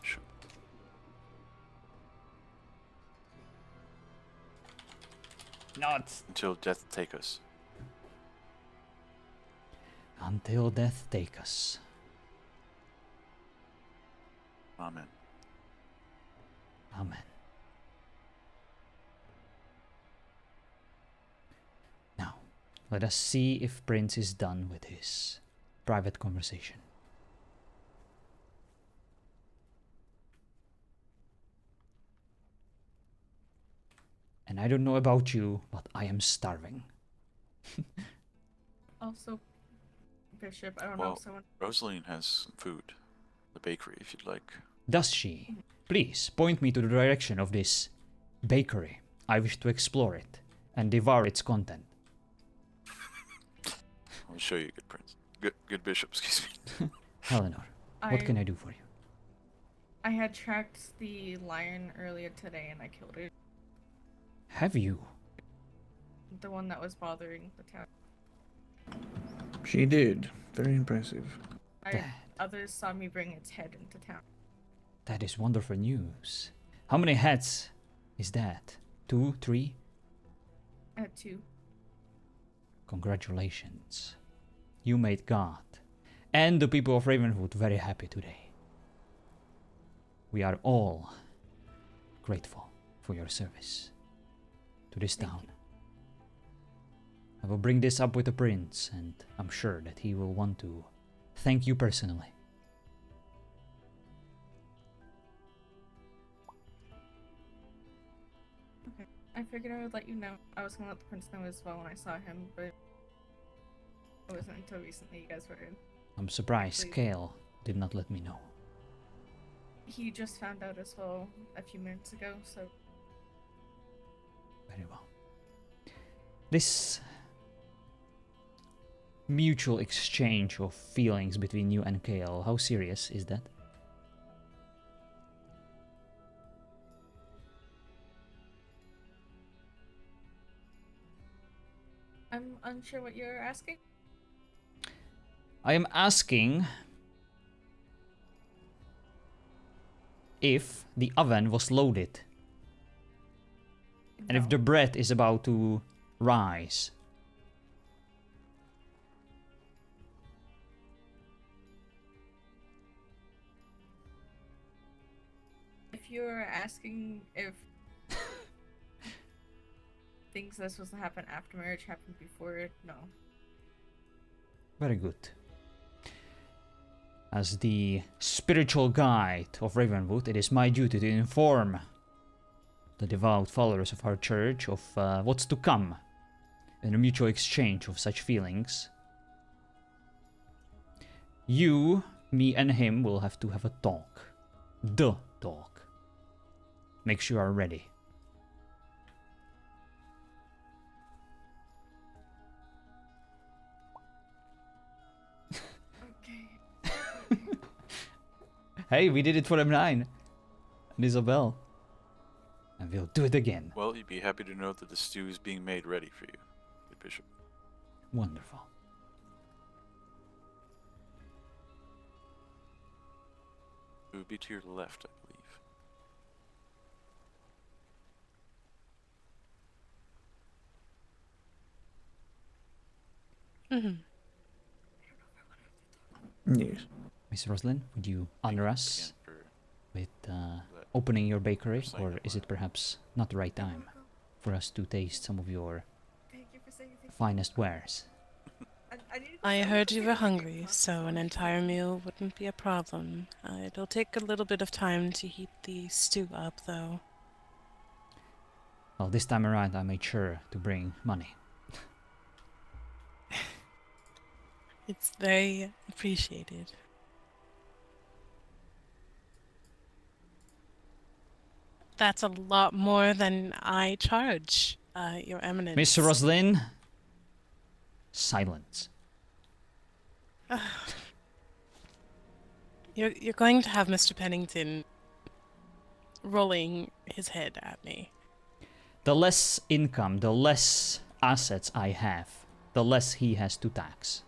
Sure. Not until death take us. Until death take us. Amen. Amen. Now, let us see if Prince is done with his private conversation. And I don't know about you, but I am starving. Also, Bishop, I don't know Well, if someone... Rosaline has some food. The bakery, if you'd like. Does she? Please, point me to the direction of this bakery. I wish to explore it and devour its content. I'll show you, good prince. Good bishop, excuse me. Eleanor, what can I do for you? I had tracked the lion earlier today and I killed it. Have you? The one that was bothering the town. She did. Very impressive. Others saw me bring its head into town. That is wonderful news. How many heads is that? 2, 3? I had 2. Congratulations. You made God and the people of Ravenwood very happy today. We are all grateful for your service to this town. I will bring this up with the prince, and I'm sure that he will want to thank you personally. Okay, I figured I would let you know. I was gonna let the prince know as well when I saw him, but it wasn't until recently you guys were in. I'm surprised Kale did not let me know. He just found out as well a few minutes ago, so... Very well. This mutual exchange of feelings between you and Kale, how serious is that? I'm unsure what you're asking. I am asking if the oven was loaded. And if the bread is about to rise. If you're asking if things that are supposed to happen after marriage happened before it, no. Very good. As the spiritual guide of Ravenwood, it is my duty to inform the devout followers of our church of what's to come in a mutual exchange of such feelings. You, me and him will have to have a talk. The talk. Make sure you are ready. Hey, we did it for M9 and Isabel. And we'll do it again. Well, you'd be happy to know that the stew is being made ready for you, good bishop. Wonderful. It would be to your left, I believe. Mm-hmm. Yes. Miss Roslyn, would you honor us with opening your bakery, or is it perhaps not the right time for us to taste some of your finest wares? I heard you were hungry, so an entire meal wouldn't be a problem. It'll take a little bit of time to heat the stew up, though. Well, this time around I made sure to bring money. It's very appreciated. That's a lot more than I charge, Your Eminence. Miss Roslyn, silence. You're going to have Mr. Pennington rolling his head at me. The less income, the less assets I have, the less he has to tax.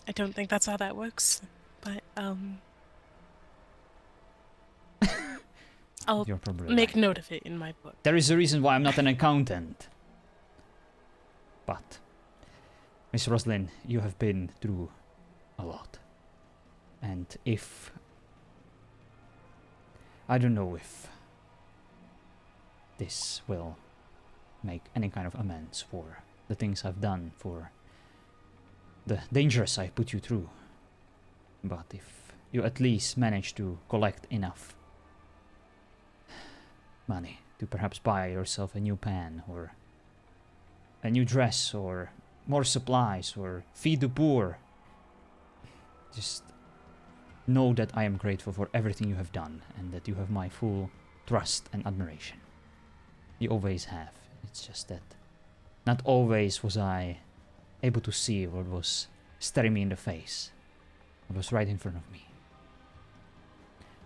I don't think that's how that works, but I'll You're probably make right. note of it in my book. There is a reason why I'm not an accountant. But, Miss Roslyn, you have been through a lot. And if... I don't know if this will make any kind of amends for the things I've done, for the dangers I put you through. But if you at least manage to collect enough money to perhaps buy yourself a new pan, or a new dress, or more supplies, or feed the poor, just know that I am grateful for everything you have done, and that you have my full trust and admiration. You always have. It's just that not always was I able to see what was staring me in the face. It was right in front of me.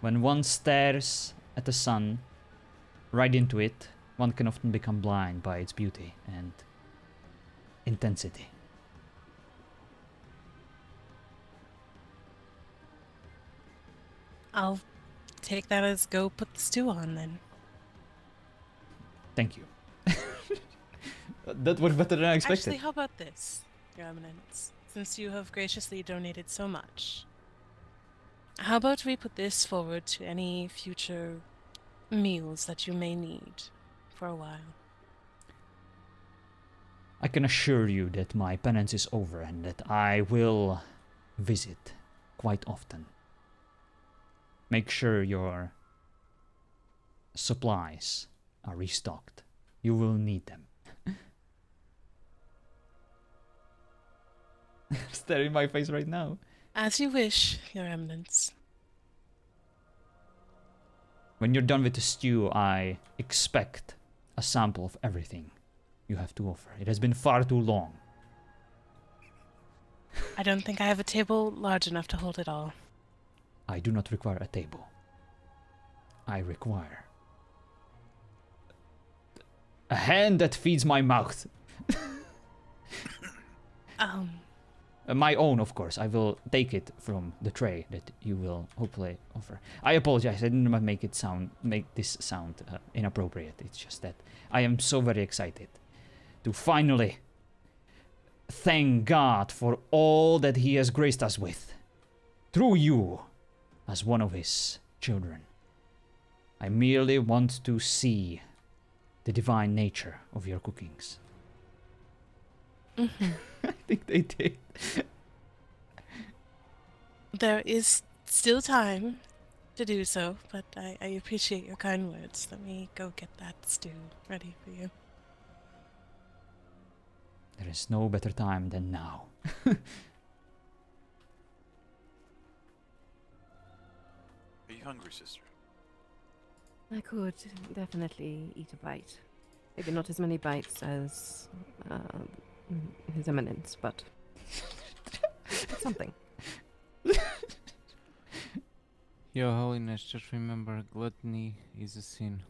When one stares at the sun, right into it, one can often become blind by its beauty and intensity. I'll take that as go put the stew on then. Thank you. That was better than I expected. Actually, how about this, Your Eminence? Since you have graciously donated so much, how about we put this forward to any future meals that you may need for a while? I can assure you that my penance is over and that I will visit quite often. Make sure your supplies are restocked. You will need them. Staring in my face right now. As you wish, Your Eminence. When you're done with the stew, I expect a sample of everything you have to offer. It has been far too long. I don't think I have a table large enough to hold it all. I do not require a table. I require a hand that feeds my mouth. My own, of course. I will take it from the tray that you will hopefully offer. I apologize. I didn't want to make this sound inappropriate. It's just that I am so very excited to finally thank God for all that He has graced us with through you as one of His children. I merely want to see the divine nature of your cookings. Mm-hmm. I think they did. There is still time to do so, but I appreciate your kind words. Let me go get that stew ready for you. There is no better time than now. Are you hungry, sister? I could definitely eat a bite. Maybe not as many bites as His Eminence, but something. Your Holiness, just remember, gluttony is a sin.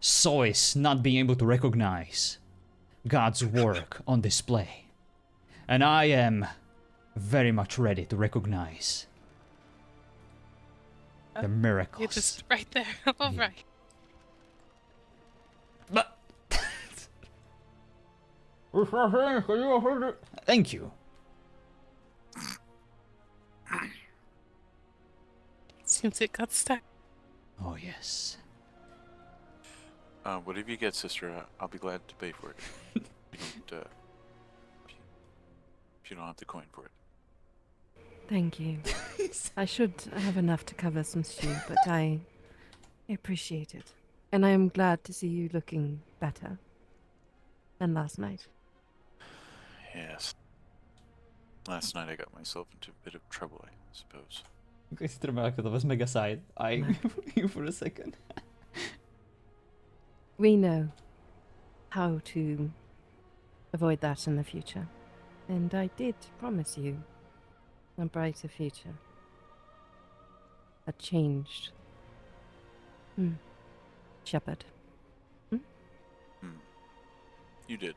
So is not being able to recognize God's work on display. And I am very much ready to recognize the miracles. You're just right there. All right. But Thank you. Seems it got stuck. Oh, yes. Whatever you get, sister, I'll be glad to pay for it. If you don't have the coin for it. Thank you. I should have enough to cover some stew, but I appreciate it. And I am glad to see you looking better than last night. Yes. Last night I got myself into a bit of trouble, I suppose. Jag sitter och märker att det var mega side eyeing you for a second. We know how to avoid that in the future. And I did promise you a brighter future. A changed shepherd. You did.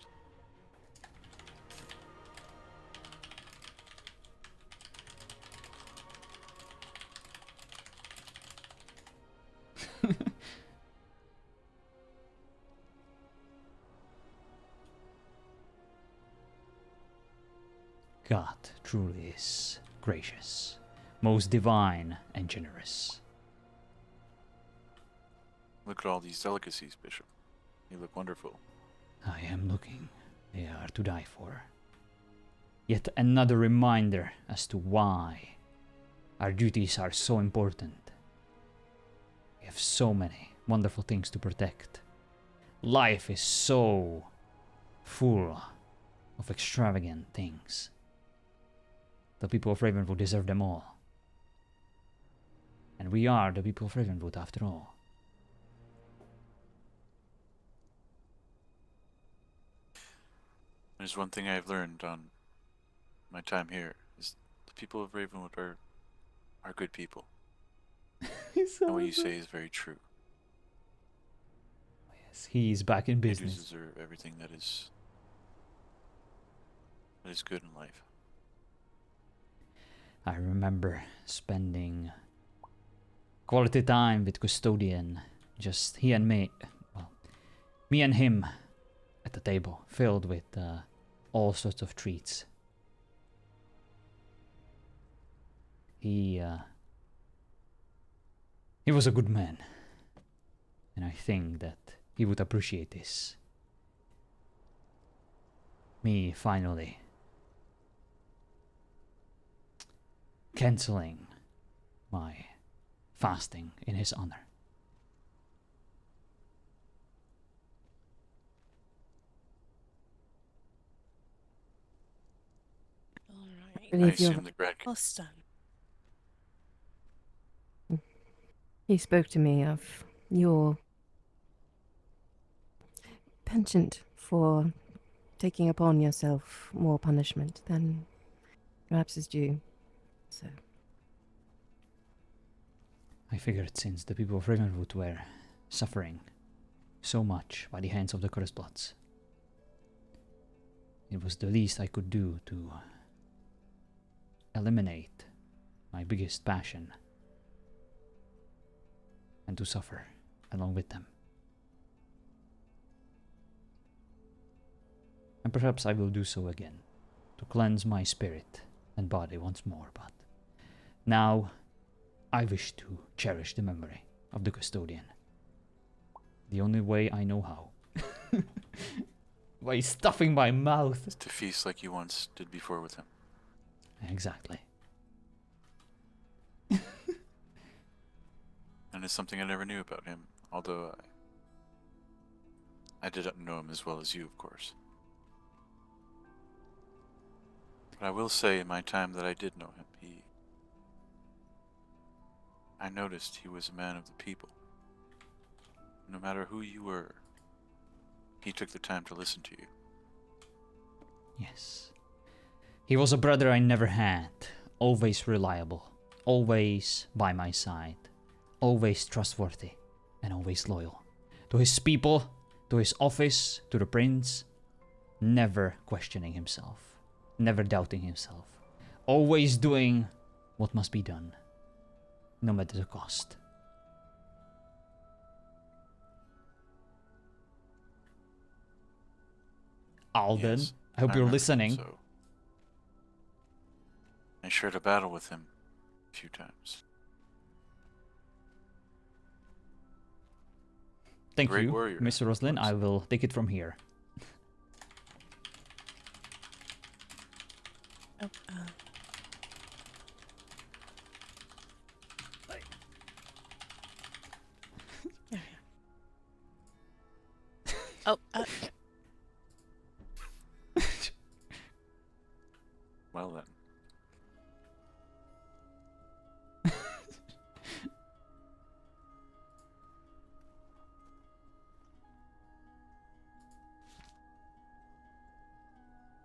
God truly is gracious, most divine and generous. Look at all these delicacies, Bishop. You look wonderful. I am looking. They are to die for. Yet another reminder as to why our duties are so important. We have so many wonderful things to protect. Life is so full of extravagant things. The people of Ravenwood deserve them all. And we are the people of Ravenwood after all. There's one thing I've learned on my time here is the people of Ravenwood are good people. And what you say is very true. Yes, he's back in They do business. deserve everything that is good in life. I remember spending quality time with Custodian, just he and me, well, me and him at the table, filled with all sorts of treats. He was a good man, and I think that he would appreciate this. Me finally canceling my fasting in his honor. Alright. Believe I assume you're- the bread. Almost done. He spoke to me of your penchant for taking upon yourself more punishment than perhaps is due. So I figured since the people of Ravenwood were suffering so much by the hands of the Cursed, it was the least I could do to eliminate my biggest passion and to suffer along with them. And perhaps I will do so again, to cleanse my spirit and body once more, but now I wish to cherish the memory of the Custodian. The only way I know how. By stuffing my mouth. To feast like you once did before with him. Exactly. And it's something I never knew about him, although I didn't know him as well as you, of course. But I will say, in my time that I did know him, I noticed he was a man of the people. No matter who you were, he took the time to listen to you. Yes. He was a brother I never had. Always reliable. Always by my side. Always trustworthy. And always loyal. To his people, to his office, to the prince. Never questioning himself. Never doubting himself. Always doing what must be done. No matter the cost. Alden. Yes, I hope you're remember him, listening. So. I shared a battle with him a few times. Thank Great you, warrior. Miss Roslyn. I will take it from here. Oh, there we go. Oh, Well then.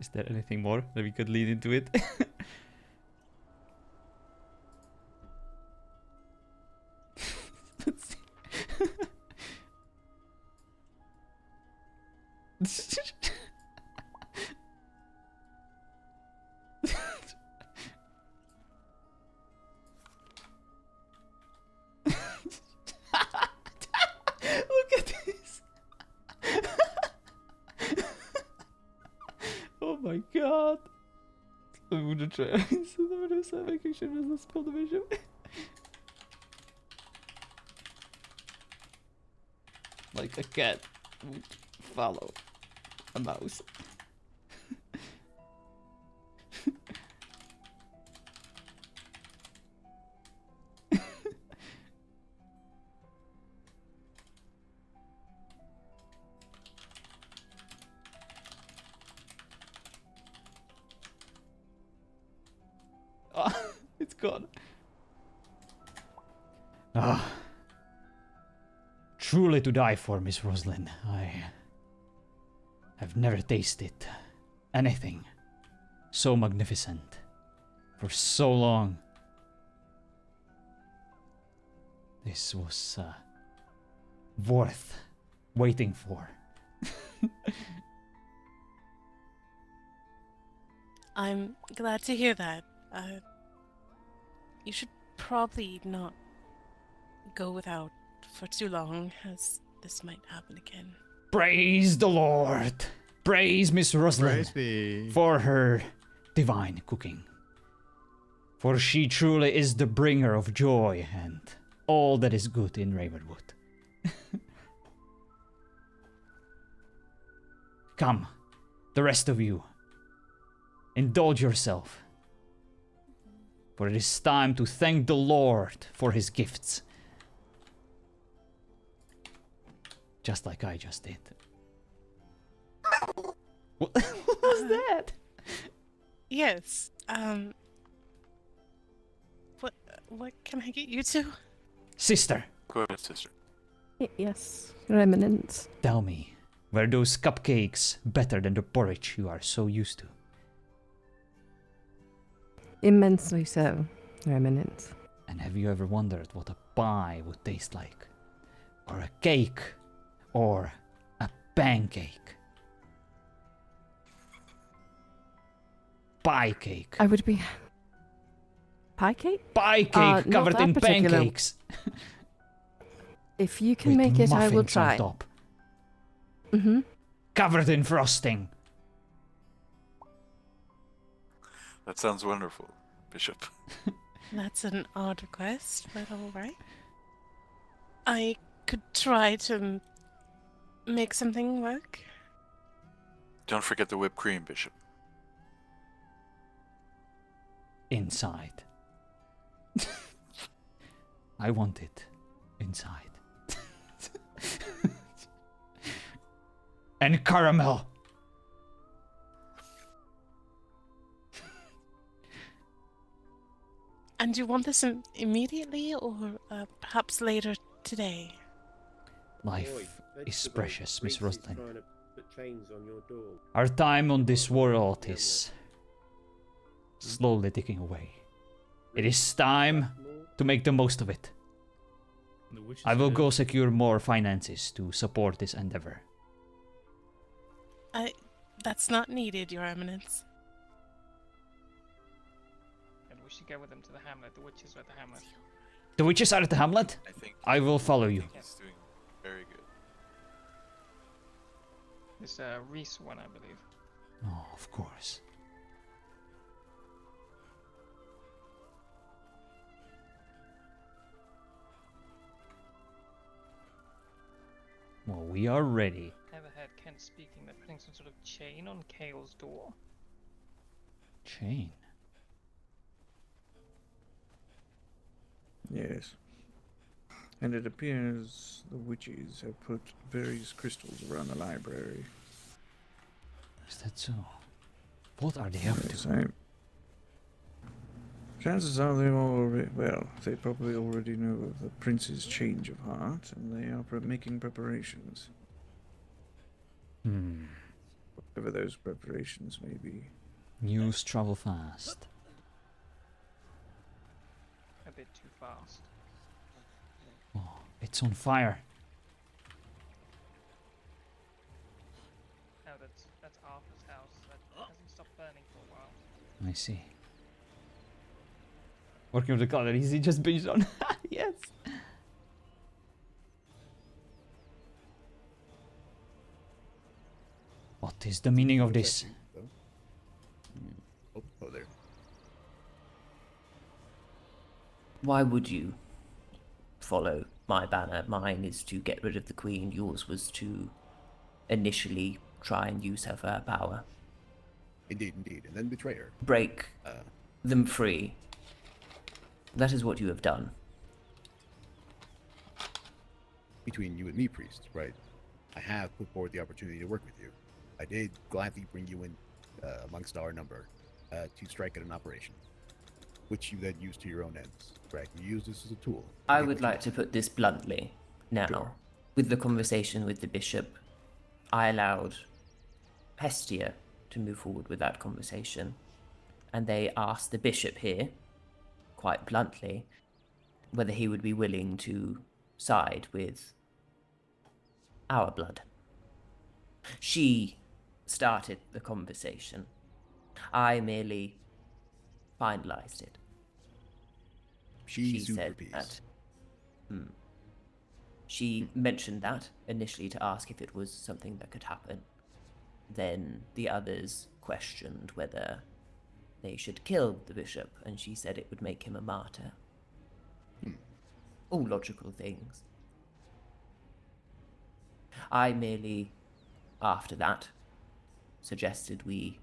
Is there anything more that we could lead into it? Let's see. Look at this. Oh my god. I'm gonna try. Making sure there's no spill the vision. Like a cat would follow a mouse. Oh, it's gone. Ah. Truly to die for, Miss Roslyn. I have never tasted anything so magnificent for so long. This was worth waiting for. I'm glad to hear that. You should probably not go without for too long, as this might happen again. Praise the Lord! Praise Miss Roslyn Praise be. for her divine cooking. For she truly is the bringer of joy and all that is good in Ravenwood. Come, the rest of you. Indulge yourself. For it is time to thank the Lord for his gifts. Just like I just did. What was that? Yes, what can I get you to? Sister, Go ahead, sister. Yes, Your Eminence. tell me, were those cupcakes better than the porridge you are so used to? Immensely so, Your Eminence. And have you ever wondered what a pie would taste like? Or a cake? Or a pancake? Pie cake. I would be... Pie cake? Pie cake not covered that in particular- pancakes. If you can With make it, I will muffins on try. top. Mm-hmm. Covered in frosting. That sounds wonderful, Bishop. That's an odd request, but alright. I could try to make something work. Don't forget the whipped cream, Bishop. Inside. I want it inside. And caramel. And you want this immediately, or perhaps later today? Life is precious, Miss Roslyn. Our time on this world is slowly ticking away. It is time to make the most of it. I will go secure more finances to support this endeavor. That's not needed, Your Eminence. And we should go with them to the hamlet. The witches are at the hamlet. The witches are at the hamlet? I will follow you. He's doing very good. This Reese one, I believe. Of course. Well, we are ready. Ever heard Kent speaking that putting some sort of chain on Kale's door? Chain? Yes. And it appears the witches have put various crystals around the library. Is that so? What are they up Yes, to? Chances are they probably already know of the prince's change of heart, and they are making preparations. Whatever those preparations may be. News travel fast. A bit too fast. Oh, it's on fire. Oh, that's Arthur's house. That hasn't stopped burning for a while. I see. Working with the color, easy, just binged on. Yes. What is the meaning of this? Oh, there. Why would you follow my banner? Mine is to get rid of the Queen. Yours was to initially try and use her for her power. Indeed, indeed. And then betray her. Break them free. That is what you have done. Between you and me, priest, right? I have put forward the opportunity to work with you. I did gladly bring you in amongst our number to strike at an operation, which you then use to your own ends, right? You use this as a tool. I would like to put this bluntly. Now, Sure. With the conversation with the bishop, I allowed Hestia to move forward with that conversation, and they asked the bishop here, quite bluntly, whether he would be willing to side with our blood. She started the conversation. I merely finalized it. She said that. She mentioned that initially to ask if it was something that could happen. Then the others questioned whether they should kill the bishop, and she said it would make him a martyr. All logical things. I merely, after that, suggested we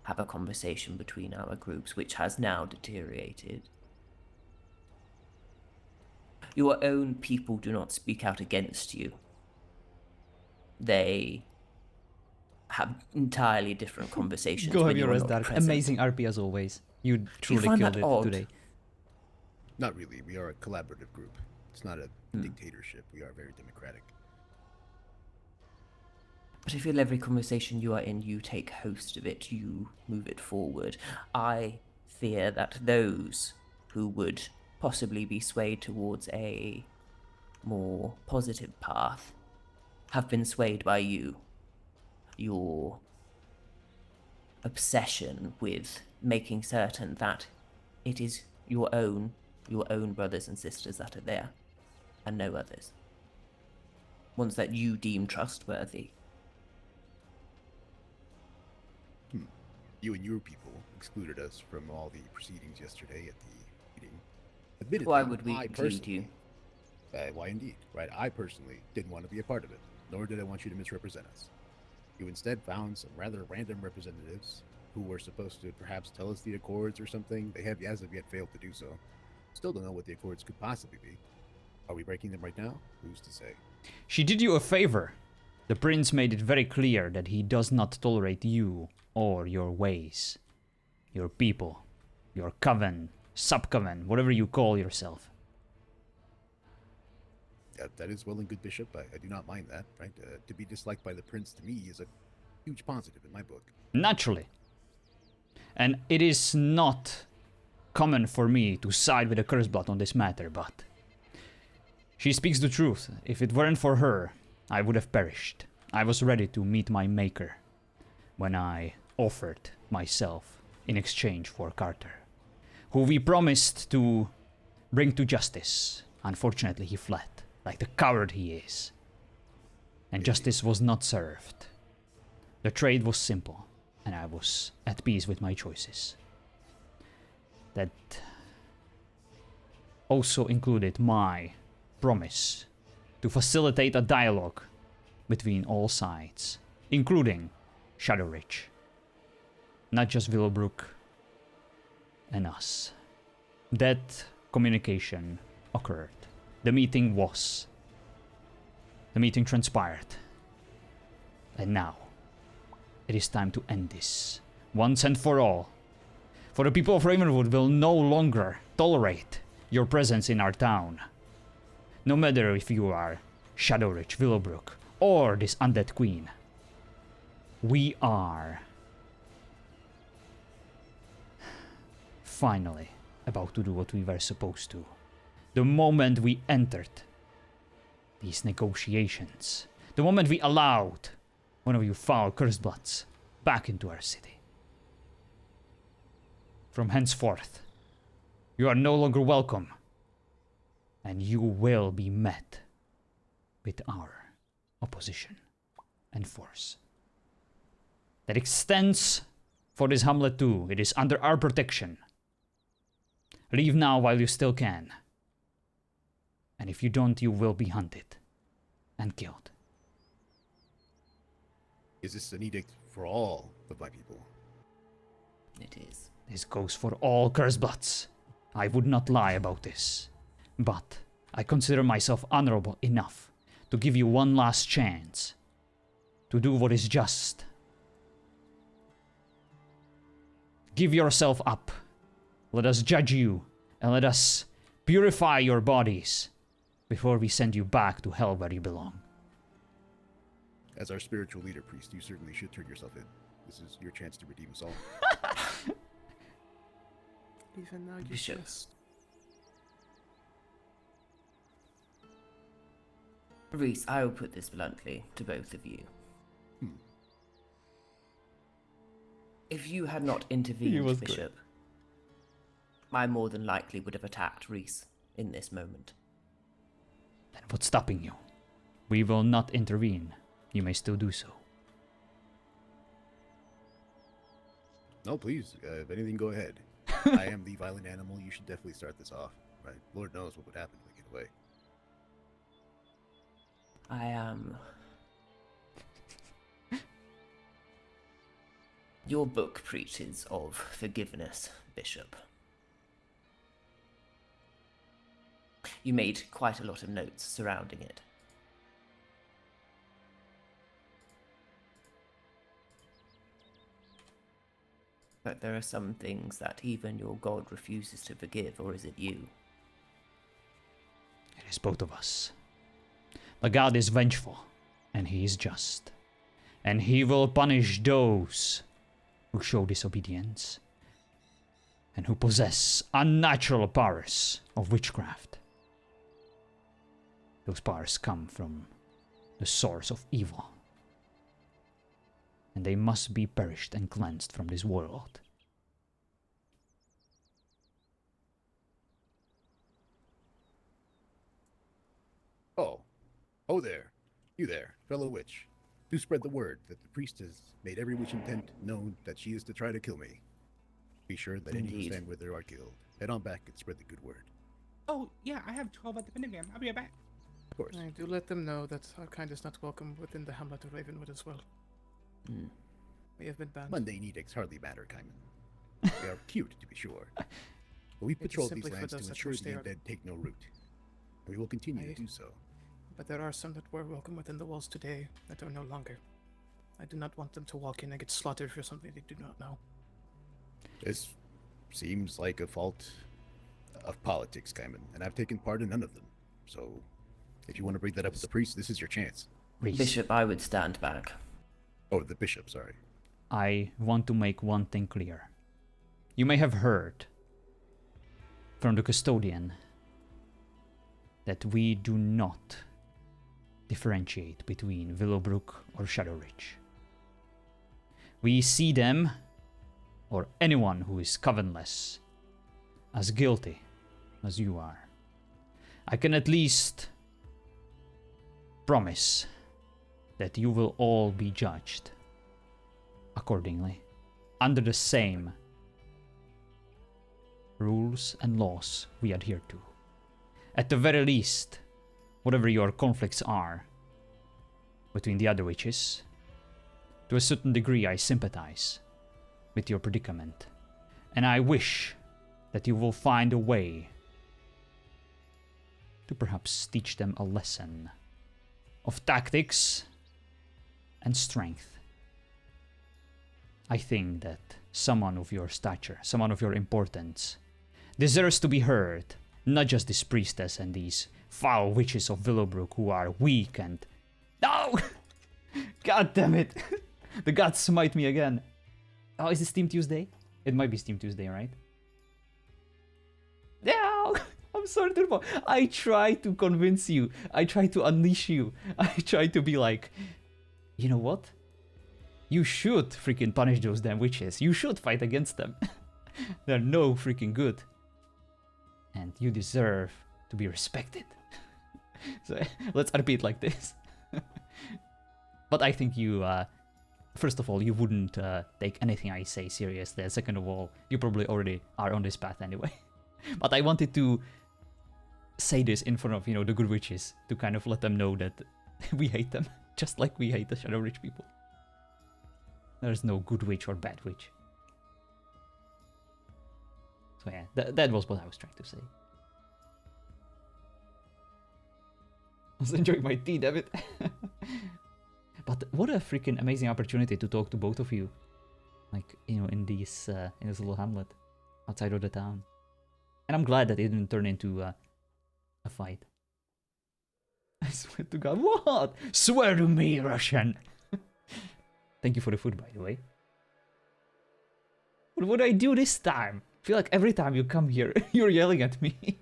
have a conversation between our groups, which has now deteriorated. Your own people do not speak out against you. They have entirely different conversations. Go when have you your are rest, not Dark. present. Amazing RP as always. You truly find killed that it odd? today. Not really. We are a collaborative group. It's not a dictatorship. We are very democratic. But I feel every conversation you are in, you take host of it, you move it forward. I fear that those who would possibly be swayed towards a more positive path have been swayed by you. Your obsession with making certain that it is your own brothers and sisters that are there, and no others. Ones that you deem trustworthy. You and your people excluded us from all the proceedings yesterday at the meeting. Admittedly, Why would we I include you? Why indeed, right? I personally didn't want to be a part of it, nor did I want you to misrepresent us. You instead found some rather random representatives who were supposed to perhaps tell us the accords or something. They have as of yet failed to do so. Still don't know what the accords could possibly be. Are we breaking them right now? Who's to say? She did you a favor. The prince made it very clear that he does not tolerate you or your ways, your people, your coven, sub-coven, whatever you call yourself. That is well and good, Bishop. I do not mind that, right? To be disliked by the prince to me is a huge positive in my book. Naturally. And it is not common for me to side with the Curseblood on this matter, but she speaks the truth. If it weren't for her, I would have perished. I was ready to meet my maker when I offered myself in exchange for Carter, who we promised to bring to justice. Unfortunately, he fled, like the coward he is. And justice was not served. The trade was simple, and I was at peace with my choices. That also included my promise to facilitate a dialogue between all sides, including Shadowridge. Not just Willowbrook and us. That communication occurred. The meeting transpired. And now, it is time to end this, once and for all. For the people of Ravenwood will no longer tolerate your presence in our town. No matter if you are Shadowridge, Willowbrook, or this undead queen. We are finally about to do what we were supposed to. The moment we entered these negotiations, the moment we allowed one of you foul cursed bloods back into our city. From henceforth, you are no longer welcome, and you will be met with our opposition and force. That extends for this hamlet too. It is under our protection. Leave now while you still can. And if you don't, you will be hunted and killed. Is this an edict for all of my people? It is. This goes for all Cursebloods. I would not lie about this. But I consider myself honorable enough to give you one last chance to do what is just. Give yourself up. Let us judge you, and let us purify your bodies before we send you back to hell where you belong. As our spiritual leader, priest, you certainly should turn yourself in. This is your chance to redeem us all. Even now, you Bishop. Reese, I will put this bluntly to both of you. If you had not intervened, Bishop, I more than likely would have attacked Reese in this moment. Then what's stopping you? We will not intervene. You may still do so. No, please. If anything, go ahead. I am the violent animal. You should definitely start this off. Right? Lord knows what would happen if I get away. I am. Your book preaches of forgiveness, Bishop. You made quite a lot of notes surrounding it. But there are some things that even your god refuses to forgive, or is it you? It is both of us. The god is vengeful, and he is just. And he will punish those who show disobedience, and who possess unnatural powers of witchcraft. Those powers come from the source of evil, and they must be perished and cleansed from this world. Oh there. You there, fellow witch. Do spread the word that the priest has made every witch intent known that she is to try to kill me. Be sure that any who stand with her are killed. Head on back and spread the good word. Oh, yeah, I have 12 at the pentagram. I'll be right back. Of course. I do let them know that our kind is not welcome within the hamlet of Ravenwood as well. We have been banned. Mundane edicts hardly matter, Kaiman. They are cute, to be sure. But we patrol these simply for lands to those that ensure wish the they are- undead take no root. We will continue to do so. But there are some that were welcome within the walls today that are no longer. I do not want them to walk in and get slaughtered for something they do not know. This seems like a fault of politics, Kaiman, and I've taken part in none of them. So, if you want to bring that up with the priest, this is your chance. Bishop, I would stand back. Oh, the bishop, sorry. I want to make one thing clear. You may have heard from the custodian that we do not differentiate between Willowbrook or Shadowridge. We see them, or anyone who is covenantless, as guilty as you are. I can at least promise that you will all be judged accordingly. under the same rules and laws we adhere to. At the very least, whatever your conflicts are between the other witches, to a certain degree I sympathize with your predicament, and I wish that you will find a way to perhaps teach them a lesson of tactics and strength. I think that someone of your stature, someone of your importance, deserves to be heard, not just this priestess and these foul witches of Willowbrook who are weak and... No! God damn it! The gods smite me again. Oh, is this Team Tuesday? It might be Team Tuesday, right? No! I'm sorry, Turbo. I try to convince you. I try to unleash you. I try to be like, you know what? You should freaking punish those damn witches. You should fight against them. They're no freaking good. And you deserve to be respected. So let's repeat like this. But I think you, first of all, you wouldn't take anything I say seriously. And second of all, you probably already are on this path anyway. But I wanted to say this in front of, you know, the good witches to kind of let them know that we hate them, just like we hate the Shadowreach people. There's no good witch or bad witch. So yeah, that was what I was trying to say. I was enjoying my tea, damn it. But what a freaking amazing opportunity to talk to both of you. Like, you know, in this little hamlet outside of the town. And I'm glad that it didn't turn into a fight. I swear to God, what? Swear to me, Russian! Thank you for the food, by the way. What would I do this time? I feel like every time you come here, you're yelling at me.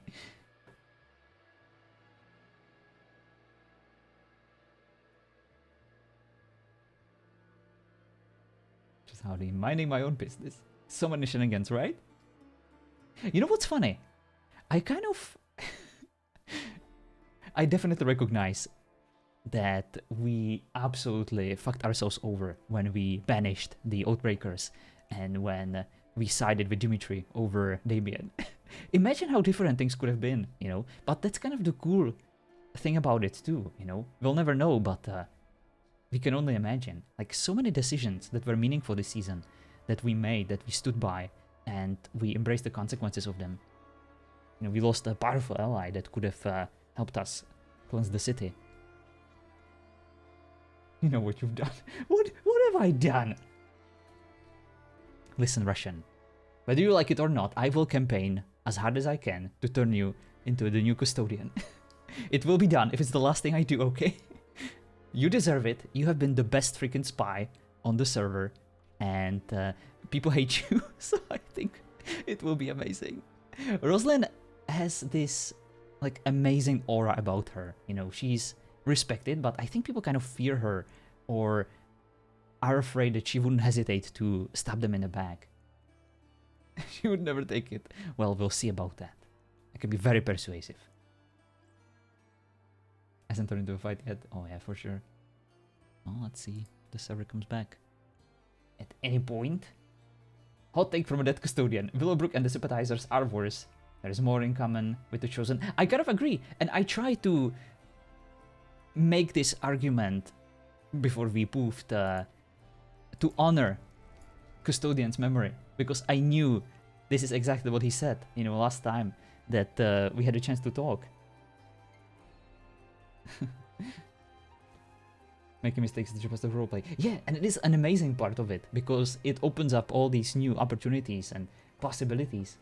Just howdy, minding my own business. So many shenanigans, right? You know what's funny? I kind of... I definitely recognize that we absolutely fucked ourselves over when we banished the Oathbreakers and when we sided with Dimitri over Damien. Imagine how different things could have been, you know? But that's kind of the cool thing about it too, you know? We'll never know, but we can only imagine. Like, so many decisions that were meaningful this season that we made, that we stood by, and we embraced the consequences of them. You know, we lost a powerful ally that could have helped us cleanse the city. You know what you've done. What have I done? Listen, Russian. Whether you like it or not, I will campaign as hard as I can to turn you into the new custodian. It will be done if it's the last thing I do, okay? You deserve it. You have been the best freaking spy on the server. And people hate you, so I think it will be amazing. Rosalind has this, like, amazing aura about her. You know, she's respected, but I think people kind of fear her or are afraid that she wouldn't hesitate to stab them in the back. She would never take it. Well, we'll see about that. I can be very persuasive. Hasn't turned into a fight yet? Oh yeah, for sure. Oh, let's see if the server comes back. At any point. Hot take from a dead custodian. Willowbrook and the sympathizers are worse. There is more in common with the chosen. I kind of agree, and I try to make this argument before we moved to honor Custodian's memory, because I knew this is exactly what he said, you know, last time that we had a chance to talk. Making mistakes is just a roleplay. Yeah, and it is an amazing part of it, because it opens up all these new opportunities and possibilities.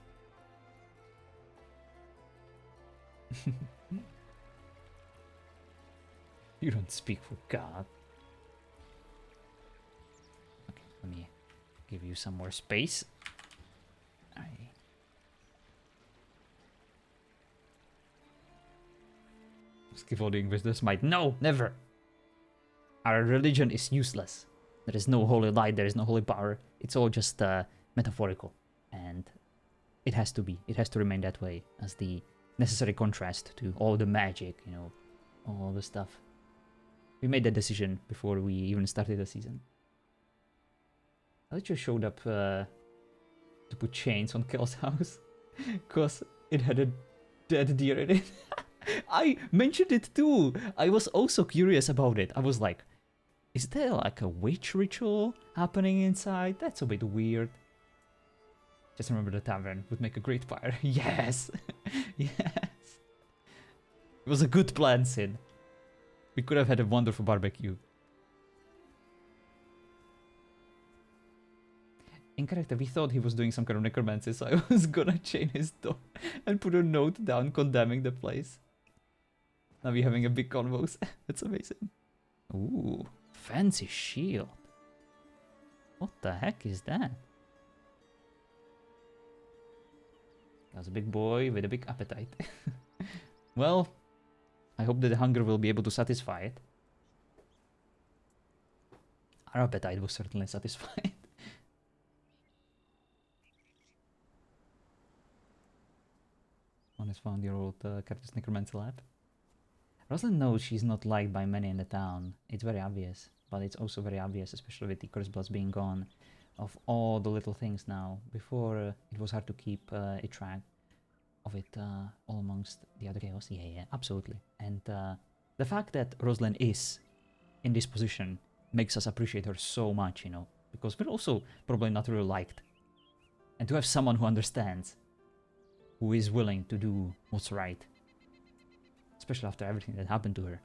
You don't speak for God. Okay, let me give you some more space. Scaffolding with the smite. No, never. Our religion is useless. There is no holy light, there is no holy power. It's all just metaphorical. And it has to be. It has to remain that way as the necessary contrast to all the magic, you know, all the stuff. We made that decision before we even started the season. I just showed up to put chains on Kel's house, cause it had a dead deer in it. I mentioned it too. I was also curious about it. I was like, is there like a witch ritual happening inside? That's a bit weird. Just remember the tavern would make a great fire. Yes! Yes! It was a good plan, Sid. We could have had a wonderful barbecue. In character, we thought he was doing some kind of necromancy, so I was gonna chain his door and put a note down condemning the place. Now we're having a big convos. That's amazing. Ooh, fancy shield. What the heck is that? That's a big boy with a big appetite. Well, I hope that the hunger will be able to satisfy it. Our appetite was certainly satisfied. One has found your old Captain's Necromancy lab. Rosalind knows she's not liked by many in the town. It's very obvious, but it's also very obvious, especially with the Curse Bloods being gone, of all the little things now. Before, it was hard to keep a track of it all amongst the other chaos. Yeah, absolutely. And the fact that Rosalind is in this position makes us appreciate her so much, you know, because we're also probably not really liked. And to have someone who understands, who is willing to do what's right, especially after everything that happened to her,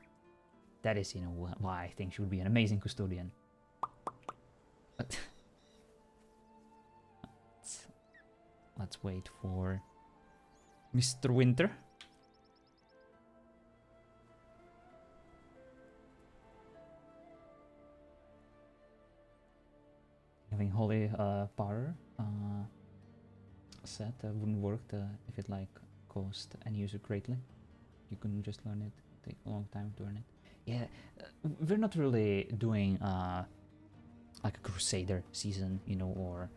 that is, you know, why I think she would be an amazing custodian. Let's wait for Mr. Winter. Having holy power set wouldn't work if it like cost any user greatly. You couldn't just learn it. Take a long time to learn it. Yeah, we're not really doing like a Crusader season, you know, or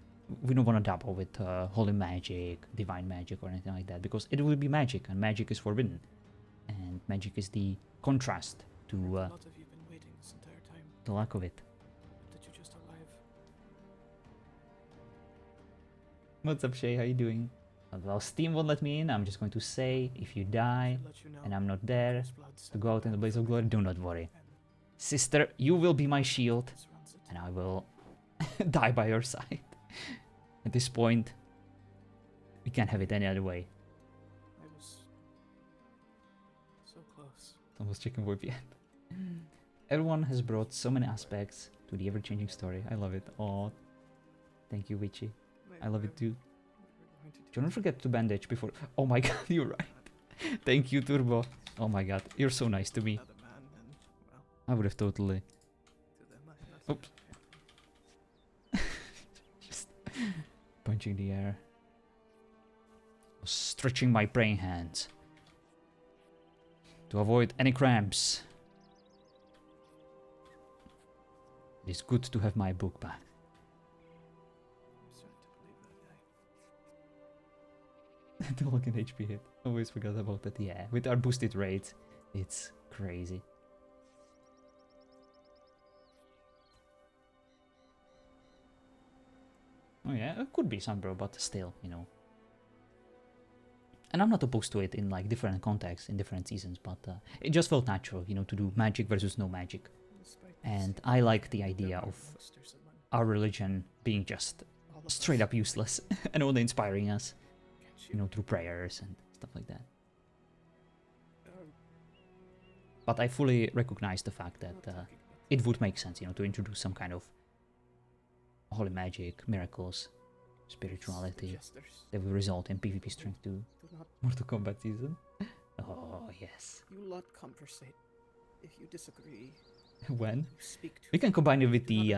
we don't want to dabble with holy magic, divine magic, or anything like that, because it will be magic, and magic is forbidden, and magic is the contrast to A lot of you been waiting this entire time. the lack of it. That you're just alive. What's up, Shay? How you doing? Well, Steam won't let me in. I'm just going to say, if you die and I'm not there to go out in the blaze of glory, do not worry. Sister, you will be my shield, and I will die by your side. At this point, we can't have it any other way. I was so close. Almost chicken boy PM. Everyone has brought so many aspects to the ever-changing story. I love it. Oh, thank you, Witchy. I love it too. Don't forget to bandage before. Oh my god, you're right. Thank you, Turbo. Oh my god, you're so nice to me. I would have totally. Oops. Just punching the air. Stretching my praying hands to avoid any cramps. It is good to have my book back. The login HP hit. Always forgot about that. Yeah, with our boosted rates, it's crazy. Oh yeah, it could be some bro, but still, you know. And I'm not opposed to it in like different contexts, in different seasons, but it just felt natural, you know, to do magic versus no magic. And I like the idea of our religion being just straight up useless and only inspiring us, you know, through prayers and stuff like that. But I fully recognize the fact that it would make sense, you know, to introduce some kind of holy magic, miracles, spirituality that will result in PvP strength 2 Mortal Kombat season. Oh, yes. You lot conversate. If you disagree, When? We can combine it with the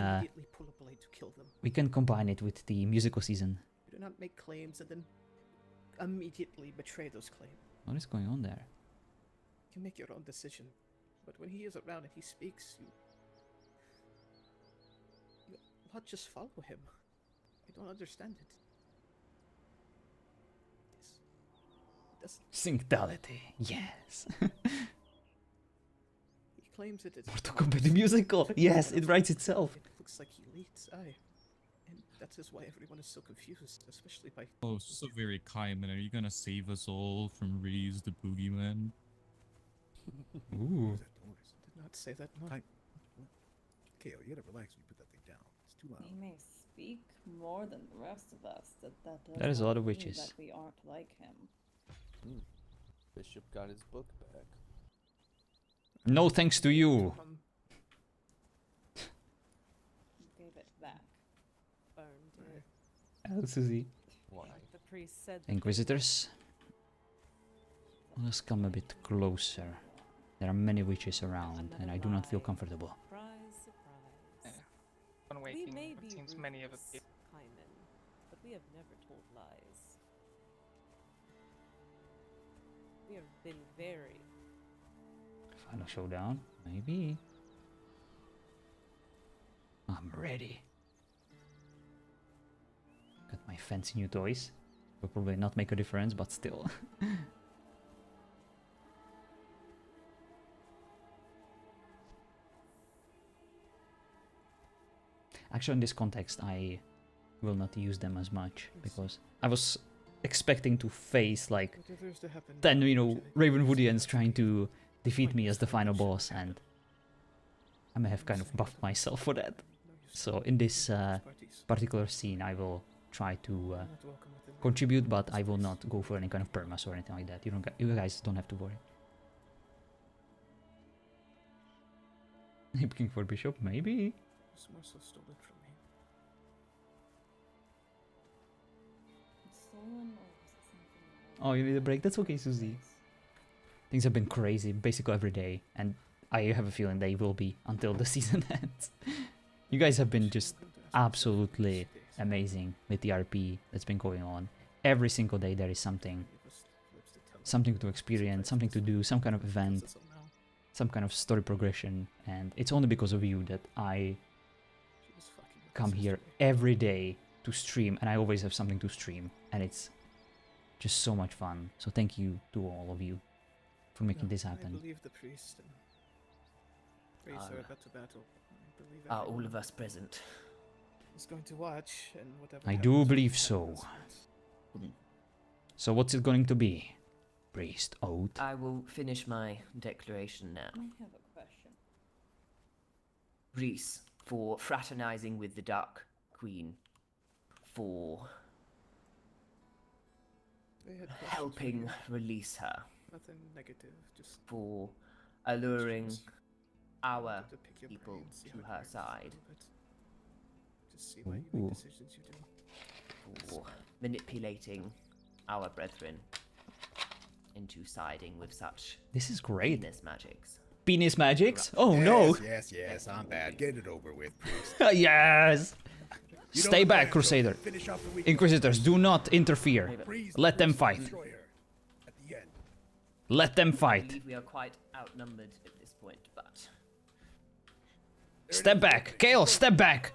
pull a blade to kill them. we can combine it with the musical season. You do not make claims and then immediately betray those claims. What is going on there? You make your own decision, but when he is around and he speaks, you not just follow him. I don't understand it. It doesn't. Synctality, yes. He claims it is Mortal Kombat the musical, yes, it writes itself. It looks like he leads, and That is why everyone is so confused, especially by. Oh, so very Kaiman. Are you gonna save us all from Reese the Boogeyman? Ooh. Did not say that. No. Kale, you gotta relax when you put that thing down. It's too loud. He may speak more than the rest of us. That does That is a not lot of mean witches. That we aren't like him. Bishop got his book back. No thanks to you. Gave it back. Burned it. Oh, Susie. Why? The priest said. Inquisitors, let's come a bit closer. There are many witches around, and I do not feel comfortable. Surprise, surprise. On We waking, may it be seems many of us. ruthless, Kaiman, but we have never told lies. We have been very. Final showdown, maybe. I'm ready. Got my fancy new toys. Will probably not make a difference, but still. Actually, in this context, I will not use them as much because I was expecting to face like 10, Ravenwoodians trying to defeat me as the final boss, and I may have kind of buffed myself for that. So in this particular scene, I will try to contribute, but I will not go for any kind of permas or anything like that. You guys don't have to worry. Looking for Bishop, maybe. It's more so stolen from me. Stolen, or was it something? Oh, you need a break? That's okay, Susie. Things have been crazy, basically every day, and I have a feeling they will be until the season ends. You guys have been just absolutely amazing with the RP that's been going on. Every single day there is something to experience, something to do, some kind of event, some kind of story progression, and it's only because of you that I come here every day to stream, and I always have something to stream, and it's just so much fun. So thank you to all of you for making this happen. I believe the priest and priests are about to battle. I believe Are all everyone of us present? is going to watch, and whatever. I do happens, believe so. happens. So what's it going to be? Priest oath? I will finish my declaration now. I have a question. Reese, for fraternizing with the Dark Queen, for They had questions for helping you. release her, Nothing negative, just for alluring questions. our Wanted to pick your people brain, see to how it her works a side, little bit. Just see why you Ooh. make decisions you do. for manipulating our brethren into siding with such This is great. penis magics. Penis magics? Oh no! Yes, I'm bad. Get it over with, priest. Yes! You know Stay the back, plan, Crusader. so finish off the week. Inquisitors, do not interfere. Priest Let them will fight. destroy her at the end. Let them I fight. believe we are quite outnumbered at this point, but Step back. Kale, step back.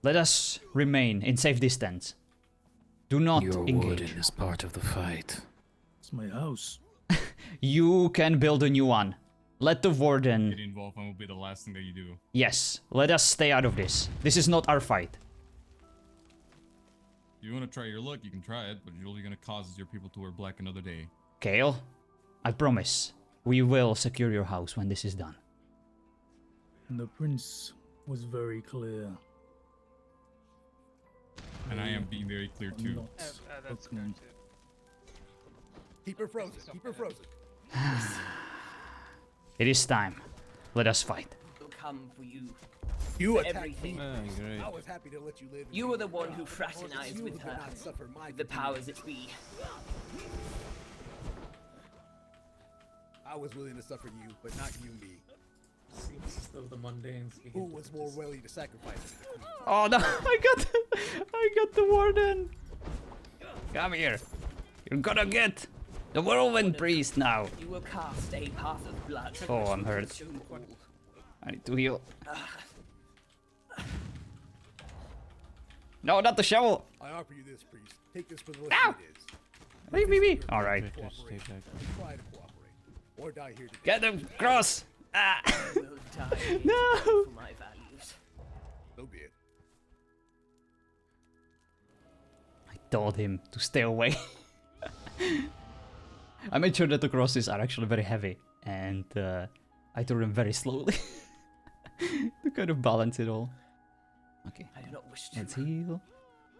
Let us remain in safe distance. Do not Your engage. warden is part of the fight. It's my house. You can build a new one. Let the warden... Get involved and will be the last thing that you do. Yes, let us stay out of this. This is not our fight. If you want to try your luck, you can try it, but you're only going to cause your people to wear black another day. Kale, I promise, we will secure your house when this is done. And the prince was very clear. And I am being very clear too. That's good too. Keep her frozen. Keep her frozen. It is time. Let us fight. we'll come for you. You for attacked everything. me. I was happy to let you live. You were the one who fraternized You with did her, not suffer my with the powers that be. I was willing to suffer you, but not you me. Seems as though the mundanes. Who was more willing to sacrifice for the queen? Oh no, I got the warden. Come here. You're gonna get the whirlwind priest now. You will cast a path of blood. Oh, I'm hurt. Consume all. I need to heal. No, not the shovel. I offer you this, priest. Take this for the list Ow! it is. Leave me be. All right. Cooperate. Try to cooperate, or die here together. Get them cross. Ah. I will die No. for my values. told him to stay away. I made sure that the crosses are actually very heavy, and I threw them very slowly to kind of balance it all. Okay, I do not wish to let's heal.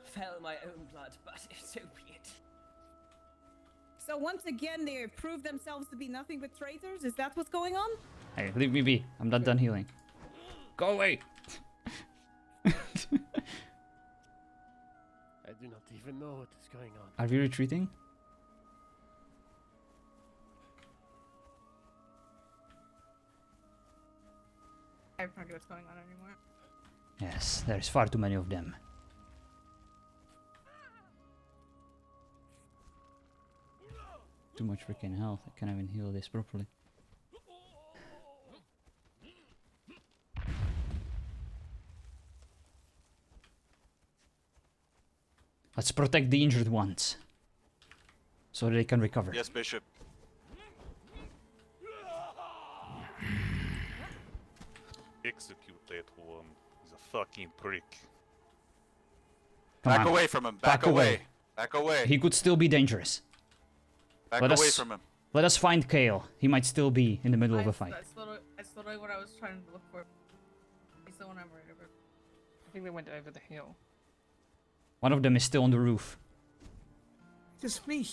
fell my own blood, but so be it. So once again, they have proved themselves to be nothing but traitors? Is that what's going on? Hey, leave me be. I'm not done healing. Go away! I do not even know what is going on. Are we retreating? I have no idea what's going on anymore. Yes, there's far too many of them. Too much freaking health. I can't even heal this properly. Let's protect the injured ones, so they can recover. Yes, Bishop. Execute that one. He's a fucking prick. Come Back on. away from him. Back away. Back away. He could still be dangerous. Back Let away us- from him. Let us find Kale. He might still be in the middle of a fight. That's literally what I was trying to look for. He's the one I'm worried about. I think they went over the hill. One of them is still on the roof. Just me.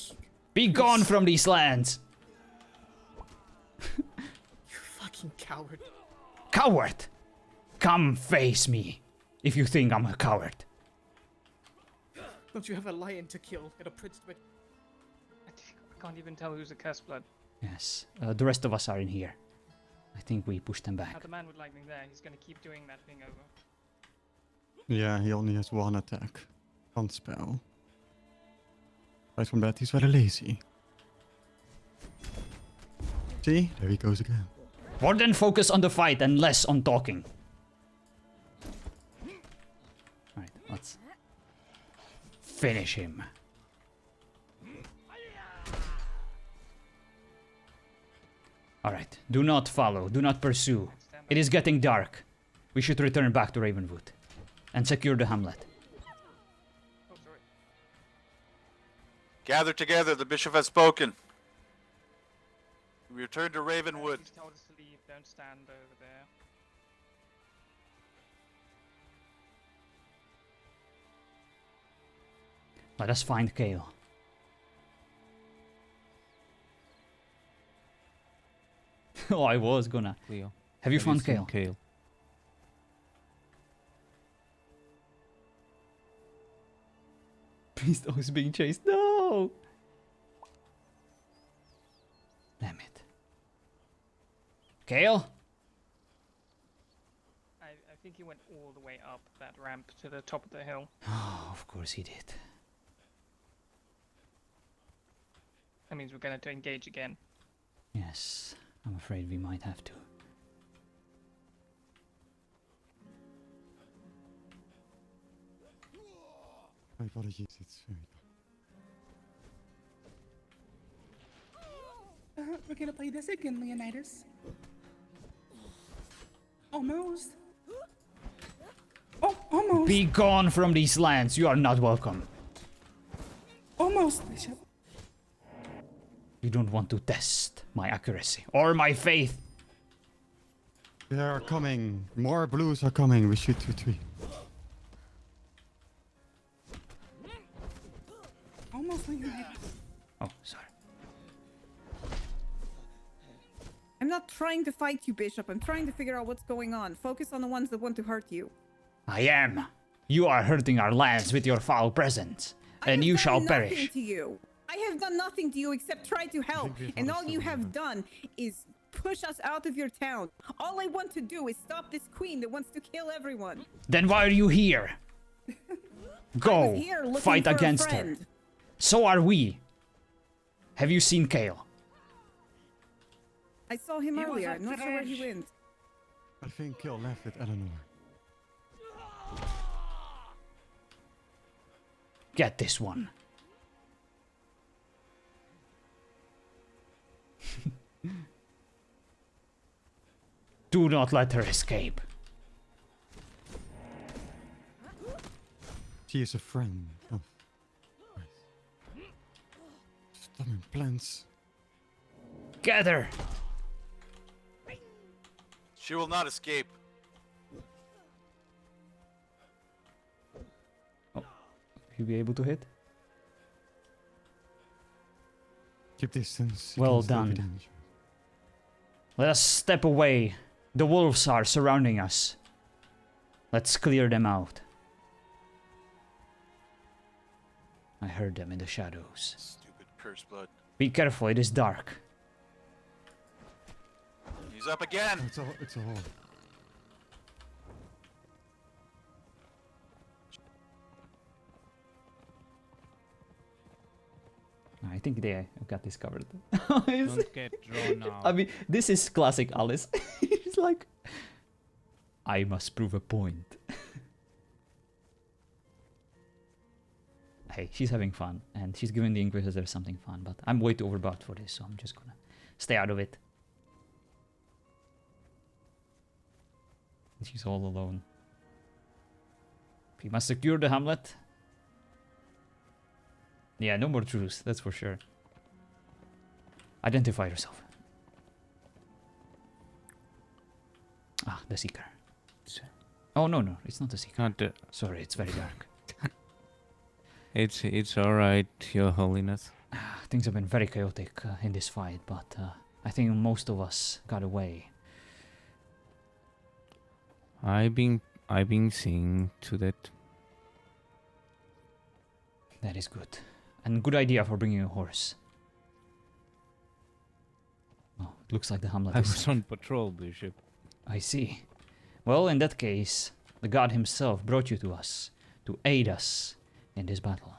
Be gone from these lands! You fucking coward. Coward! Come face me, if you think I'm a coward. Don't you have a lion to kill and a prince to... I can't even tell who's a cursed blood. Yes, the rest of us are in here. I think we pushed them Now back. the man would like me there. He's going to keep doing that thing over. Yeah, he only has one attack. One spell. Aside from that, he's very lazy. See? There he goes again. More than focus on the fight and less on talking. Alright, let's finish him. Alright, do not follow, do not pursue. It is getting dark. We should return back to Ravenwood and secure the hamlet. Gather together. The bishop has spoken. We return to Ravenwood. He's told us to leave. Don't stand over there. Let us find Kale. Oh, I was gonna. Leo, Have you found seen Kale? Kale? Priest is being chased. No! Damn it. Kale? I think he went all the way up that ramp to the top of the hill. Oh, of course he did. That means we're going to engage again. Yes, I'm afraid we might have to. My apologies, it's very We're gonna play this again, Leonidas. Almost. Oh, almost. Be gone from these lands. You are not welcome. Almost, Bishop. You don't want to test my accuracy or my faith. They are coming. More blues are coming. We should retreat. Almost, Leonidas. Oh, sorry. I'm not trying to fight you, Bishop. I'm trying to figure out what's going on. Focus on the ones that want to hurt you. I am. You are hurting our lands with your foul presence, and you shall Nothing perish. to you. I have done nothing to you except try to help, and all you have done is push us out of your town. All I want to do is stop this queen that wants to kill everyone. Then why are you here? Go, here looking fight for a against her. friend. So are we. Have you seen Kale? I saw him He was earlier. at I'm not the sure where he edge. went. I think Kill left with Eleanor. Get this one. Do not let her escape. She is a friend of plans. Gather! She will not escape. You be able to hit? Keep distance. Well against every done. danger. Let us step away. The wolves are surrounding us. Let's clear them out. I heard them in the shadows. Stupid curse blood. Be careful, it is dark. He's up again. It's a hole. I think they have got this covered. Don't get drawn out. I mean, this is classic Alice. It's like, I must prove a point. Hey, she's having fun, and she's giving the Inquisitor something fun, but I'm way too overboard for this, so I'm just gonna stay out of it. She's all alone. We must secure the hamlet. Yeah, no more truce, that's for sure. Identify yourself. Ah, the Seeker. Oh, no, it's not the Seeker. Not the... Sorry, it's very dark. It's alright, Your Holiness. Things have been very chaotic in this fight, but I think most of us got away. I've been seeing to that. That is good. And good idea for bringing a horse. Oh, it looks like the hamlet I is was safe. on patrol, Bishop. I see. Well, in that case, the god himself brought you to us to aid us in this battle.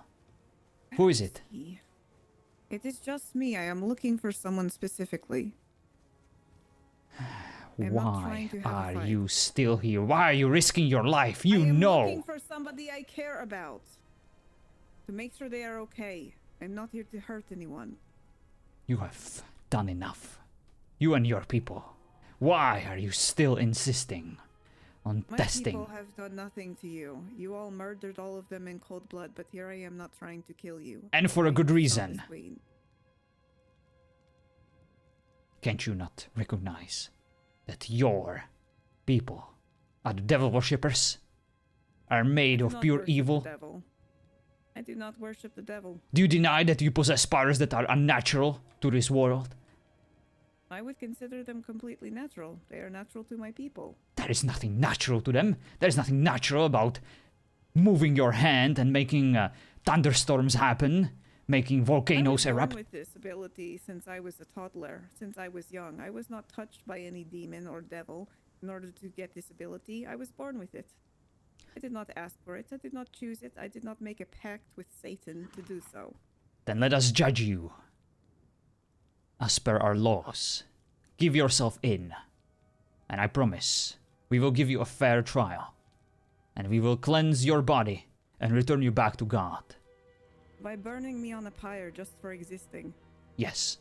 Who is it? It is just me. I am looking for someone specifically. I'm not trying Why to have a are fight. you still here? Why are you risking your life? You I am know. looking for somebody I care about. To make sure they are okay. I'm not here to hurt anyone. You have done enough. You and your people. Why are you still insisting on My testing? people have done nothing to you. You all murdered all of them in cold blood, but here I am not trying to kill you. And for a good reason. Queen. Can't you not recognize that your people are the devil worshippers? Are made I do of not pure worship the evil? devil. I do not worship the devil. Do you deny that you possess powers that are unnatural to this world? I would consider them completely natural. They are natural to my people. There is nothing natural to them. There is nothing natural about moving your hand and making thunderstorms happen, making volcanoes I was born erupt. with this ability since I was a toddler, since I was young. I was not touched by any demon or devil in order to get this ability. I was born with it. I did not ask for it. I did not choose it. I did not make a pact with Satan to do so. Then let us judge you as per our laws. Give yourself in, and I promise we will give you a fair trial, and we will cleanse your body and return you back to God. By burning me on a pyre just for existing. Yes.